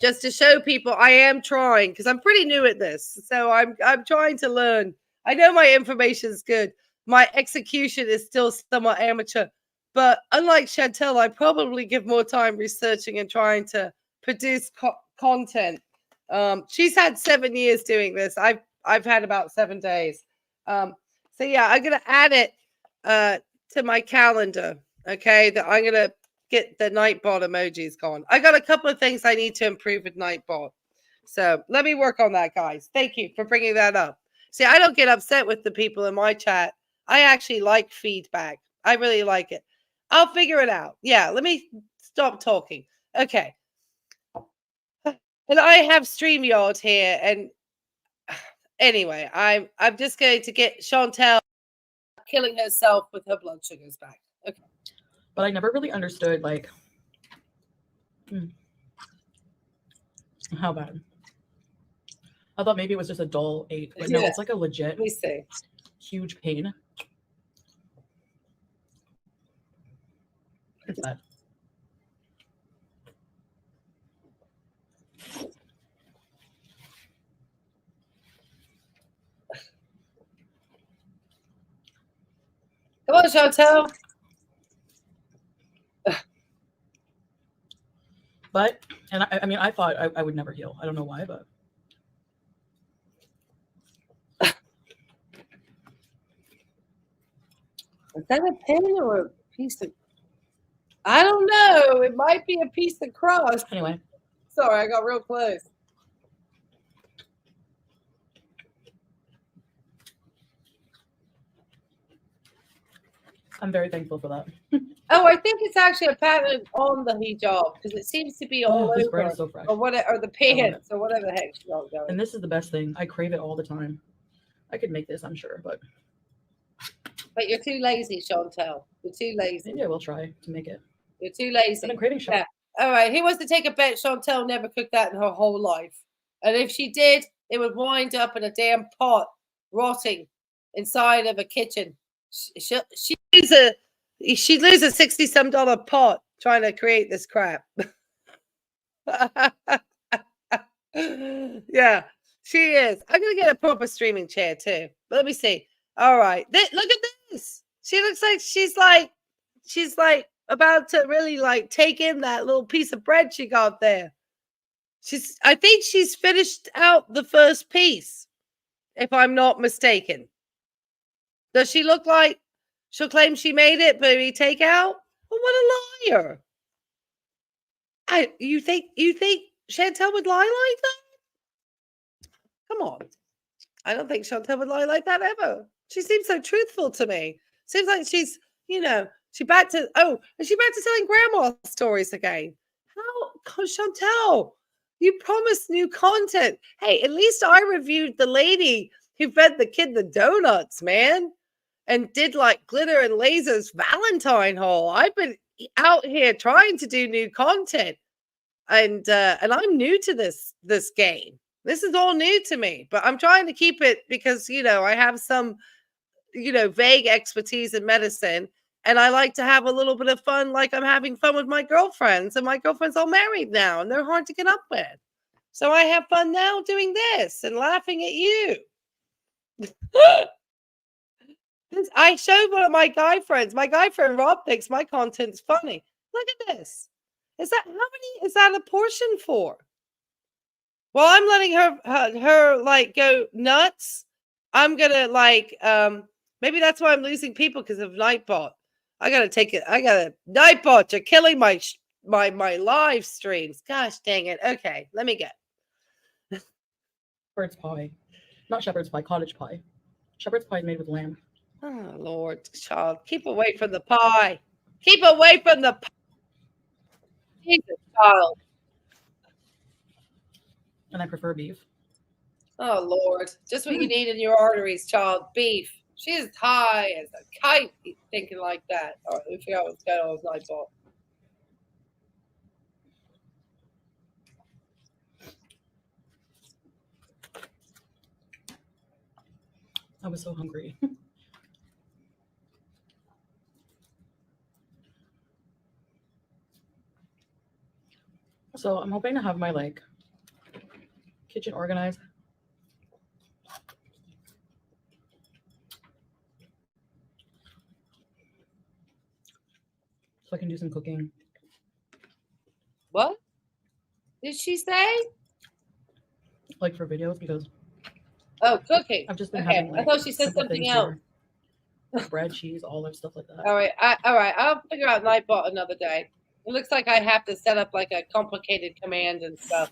just to show people I am trying, because I'm pretty new at this. So I'm trying to learn. I know my information is good. My execution is still somewhat amateur, but unlike Chantel, I probably give more time researching and trying to produce content. She's had 7 years doing this. I've had about 7 days. So yeah, I'm gonna add it to my calendar. Okay, that I'm gonna get the Nightbot emojis going. I got a couple of things I need to improve with Nightbot. So let me work on that, guys. Thank you for bringing that up. See, I don't get upset with the people in my chat. I actually like feedback. I really like it. I'll figure it out. Yeah, let me stop talking. Okay. And I have StreamYard here, and anyway, I'm just going to get Chantel killing herself with her blood sugars back. Okay. But I never really understood, like, how bad. I thought maybe it was just a dull ache, but no, it's like a legit huge pain. It's bad. Come on, Chantel. But, and I mean, I thought I would never heal. I don't know why, but. Is that a pen or a piece of... I don't know. It might be a piece of crust. Anyway. Sorry, I got real close. I'm very thankful for that. Oh, I think it's actually a pattern on the hijab because it seems to be all this over. bread is so fresh. Or the pants or whatever the heck she got going. And this is the best thing. I crave it all the time. I could make this, I'm sure, but you're too lazy, Chantel. You're too lazy. Maybe I will try to make it. You're too lazy. I've been craving shit. All right. Who wants to take a bet Chantel never cooked that in her whole life? And if she did, it would wind up in a damn pot rotting inside of a kitchen. She'd lose a $60-some pot trying to create this crap. Yeah, she is. I'm gonna get a proper streaming chair too. But let me see. All right, look at this. She looks like she's like about to really like take in that little piece of bread she got there. I think she's finished out the first piece, if I'm not mistaken. Does she look like she'll claim she made it, but we take out? Well, what a liar! You think Chantel would lie like that? Come on. I don't think Chantel would lie like that ever. She seems so truthful to me. Seems like she's, she's back to telling grandma stories again. How, Chantel, you promised new content. Hey, at least I reviewed the lady who fed the kid the donuts, man, and did like glitter and lasers Valentine haul. I've been out here trying to do new content, and I'm new to this game. This is all new to me, but I'm trying to keep it because, I have some, vague expertise in medicine, and I like to have a little bit of fun, like I'm having fun with my girlfriends, and my girlfriends all married now, and they're hard to get up with. So I have fun now doing this and laughing at you. I showed one of my guy friends. My guy friend Rob thinks my content's funny. Look at this. How many is that a portion for? Well, I'm letting her like go nuts. I'm gonna maybe that's why I'm losing people because of Nightbot. Nightbot. You're killing my live streams. Gosh dang it. Okay, let me get. Shepherd's pie. Not shepherd's pie, cottage pie. Shepherd's pie is made with lamb. Oh, Lord, child. Keep away from the pie. Keep away from the pie. Jesus, child. And I prefer beef. Oh, Lord. Just what you need in your arteries, child. Beef. She's high as a kite thinking like that. All right, let me figure out what's going on with Nightball. I was so hungry. So I'm hoping to have my like kitchen organized. So I can do some cooking. What did she say? Like for videos, because Oh, cooking. I've just been Okay, having like I thought she said simple something things else. here. Bread, cheese, olives, stuff like that. All right, I'll figure out Nightbot another day. It looks like I have to set up like a complicated command and stuff.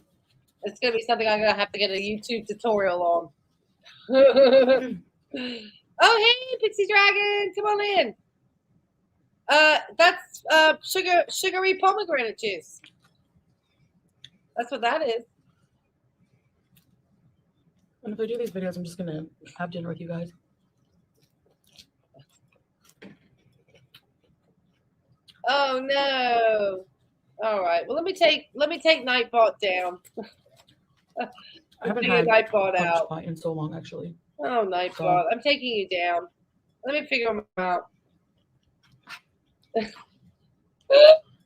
It's gonna be something I'm gonna have to get a YouTube tutorial on. Oh, hey, Pixie Dragon, come on in. That's sugary pomegranate juice. That's what that is. And if I do these videos, I'm just gonna have dinner with you guys. Oh no. All right. Well, let me take Nightbot down. I haven't had Nightbot out pie in so long, actually. Oh, Nightbot, so, I'm taking you down. Let me figure them out.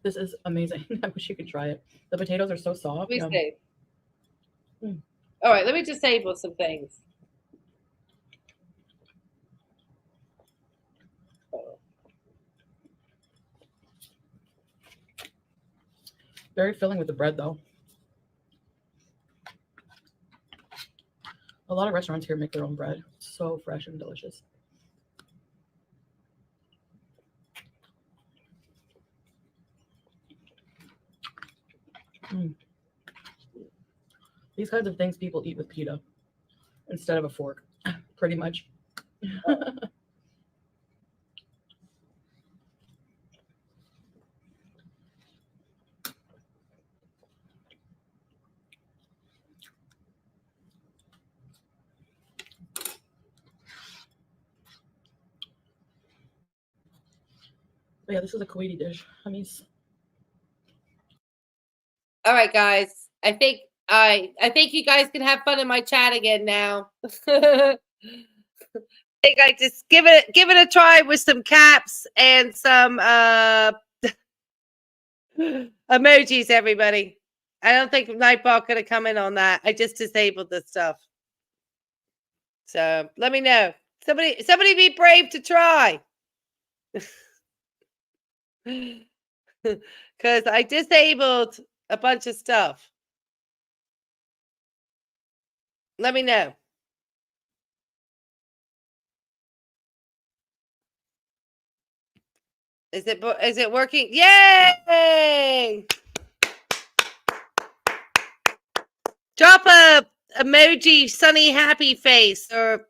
This is amazing. I wish you could try it. The potatoes are so soft. Let me see. All right, let me disable some things. Very filling with the bread, though. A lot of restaurants here make their own bread. So fresh and delicious. These kinds of things people eat with pita instead of a fork, pretty much. But yeah, this is a Kuwaiti dish. Honeys. All right, guys. I think you guys can have fun in my chat again now. I think I just give it a try with some caps and some emojis, everybody. I don't think Nightball could have come in on that. I just disabled this stuff. So let me know. Somebody be brave to try. Because I disabled a bunch of stuff. Let me know. Is it working? Yay! Drop a emoji, sunny, happy face, or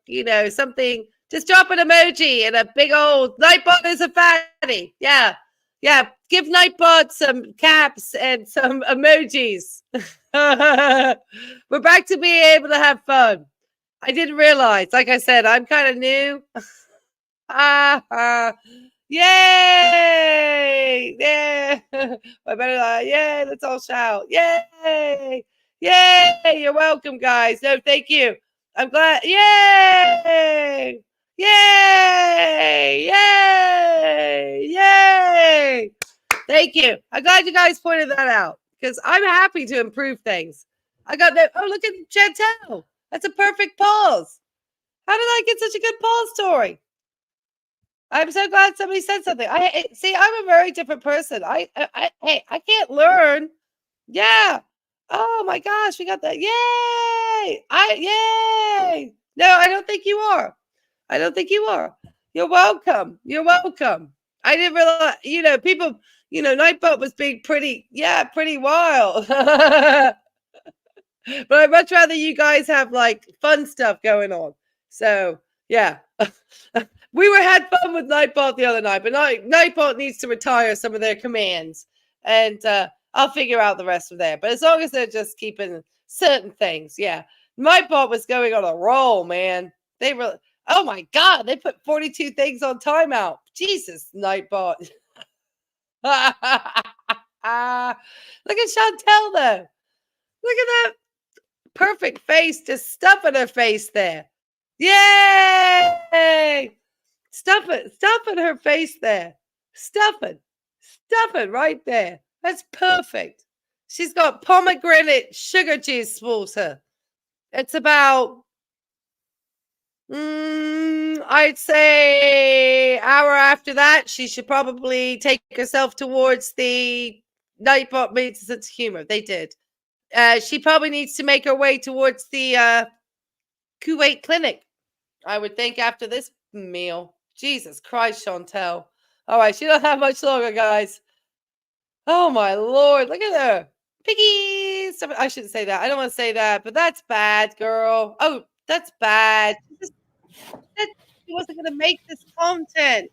something. Just drop an emoji and a big old Nightbot is a fatty. Yeah. Give Nightbot some caps and some emojis. We're back to being able to have fun. I didn't realize, like I said, I'm kind of new. Yay! Yeah. I better yay, let's all shout. Yay! Yay! You're welcome, guys. No, thank you. I'm glad. Yay! Yay! Yay! Yay! Thank you. I'm glad you guys pointed that out because I'm happy to improve things. I got that. Oh, look at Chantel. That's a perfect pause. How did I get such a good pause story? I'm so glad somebody said something. See, I'm a very different person. I can't learn. Yeah. Oh my gosh, we got that. Yay! Yay! No, I don't think you are. I don't think you are. You're welcome. You're welcome. I didn't realize, people, Nightbot was being pretty wild. But I'd much rather you guys have like fun stuff going on. So yeah. We had fun with Nightbot the other night, but Nightbot needs to retire some of their commands, and I'll figure out the rest of that. But as long as they're just keeping certain things, yeah. Nightbot was going on a roll, man. They were, oh my God, they put 42 things on timeout. Jesus, Nightbot. Look at Chantel, though. Look at that perfect face, just stuffing her face there. Yay! Stuffing her face there. Stuffing right there. That's perfect. She's got pomegranate sugar juice water. It's about, I'd say, hour after that, she should probably take herself towards the Nightbot Meets Sense of Humor. They did. She probably needs to make her way towards the Kuwait clinic, I would think, after this meal. Jesus Christ, Chantel. All right, she don't have much longer, guys. Oh, my Lord. Look at her. Piggy. I shouldn't say that. I don't want to say that, but that's bad, girl. Oh, that's bad. She wasn't going to make this content.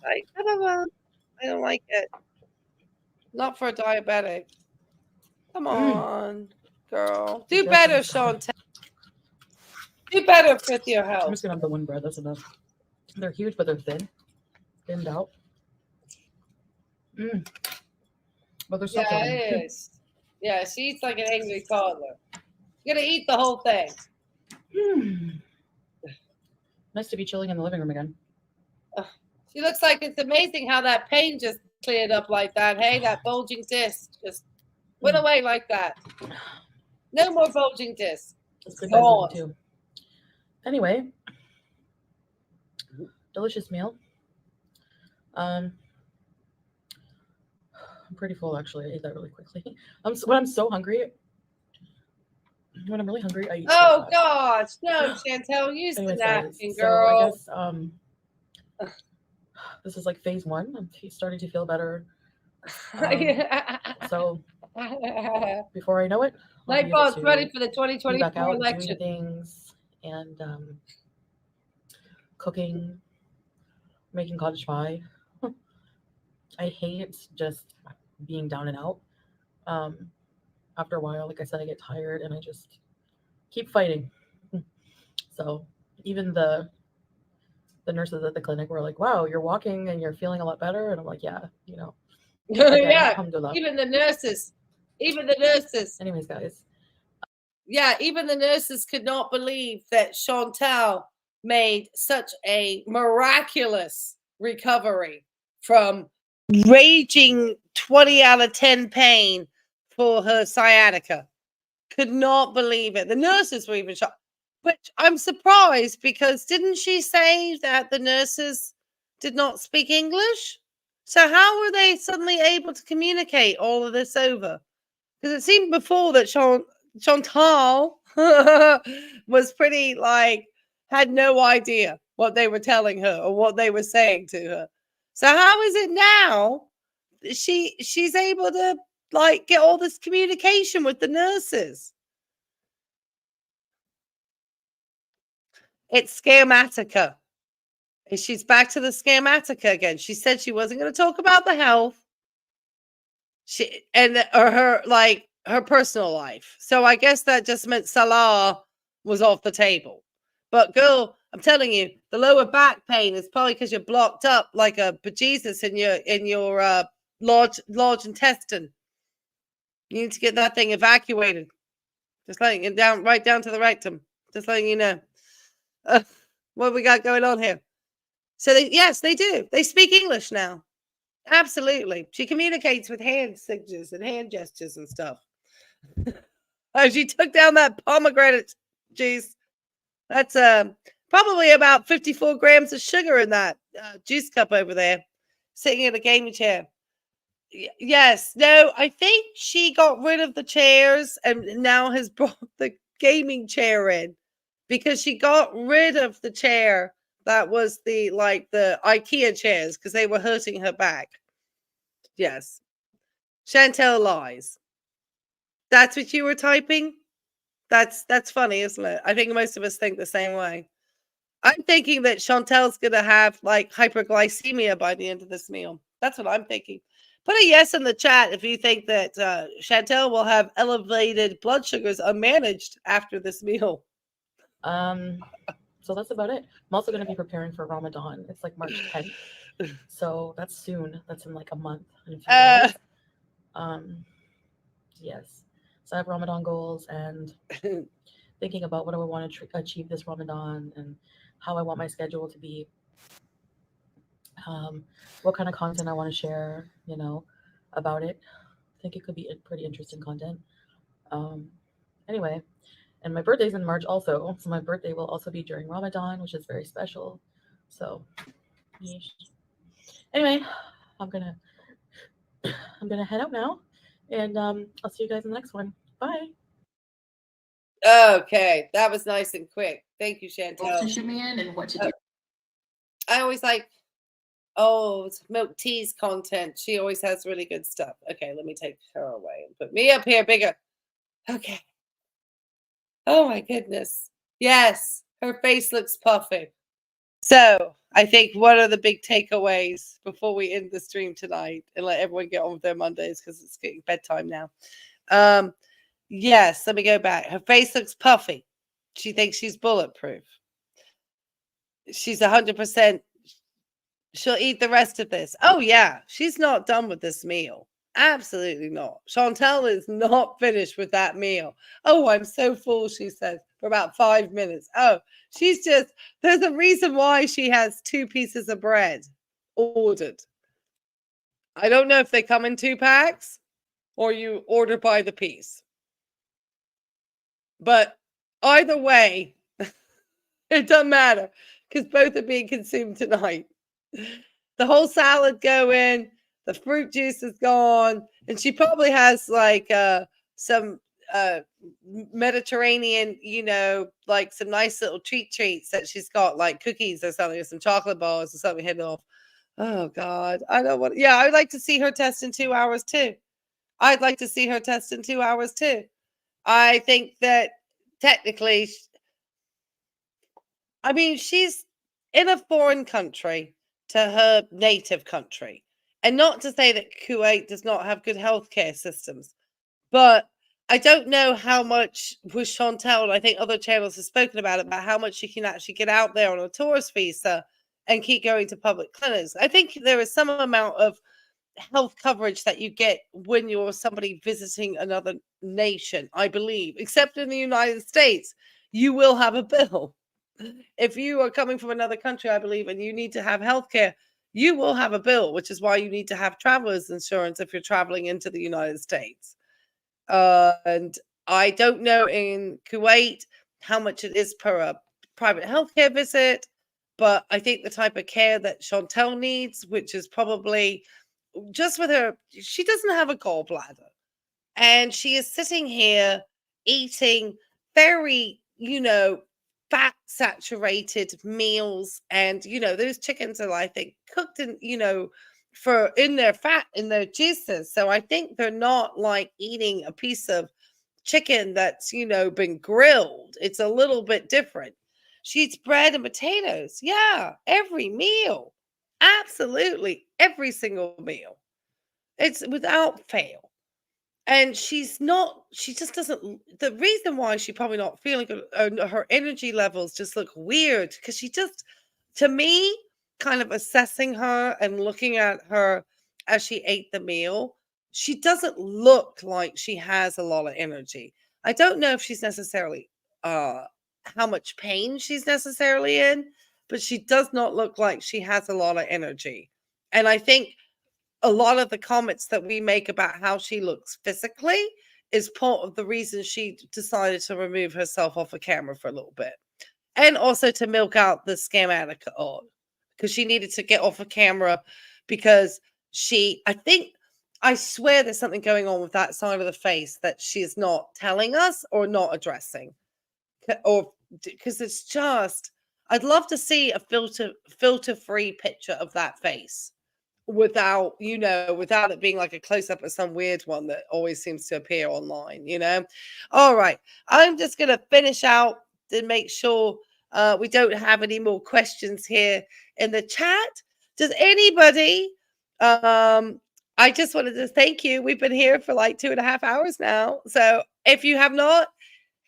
I don't like it. Not for a diabetic. Come on, girl. Do better, Chantel. Do better with your health. I'm just gonna have the one bread. That's enough. They're huge, but they're thinned out. But they're so yeah, it is. Yeah, she eats like an angry toddler. You're gonna eat the whole thing. Nice to be chilling in the living room again. She looks like it's amazing how that pain just cleared up like that. Hey, that bulging disc just went away like that. No more bulging disc. That's good guys too. Anyway, delicious meal. I'm pretty full actually. I ate that really quickly. When I'm so hungry, when I'm really hungry, I eat. Oh gosh, no, Chantel, use the napkin, girl. So I guess this is like phase 1. I'm starting to feel better. So before I know it, Nightbot's ready for the 2024 election. Doing things and cooking, making cottage pie. I hate just being down and out. After a while, like I said, I get tired and I just keep fighting. So even the nurses at the clinic were like, "Wow, you're walking and you're feeling a lot better." And I'm like, "Yeah, you know." Again, yeah, even the nurses. Anyways, guys. Yeah, even the nurses could not believe that Chantel made such a miraculous recovery from raging 20 out of 10 pain for her sciatica. Could not believe it. The nurses were even shocked. Which I'm surprised, because didn't she say that the nurses did not speak English? So how were they suddenly able to communicate all of this over? Because it seemed before that Chantal was pretty had no idea what they were telling her or what they were saying to her. So how is it now she's able to get all this communication with the nurses? It's Scarmatica. She's back to the Scarmatica again. She said she wasn't going to talk about the health. Her personal life. So I guess that just meant Salah was off the table. But girl, I'm telling you, the lower back pain is probably because you're blocked up like a bejesus in your large intestine. You need to get that thing evacuated. Just letting it down, right down to the rectum. Just letting you know. What we got going on here? So yes, they do. They speak English now. Absolutely. She communicates with hand signals and hand gestures and stuff. She took down that pomegranate juice. That's probably about 54 grams of sugar in that juice cup over there, sitting in a gaming chair. Yes. No, I think she got rid of the chairs and now has brought the gaming chair in, because she got rid of the chair that was the IKEA chairs because they were hurting her back. Yes. Chantel lies. That's what you were typing? That's funny, isn't it? I think most of us think the same way. I'm thinking that Chantel's going to have like hyperglycemia by the end of this meal. That's what I'm thinking. Put a yes in the chat if you think that Chantel will have elevated blood sugars unmanaged after this meal. So that's about it. I'm also going to be preparing for Ramadan. It's like March 10th. So that's soon. That's in like a month and a few days. Yes. So I have Ramadan goals and thinking about what do I want to achieve this Ramadan and how I want my schedule to be. What kind of content I want to share, about it. I think it could be pretty interesting content. Anyway, and my birthday's in March also. So my birthday will also be during Ramadan, which is very special. So, yeesh. Anyway, I'm gonna head out now, and I'll see you guys in the next one. Bye. Okay, that was nice and quick. Thank you, Chantel. What to shoot me in and what to do. I always like, Milk Tea's content. She always has really good stuff. Okay, let me take her away and put me up here bigger. Okay. Oh my goodness. Yes, her face looks puffy. So I think what are the big takeaways before we end the stream tonight and let everyone get on with their Mondays because it's getting bedtime now. Yes, let me go back. Her face looks puffy. She thinks she's bulletproof. She's 100%. She'll eat the rest of this. Oh, yeah. She's not done with this meal. Absolutely not. Chantel is not finished with that meal. Oh, I'm so full, she says, for about 5 minutes. Oh, there's a reason why she has 2 pieces of bread ordered. I don't know if they come in 2 packs or you order by the piece. But either way, it doesn't matter because both are being consumed tonight. The whole salad going, the fruit juice is gone, and she probably has like some Mediterranean, like some nice little treats that she's got, like cookies or something, or some chocolate bars or something hidden off. Oh God, I don't want. Yeah, I'd like to see her test in 2 hours too. I'd like to see her test in 2 hours too. I think that technically, I mean, she's in a foreign country to her native country. And not to say that Kuwait does not have good healthcare systems, but I don't know how much with Chantel, and I think other channels have spoken about how much she can actually get out there on a tourist visa and keep going to public clinics. I think there is some amount of health coverage that you get when you're somebody visiting another nation, I believe, except in the United States, you will have a bill. If you are coming from another country, I believe, and you need to have healthcare, you will have a bill, which is why you need to have traveler's insurance if you're traveling into the United States. And I don't know in Kuwait how much it is per a private healthcare visit, but I think the type of care that Chantel needs, which is probably just with her, she doesn't have a gallbladder. And she is sitting here eating very, fat saturated meals. And, those chickens are, I think, cooked in, in their fat, in their juices. So I think they're not like eating a piece of chicken that's, been grilled. It's a little bit different. She eats bread and potatoes. Yeah, every meal. Absolutely. Every single meal. It's without fail. And she just doesn't, the reason why she's probably not feeling good, her energy levels just look weird because she just, to me, kind of assessing her and looking at her as she ate the meal, she doesn't look like she has a lot of energy. I don't know if she's necessarily, how much pain she's necessarily in, but she does not look like she has a lot of energy. And I think a lot of the comments that we make about how she looks physically is part of the reason she decided to remove herself off of camera for a little bit. And also to milk out the scammatical on because she needed to get off of camera because I swear there's something going on with that side of the face that she is not telling us or not addressing. Or because it's just, I'd love to see a filter-free picture of that face. without, you know, without it being like a close-up of some weird one that always seems to appear online, you know. All right, I'm just going to finish out to make sure we don't have any more questions here in the chat. Does anybody, I just wanted to thank you. We've been here for like 2.5 hours now. So if you have not,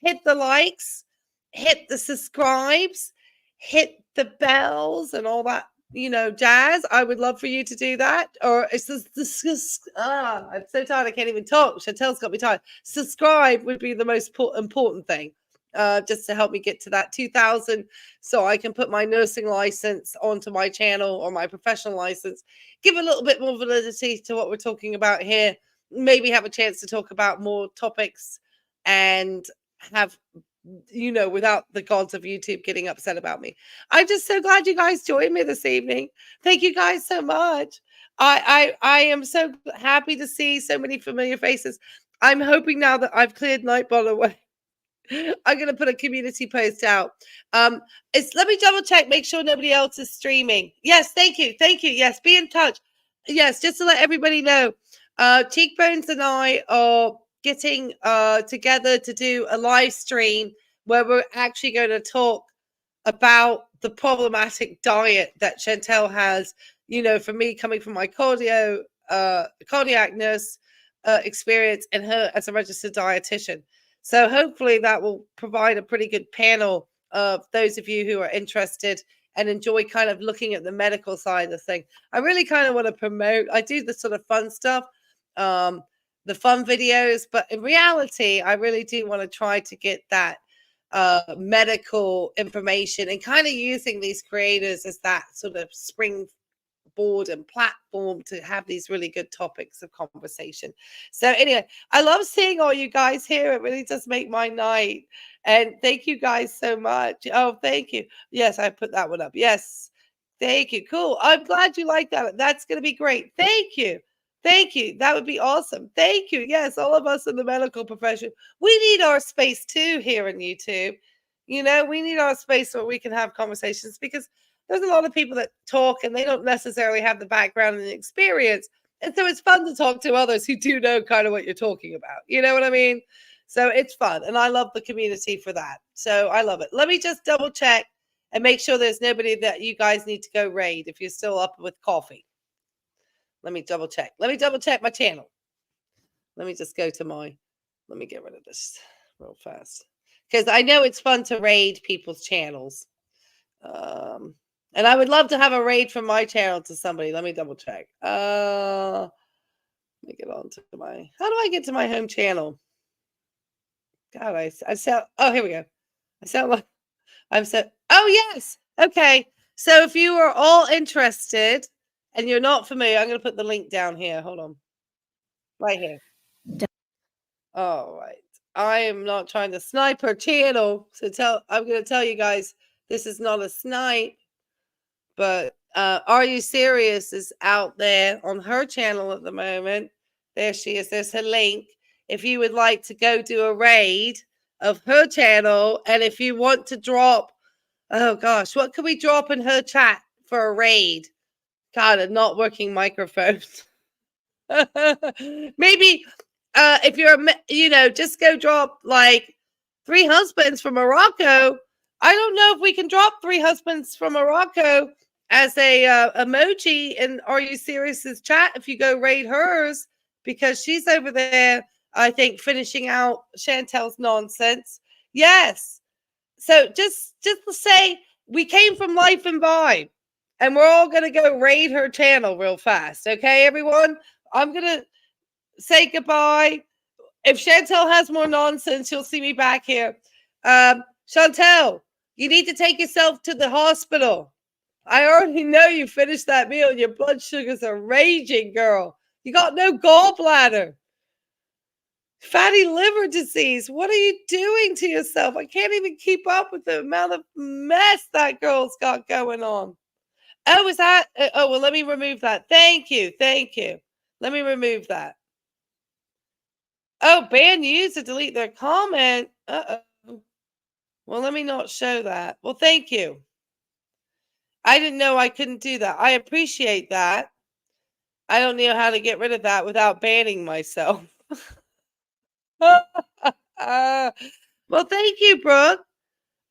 hit the likes, hit the subscribes, hit the bells and all that, you know, jazz. I would love for you to do that. Or it's just, I'm so tired I can't even talk. Chantel's got me tired. Subscribe would be the most important thing, just to help me get to that 2,000 so I can put my nursing license onto my channel, or my professional license, give a little bit more validity to what we're talking about here, maybe have a chance to talk about more topics, and have, you know, without the gods of YouTube getting upset about me. I'm just so glad you guys joined me this evening. Thank you guys so much. I am so happy to see so many familiar faces. I'm hoping now that I've cleared Nightball away, I'm going to put a community post out. Let me double check, make sure nobody else is streaming. Yes, thank you. Yes, be in touch. Yes, just to let everybody know, Cheekbones and I are getting together to do a live stream where we're actually going to talk about the problematic diet that Chantel has. You know, for me, coming from my cardiac nurse experience, and her as a registered dietitian. So hopefully that will provide a pretty good panel of those of you who are interested and enjoy kind of looking at the medical side of things. I really kind of want to promote, I do the sort of fun stuff, the fun videos, but in reality, I really do want to try to get that medical information, and kind of using these creators as that sort of springboard and platform to have these really good topics of conversation. So anyway, I love seeing all you guys here. It really does make my night. And thank you guys so much. Oh, thank you. Yes, I put that one up. Yes. Thank you. Cool. I'm glad you like that. That's going to be great. Thank you. Thank you. That would be awesome. Thank you. Yes, all of us in the medical profession, we need our space too here on YouTube. You know, we need our space where we can have conversations, because there's a lot of people that talk and they don't necessarily have the background and the experience. And so it's fun to talk to others who do know kind of what you're talking about. You know what I mean? So it's fun. And I love the community for that. So I love it. Let me just double check and make sure there's nobody that you guys need to go raid if you're still up with coffee. Let me double check. Let me double check my channel. Let me just go to my, let me get rid of this real fast, because I know it's fun to raid people's channels. And I would love to have a raid from my channel to somebody. Let me double check. Let me get on to my, how do I get to my home channel? God, I sound, oh, here we go. I sound like I'm so, oh, yes. Okay. So if you are all interested and you're not familiar, I'm going to put the link down here. Hold on. Right here. All right. I am not trying to snipe her channel. So I'm going to tell you guys, this is not a snipe. But Are You Serious is out there on her channel at the moment. There she is. There's her link. If you would like to go do a raid of her channel, and if you want to drop, oh gosh, what can we drop in her chat for a raid? God, a not working microphone. Maybe if you're, just go drop like 3 husbands from Morocco. I don't know if we can drop 3 husbands from Morocco as a emoji in Are You Serious's chat if you go raid hers, because she's over there, I think, finishing out Chantel's nonsense. Yes. So just to say, we came from Life and Vibe, and we're all going to go raid her channel real fast. Okay, everyone? I'm going to say goodbye. If Chantel has more nonsense, you'll see me back here. Chantel, you need to take yourself to the hospital. I already know you finished that meal and your blood sugars are raging, girl. You got no gallbladder. Fatty liver disease. What are you doing to yourself? I can't even keep up with the amount of mess that girl's got going on. Oh, is that? Oh, well, let me remove that. Thank you. Let me remove that. Oh, ban user, delete their comment. Uh-oh. Well, let me not show that. Well, thank you. I didn't know I couldn't do that. I appreciate that. I don't know how to get rid of that without banning myself. Well, thank you, Brooke.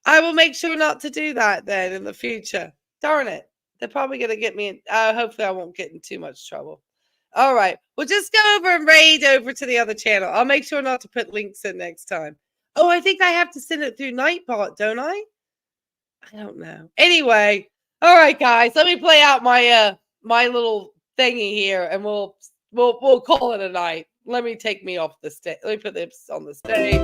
I will make sure not to do that then in the future. Darn it. They're probably going to get me in. Hopefully, I won't get in too much trouble. All right. We'll just go over and raid over to the other channel. I'll make sure not to put links in next time. Oh, I think I have to send it through Nightbot, don't I? I don't know. Anyway. All right, guys. Let me play out my my little thingy here, and we'll call it a night. Let me take me off the stage. Let me put this on the stage.